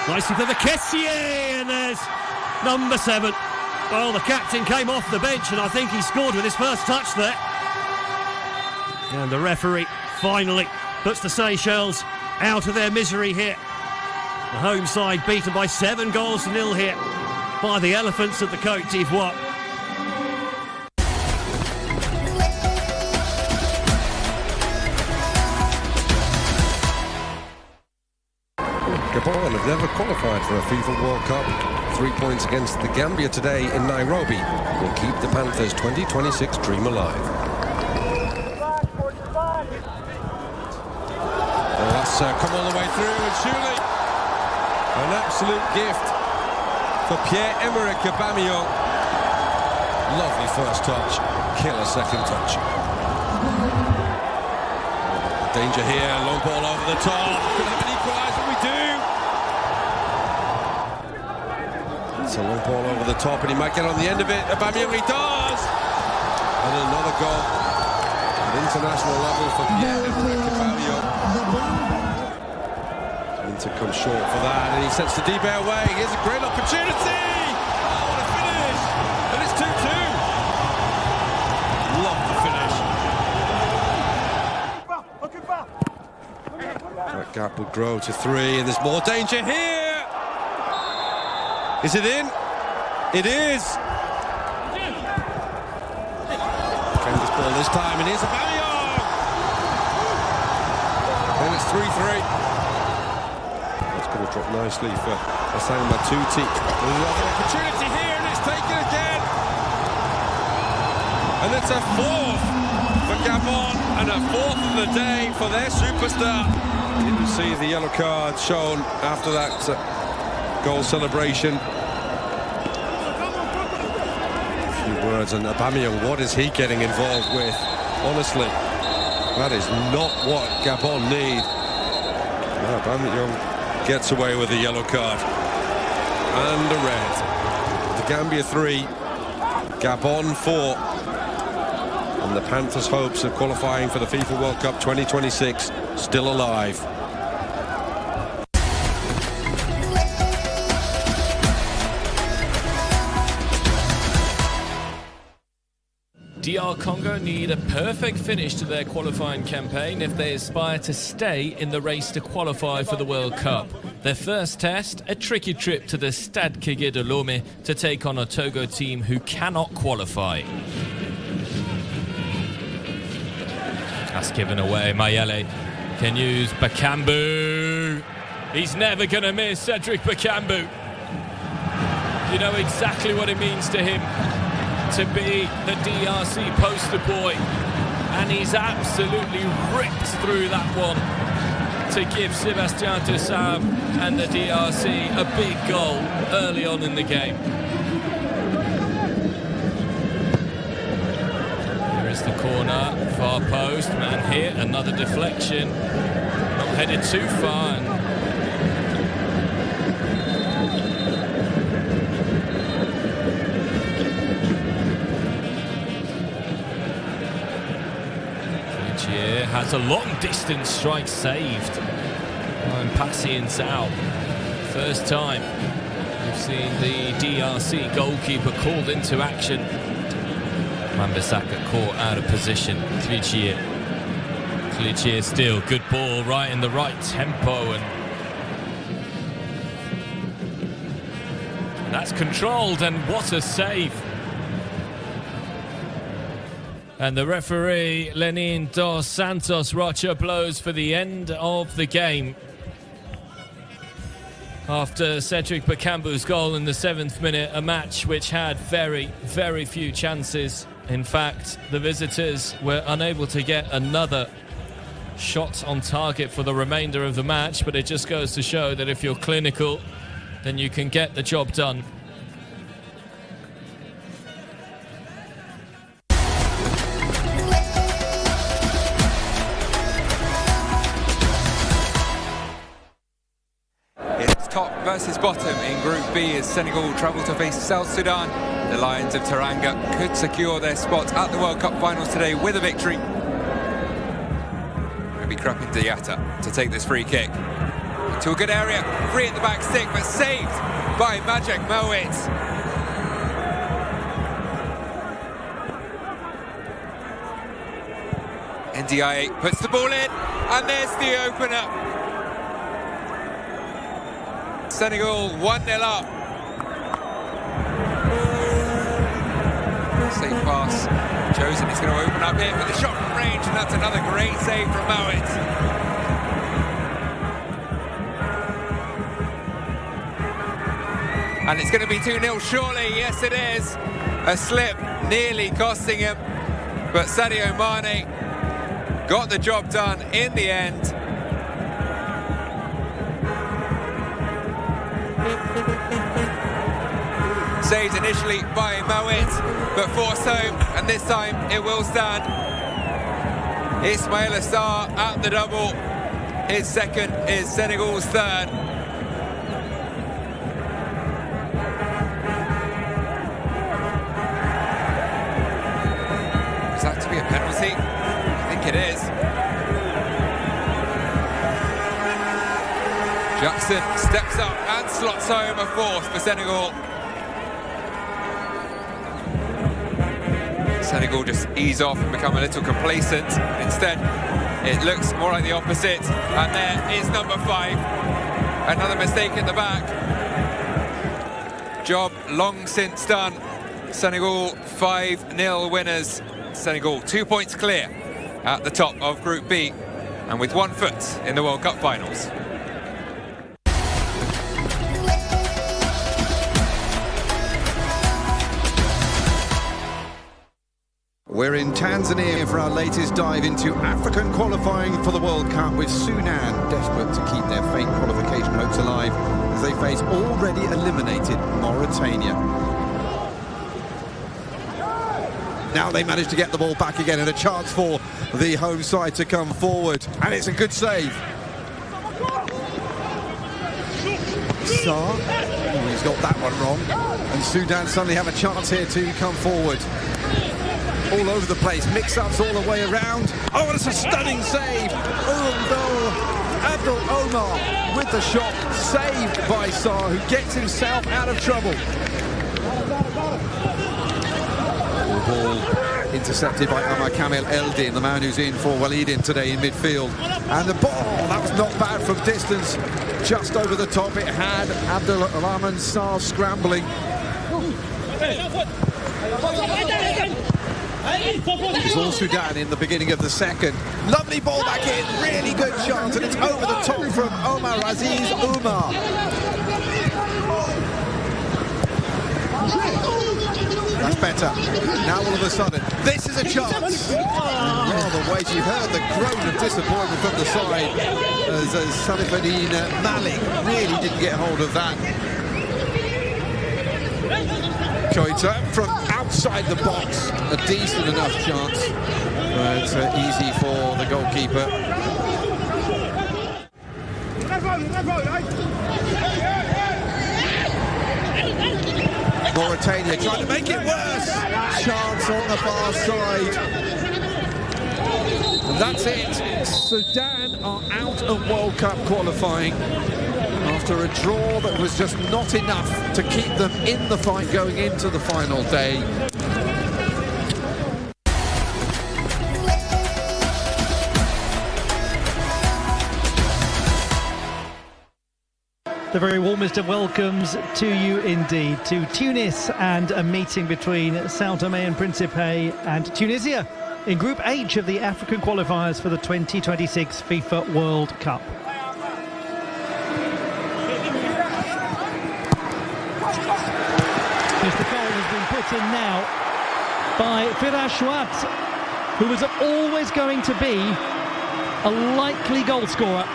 Nicely for the Kessier, and there's number 7. Well, the captain came off the bench, and I think he scored with his first touch there. And the referee finally puts the Seychelles out of their misery here. The home side beaten by 7-0 here by the Elephants of the Côte d'Ivoire.
Gabon have never qualified for a FIFA World Cup. 3 points against the Gambia today in Nairobi will keep the Panthers' 2026 dream alive. Well, that's come all the way through, and surely an absolute gift for Pierre-Emerick Aubameyang. Lovely first touch, killer second touch. Danger here, long ball over the top. Could have an equaliser, we do. It's a long ball over the top, and he might get on the end of it. Aubameyang, he does. And another goal at international level for Pierre-Emerick Aubameyang. To come short for that, and he sets the DB away. Here's a great opportunity. Oh, what a finish! And it's 2-2. Love the finish. That gap would grow to 3, and there's more danger here. Is it in? It is. Defenders ball this time, and here's Aubameyang. And it's 3-3. Going to drop nicely for Hassan Matuti. Another opportunity here, and it's taken again. And it's a 4th for Gabon, and a 4th of the day for their superstar. Didn't see the yellow card shown after that goal celebration. A few words, and Aubameyang, what is he getting involved with? Honestly, that is not what Gabon need. No, Aubameyang gets away with a yellow card and a red. The Gambia 3, Gabon 4, and the Panthers' hopes of qualifying for the FIFA World Cup 2026 still alive.
DR Congo need a perfect finish to their qualifying campaign if they aspire to stay in the race to qualify for the World Cup. Their first test, a tricky trip to the Stade Kigué de Lomé to take on a Togo team who cannot qualify. That's given away. Mayele can use Bakambu. He's never going to miss Cedric Bakambu. You know exactly what it means to him to be the DRC poster boy, and he's absolutely ripped through that one to give Sébastien Desabre and the DRC a big goal early on in the game. Here is the corner, far post, man hit, another deflection, not headed too far. And Njue has a long distance strike saved. And Patience out. First time we've seen the DRC goalkeeper called into action. Wan-Bissaka caught out of position. Clichy still, good ball, right in the right tempo, and that's controlled, and what a save. And the referee, Lenin dos Santos Rocha, blows for the end of the game. After Cedric Bakambu's goal in the 7th minute, a match which had very, very few chances. In fact, the visitors were unable to get another shot on target for the remainder of the match, but it just goes to show that if you're clinical, then you can get the job done.
versus bottom in Group B as Senegal travel to face South Sudan. The Lions of Teranga could secure their spot at the World Cup finals today with a victory. It'll be Krapin Diatta to take this free kick. To a good area, free at the back stick, but saved by Majek Mowit. Njue puts the ball in, and there's the opener. Senegal 1-0 up. Safe pass chosen. It's going to open up here for the shot from range, and that's another great save from Mowit. And it's going to be 2-0 surely. Yes, it is. A slip nearly costing him, but Sadio Mane got the job done in the end. Saved initially by Mowit, but forced home, and this time it will stand. Ismail Assar at the double. His second is Senegal's third. Is that to be a penalty? I think it is. Jackson steps up and slots home a fourth for Senegal. Senegal just ease off and become a little complacent. Instead, it looks more like the opposite. And there is number 5. Another mistake at the back. Job long since done. Senegal 5-0 winners. Senegal 2 points clear at the top of Group B and with 1 foot in the World Cup finals.
We're in Tanzania for our latest dive into African qualifying for the World Cup, with Sudan desperate to keep their faint qualification hopes alive as they face already eliminated Mauritania. Now they manage to get the ball back again, and a chance for the home side to come forward, and it's a good save. Sarr, he's got that one wrong, and Sudan suddenly have a chance here to come forward. All over the place, mix-ups all the way around. Oh, and it's a stunning save. Abdul Omar with the shot, saved by Sarr, who gets himself out of trouble. Ball intercepted by Amar Kamel Eldin, the man who's in for Walidin today in midfield. And the ball, that was not bad from distance, just over the top. It had Abdul Rahman Sarr scrambling. It's all Sudan in the beginning of the second. Lovely ball back in, really good chance, and it's over the top from Omar Aziz Umar. That's better. Now all of a sudden, this is a chance. Rather weighty. You heard the groan of disappointment from the side as Salifadine Malik really didn't get hold of that. Koita from outside the box, a decent enough chance, but easy for the goalkeeper. Mauritania trying to make it worse. Chance on the far side. And that's it. Sudan are out of World Cup qualifying after a draw that was just not enough to keep them in the fight going into the final day.
The very warmest of welcomes to you indeed to Tunis, and a meeting between São Tomé and Príncipe and Tunisia in Group H of the African qualifiers for the 2026 FIFA World Cup. The goal has been put in now by Firash Chouat, who was always going to be a likely goal scorer.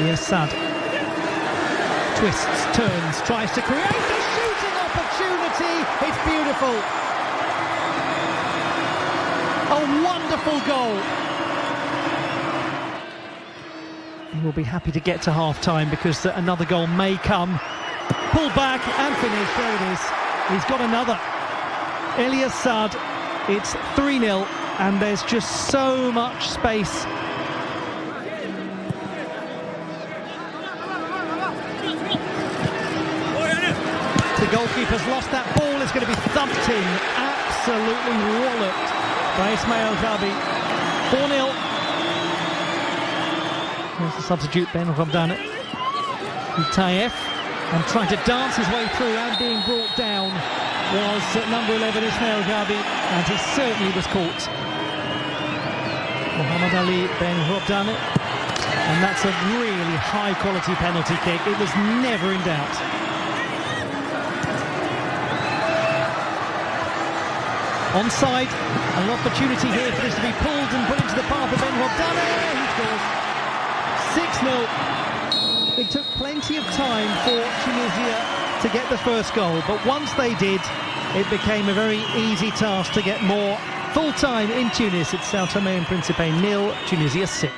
Yassad twists, turns, tries to create a shooting opportunity. It's beautiful. A wonderful goal. he will be happy to get to half-time because another goal may come. Pulled back and finished. There it is. He's got another. Elias Saad. It's 3-0 and there's just so much space. The goalkeeper's lost that ball. It's going to be thumped in. Absolutely walloped by Ismail Jabi. 4-0. There's the substitute Ben Robdane. Tayev, and trying to dance his way through and being brought down was number 11 Ismail Jabi, and he certainly was caught. Mohamed Ali Ben Robdane, and that's a really high quality penalty kick. It was never in doubt. Onside, an opportunity here for this to be pulled and put into the path of Ben Robdane. He scores. 6-0. It took plenty of time for Tunisia to get the first goal, but once they did, it became a very easy task to get more. Full time in Tunis. It's Sao Tome and Principe 0, Tunisia 6.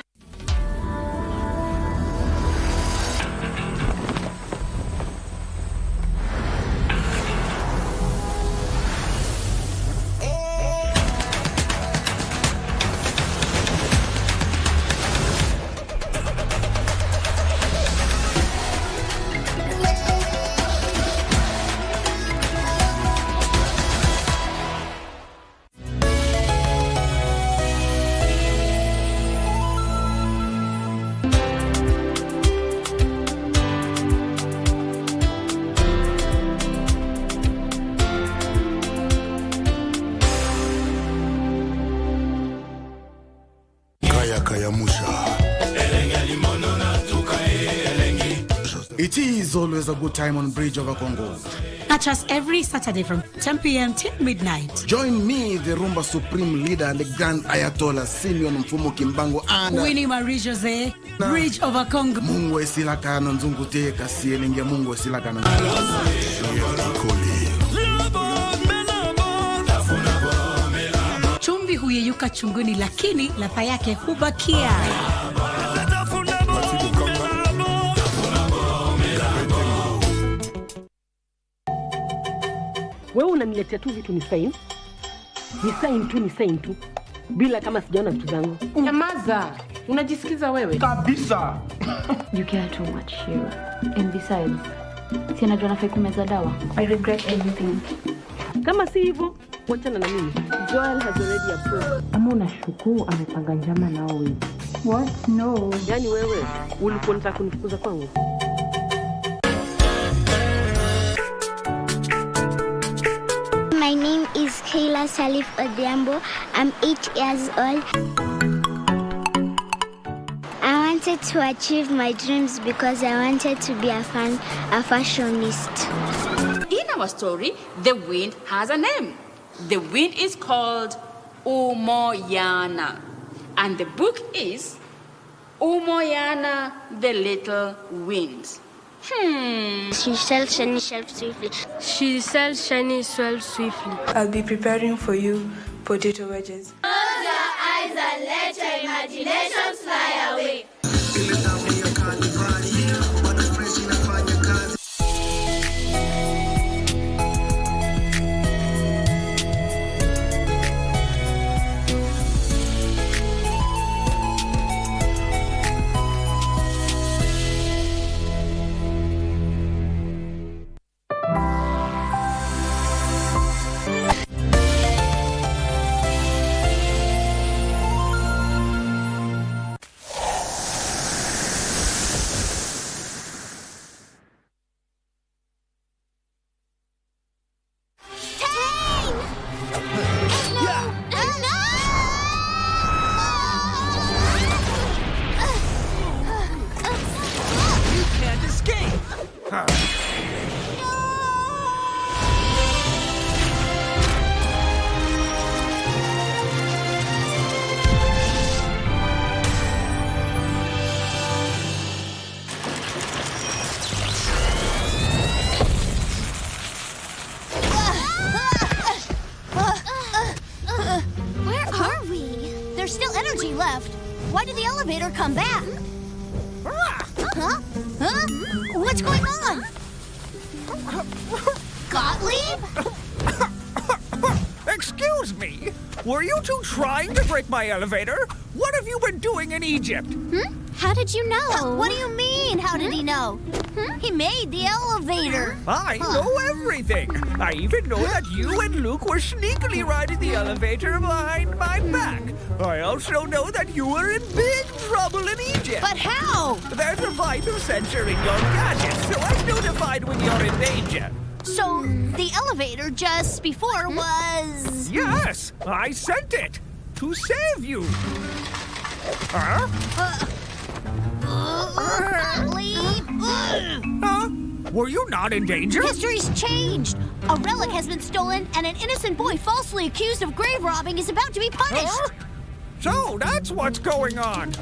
It is always a good time on Bridge over Congo.
Catch us every Saturday from 10 p.m. till midnight.
Join me, the Rumba Supreme Leader, the Grand Ayatollah Simeon Mfumo Kimbango, and
Winnie Marie Jose, Bridge over Congo.
Mungu esilaka nzungu te kasielenge Mungu esilaka
Chumvi huyeyuka chunguni, lakini ladha yake hubakia.
Wewe unaniletea tu vitu ni sign tu bila kama sijaona vitu zangu. Nyamaza. Unajisikiza wewe?
Kabisa.
You care too much here. And besides, si najua nafai kumeza dawa. I regret everything.
Kama si hivyo, wachana na mimi. Joel has already approved.
Ama unashuku amepanga njama nao wewe. What? No.
Yaani wewe ulikuwa unataka kunifukuza kwangu?
My name is Kayla Salif Odhiambo. I'm 8 years old. I wanted to achieve my dreams because I wanted to be a fashionist.
In our story, the wind has a name. The wind is called Umoyana. And the book is Umoyana, the Little Wind.
She sells shiny shelf swiftly.
She sells shiny shelf swiftly.
I'll be preparing for you potato wedges.
Close your eyes and let your imaginations fly away.
Where are we? There's still energy left. Why did the elevator come back?
What's going on? Gottlieb?
Excuse me? Were you two trying to break my elevator? What have you been doing in Egypt?
How did you know? What do you mean, how did he know? He made the elevator.
I know everything. I even know that you and Luke were sneakily riding the elevator behind my back. I also know that you were in big trouble in Egypt.
But how?
There's a vital sensor in your gadget, so I'm notified when you're in danger.
So the elevator just before was...
Yes, I sent it to save you. Huh?
Gottlieb!
Huh? Were you not in danger?
History's changed. A relic has been stolen, and an innocent boy falsely accused of grave robbing is about to be punished.
Huh? So that's what's going on.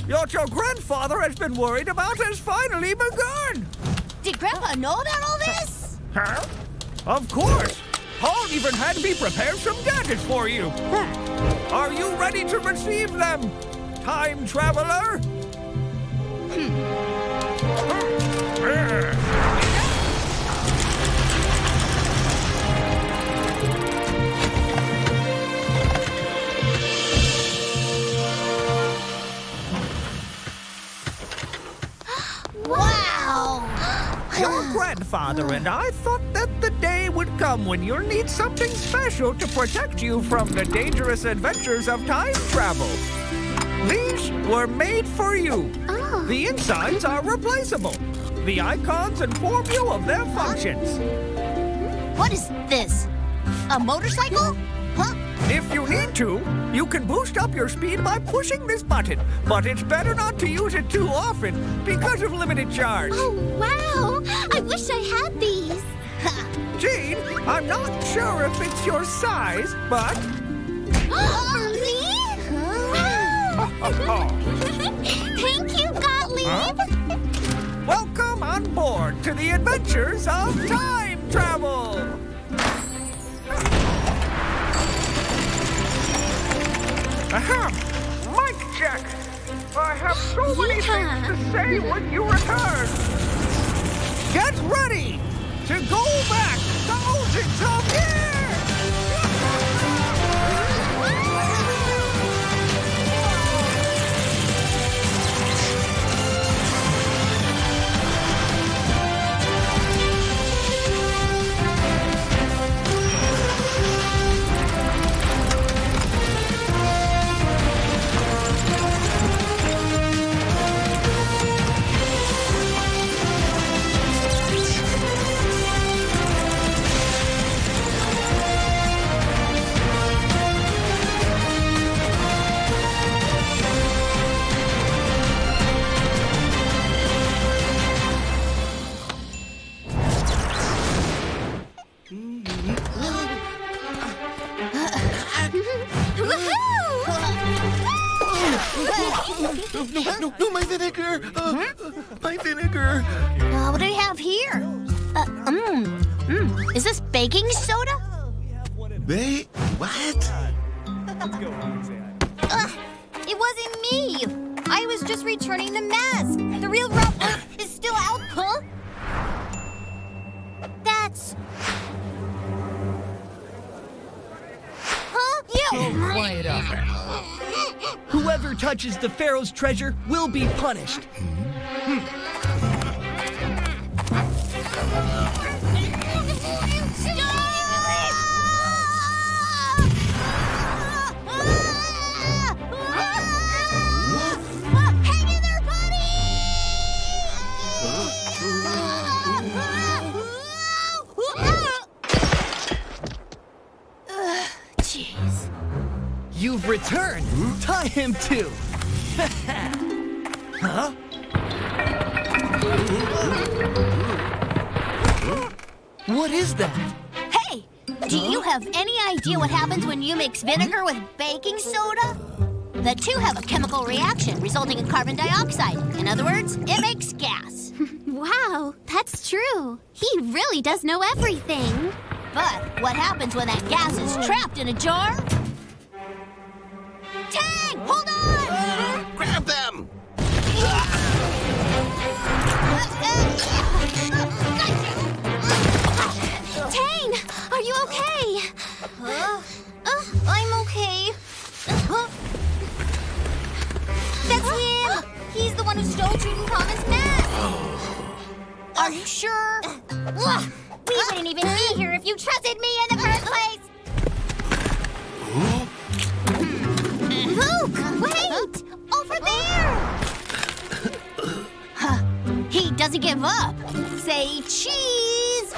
What your grandfather has been worried about has finally begun.
Did Grandpa know about all this?
Huh? Of course. Paul even had me prepare some gadgets for you. Are you ready to receive them, time traveler?
Wow!
Your grandfather and I thought that the day would come when you'll need something special to protect you from the dangerous adventures of time travel. These were made for you. The insides are replaceable. The icons inform you of their functions.
What is this? A motorcycle? Huh?
If you need to, you can boost up your speed by pushing this button, but it's better not to use it too often because of limited charge.
Oh, wow! I wish I had these.
Gene, I'm not sure if it's your size, but...
Thank you, Gottlieb!
Welcome on board to the adventures of time travel! Ahem! Mic check! I have so many things to say when you return! Get ready to go back thousands of years!
No, my vinegar! My vinegar!
What do we have here? Is this baking soda?
What?
It wasn't me! I was just returning the mask! The real Rob is still out, huh? That's... Huh? You!
Oh, quiet up. Whoever touches the Pharaoh's treasure will be punished.
Hang in there, buddy! Jeez.
You've returned. Tie him too. Huh? What is that?
Hey! Do you have any idea what happens when you mix vinegar with baking soda? The two have a chemical reaction resulting in carbon dioxide. In other words, it makes gas.
Wow, that's true. He really does know everything.
But what happens when that gas is trapped in a jar? Tang! Hold on!
Grab them!
steal Tutankhamun's mask. Are you sure? We wouldn't even be here if you trusted me in the first place. Luke, wait! Over there! He doesn't give up. Say cheese!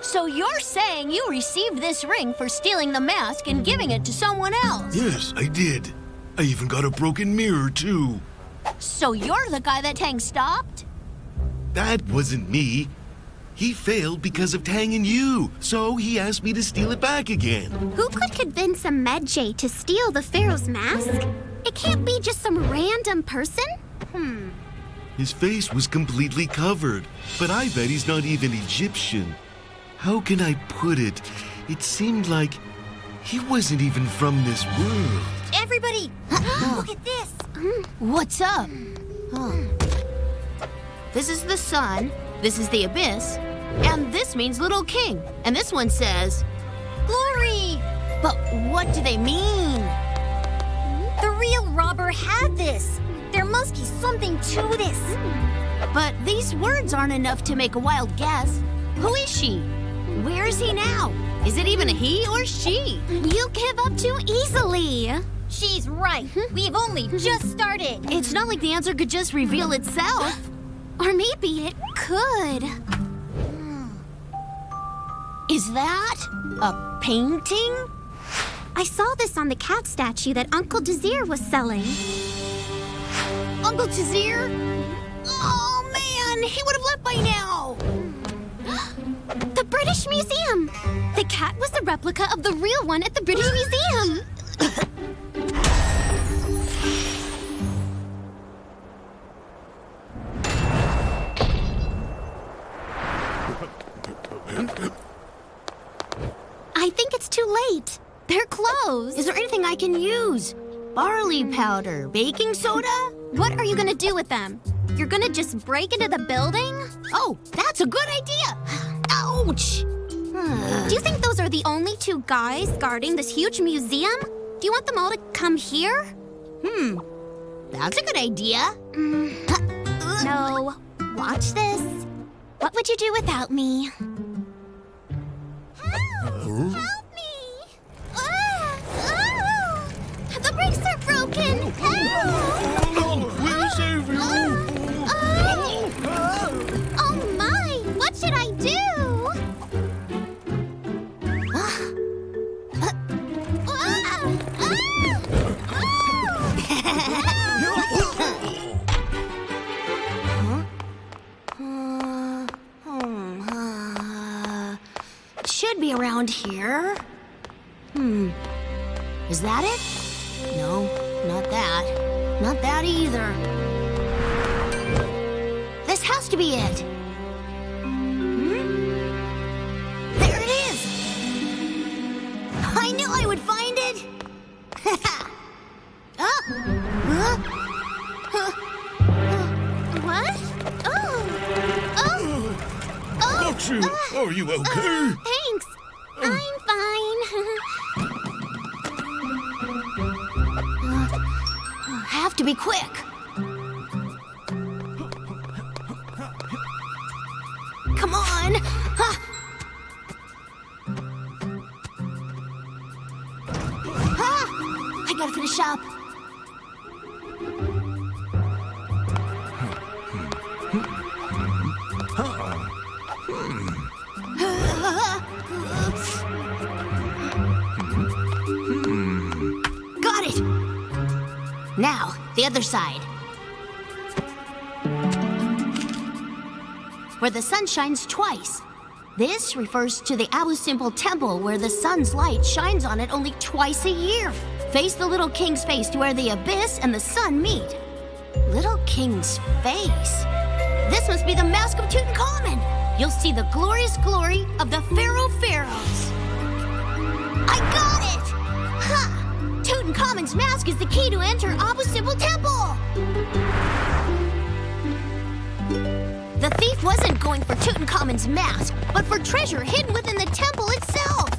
So you're saying you received this ring for stealing the mask and giving it to someone else?
Yes, I did. I even got a broken mirror, too.
So you're the guy that Tang stopped?
That wasn't me. He failed because of Tang and you, so he asked me to steal it back again.
Who could convince a Medjay to steal the Pharaoh's mask? It can't be just some random person.
His face was completely covered, but I bet he's not even Egyptian. How can I put it? It seemed like he wasn't even from this world.
Everybody, look at this. What's up? This is the sun, this is the abyss, and this means little king. And this one says, glory. But what do they mean? The real robber had this. There must be something to this. But these words aren't enough to make a wild guess. Who is she? Where is he now? Is it even a he or she?
You give up too easily.
She's right. We've only just started. It's not like the answer could just reveal itself.
Or maybe it could.
Is that a painting?
I saw this on the cat statue that Uncle Desir was selling.
Uncle Desir? Oh, man, he would have left by now.
The British Museum! The cat was a replica of the real one at the British Museum! I think it's too late. They're closed.
Is there anything I can use? Barley powder, baking soda?
What are you gonna do with them? You're gonna just break into the building?
Oh, that's a good idea. Ouch!
Do you think those are the only two guys guarding this huge museum? Do you want them all to come here?
That's a good idea.
No. Watch this. What would you do without me? Help me! The brakes are broken! Help!
We'll save you!
Oh my! What should I do?
Should be around here. Is that it? No, not that. Not that either. This has to be it. There it is! I knew I would find it!
What?
Got you! Are you okay?
Thanks. I'm fine.
Have to be quick. Come on! I gotta finish up. Got it! Now, the other side. Where the sun shines twice. This refers to the Abu Simbel temple where the sun's light shines on it only twice a year. Face the little king's face to where the abyss and the sun meet. Little king's face? This must be the mask of Tutankhamun. You'll see the glorious glory of the pharaohs. I got it! Ha! Tutankhamun's mask is the key to enter Abu Simbel temple. The thief wasn't going for Tutankhamun's mask, but for treasure hidden within the temple itself.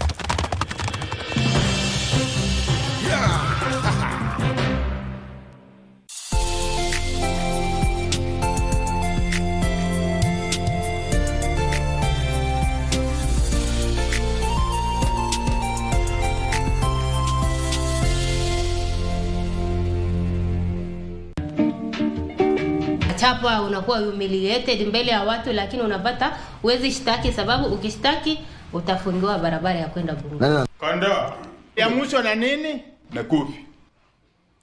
Chapa unakuwa humiliated mbele ya watu, lakini unapata uwezi shtaki, sababu ukishtaki utafungiwa barabara ya kwenda bunge.
Kondo ya mwisho na nini? Na kufi.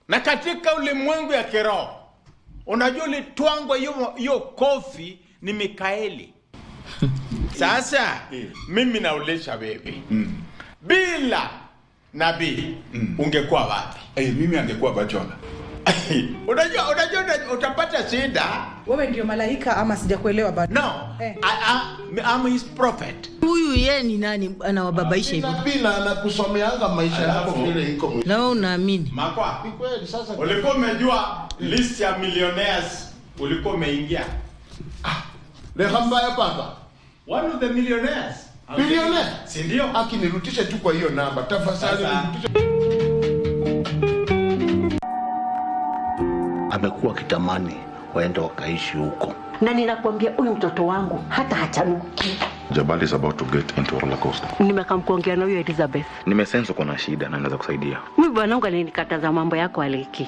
Na katika ulimwengu ya kiroho, unajua litwangwa hiyo kofi ni Mikaeli. Sasa mimi nauliza wewe. Bila nabii ungekuwa wapi?
Mimi angekuwa Bachona.
Unajua utapata shida.
Wewe ndio malaika ama sijakuelewa bado?
No. I'm his prophet.
Huyu yeye ni nani anawababaisha hivyo?
Bila anakusomeanga maisha yako vile iko.
Na wewe unaamini?
Makwa. Ni kweli sasa. Ulikuwa umejua list ya millionaires ulikuwa umeingia.
Lehamba ya papa.
One of the millionaires.
Millionaire?
Si ndio?
Akinirutisha tu kwa hiyo namba. Tafadhali nirutishe.
Amekuwa kitamani waende wakaishi huko.
Na ninakwambia huyu mtoto wangu hata hachanuki.
Jabali is about to get into a roller coaster.
Nimekamkuongea na huyo Elizabeth.
Nimesense uko na shida na naweza kusaidia.
Mimi bwanangu alinikataza mambo yako Aliki.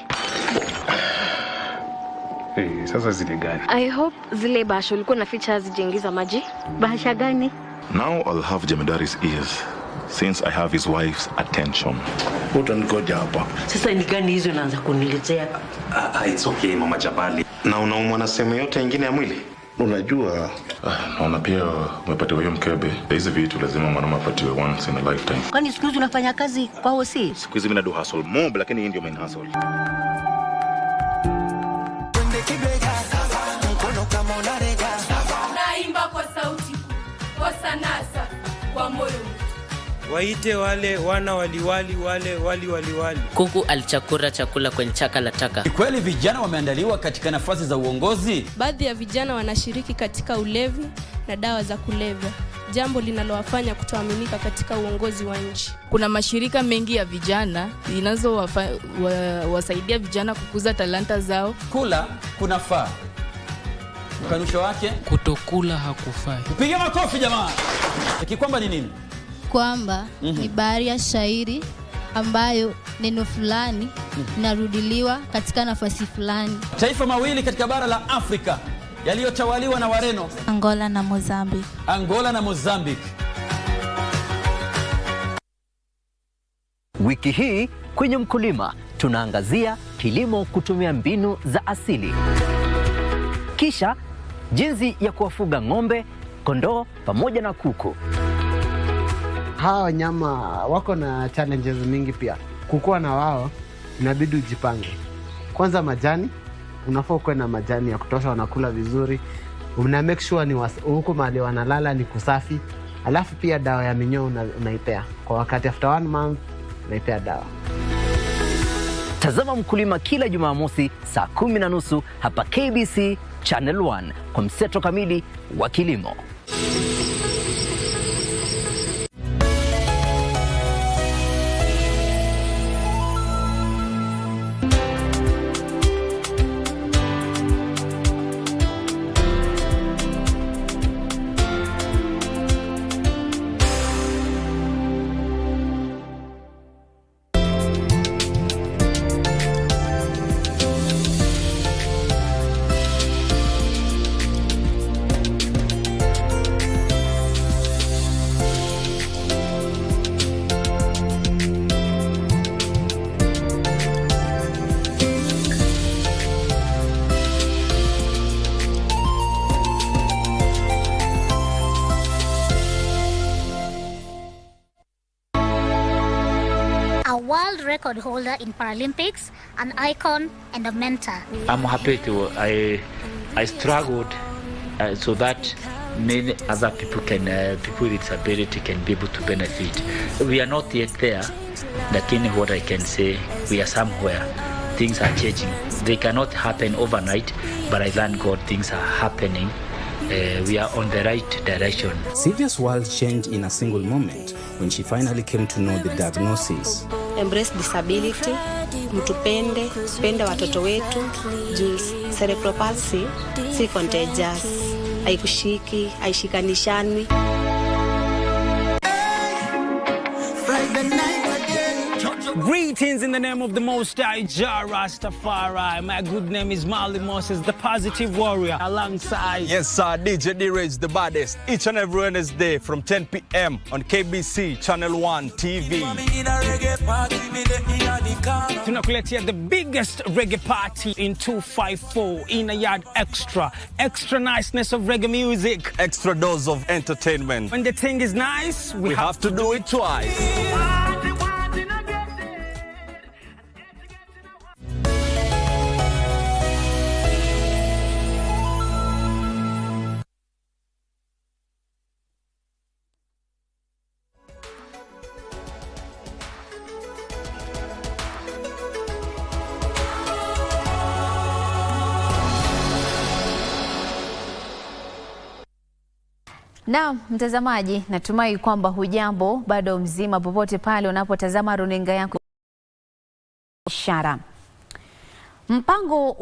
Sasa zile gani?
I hope zile basho ulikuwa na features zijaingiza maji.
Bahasha gani?
Now I'll have Jemedari's ears since I have his wife's attention.
Utangoja hapa.
Sasa ni gani hizo naanza kuniletea?
It's okay Mama Jabali. Na unaumwa na sehemu yote nyingine ya mwili? Unajua, naona pia umepatiwa hiyo mkebe. Hizi vitu lazima mwanaume apatiwe once in a lifetime.
Kwani siku hizi unafanya kazi kwa hosi?
Siku hizi mimi na do hustle mob, lakini hii ndio main hustle.
Naimba kwa sauti, kwa sanasa, kwa moyo.
Waite wale wana waliwali, wale waliwali.
Kuku alichakura chakula kwenye chaka la taka.
Kweli vijana wameandaliwa katika nafasi za uongozi?
Baadhi ya vijana wanashiriki katika ulevi na dawa za kulevya, jambo linalowafanya kutoaminika katika uongozi wa nchi.
Kuna mashirika mengi ya vijana wasaidia vijana kukuza talanta zao.
Kula kunafaa. Ukanusho wake?
Kutokula hakufai.
Piga makofi jamaa. Ikikwamba ni nini?
Kwamba ni bahari ya shairi ambayo neno fulani linarudiliwa katika nafasi fulani.
Taifa mawili katika bara la Afrika yaliyotawaliwa na Wareno,
Angola na Mozambique.
Angola na Mozambique.
Wiki hii kwenye Mkulima tunaangazia kilimo kutumia mbinu za asili. Kisha jinsi ya kuwafuga ng'ombe, kondoo pamoja na kuku.
Hawa wanyama wako na challenges mingi pia. Kukua na wao inabidi ujipange. Kwanza majani, unafaa kuwa na majani ya kutosha, wanakula vizuri. Una make sure ni huko mahali wanalala ni kusafi. Alafu pia dawa ya minyoo unaipea. Kwa wakati after 1 month unaipea dawa.
Tazama Mkulima kila Jumamosi saa 10:30 hapa KBC Channel 1 kwa mseto kamili wa kilimo.
World record holder in Paralympics, an icon and a mentor.
I'm happy I struggled so that many other people people with disability can be able to benefit. We are not yet there, lakini what I can say, we are somewhere. Things are changing. They cannot happen overnight, but I thank God things are happening we are on the right direction.
Sylvia's world changed in a single moment when she finally came to know the diagnosis.
Embrace disability, mtupende, penda watoto wetu, juu cerebral palsy si contagious, haikushiki, haishikanishani.
Greetings in the name of the Most High, Jah Rastafari. My good name is Marley Moses, the positive warrior, alongside...
Yes, sir, DJ D-Rage, the baddest. Each and every Wednesday from 10 p.m. on KBC Channel 1 TV.
Tunakuletea the biggest reggae party in 254 in a yard extra. Extra niceness of reggae music.
Extra dose of entertainment.
When the thing is nice,
we have to do it twice.
Na mtazamaji, natumai kwamba hujambo bado mzima popote pale unapotazama runinga yako. Ishara. Mpango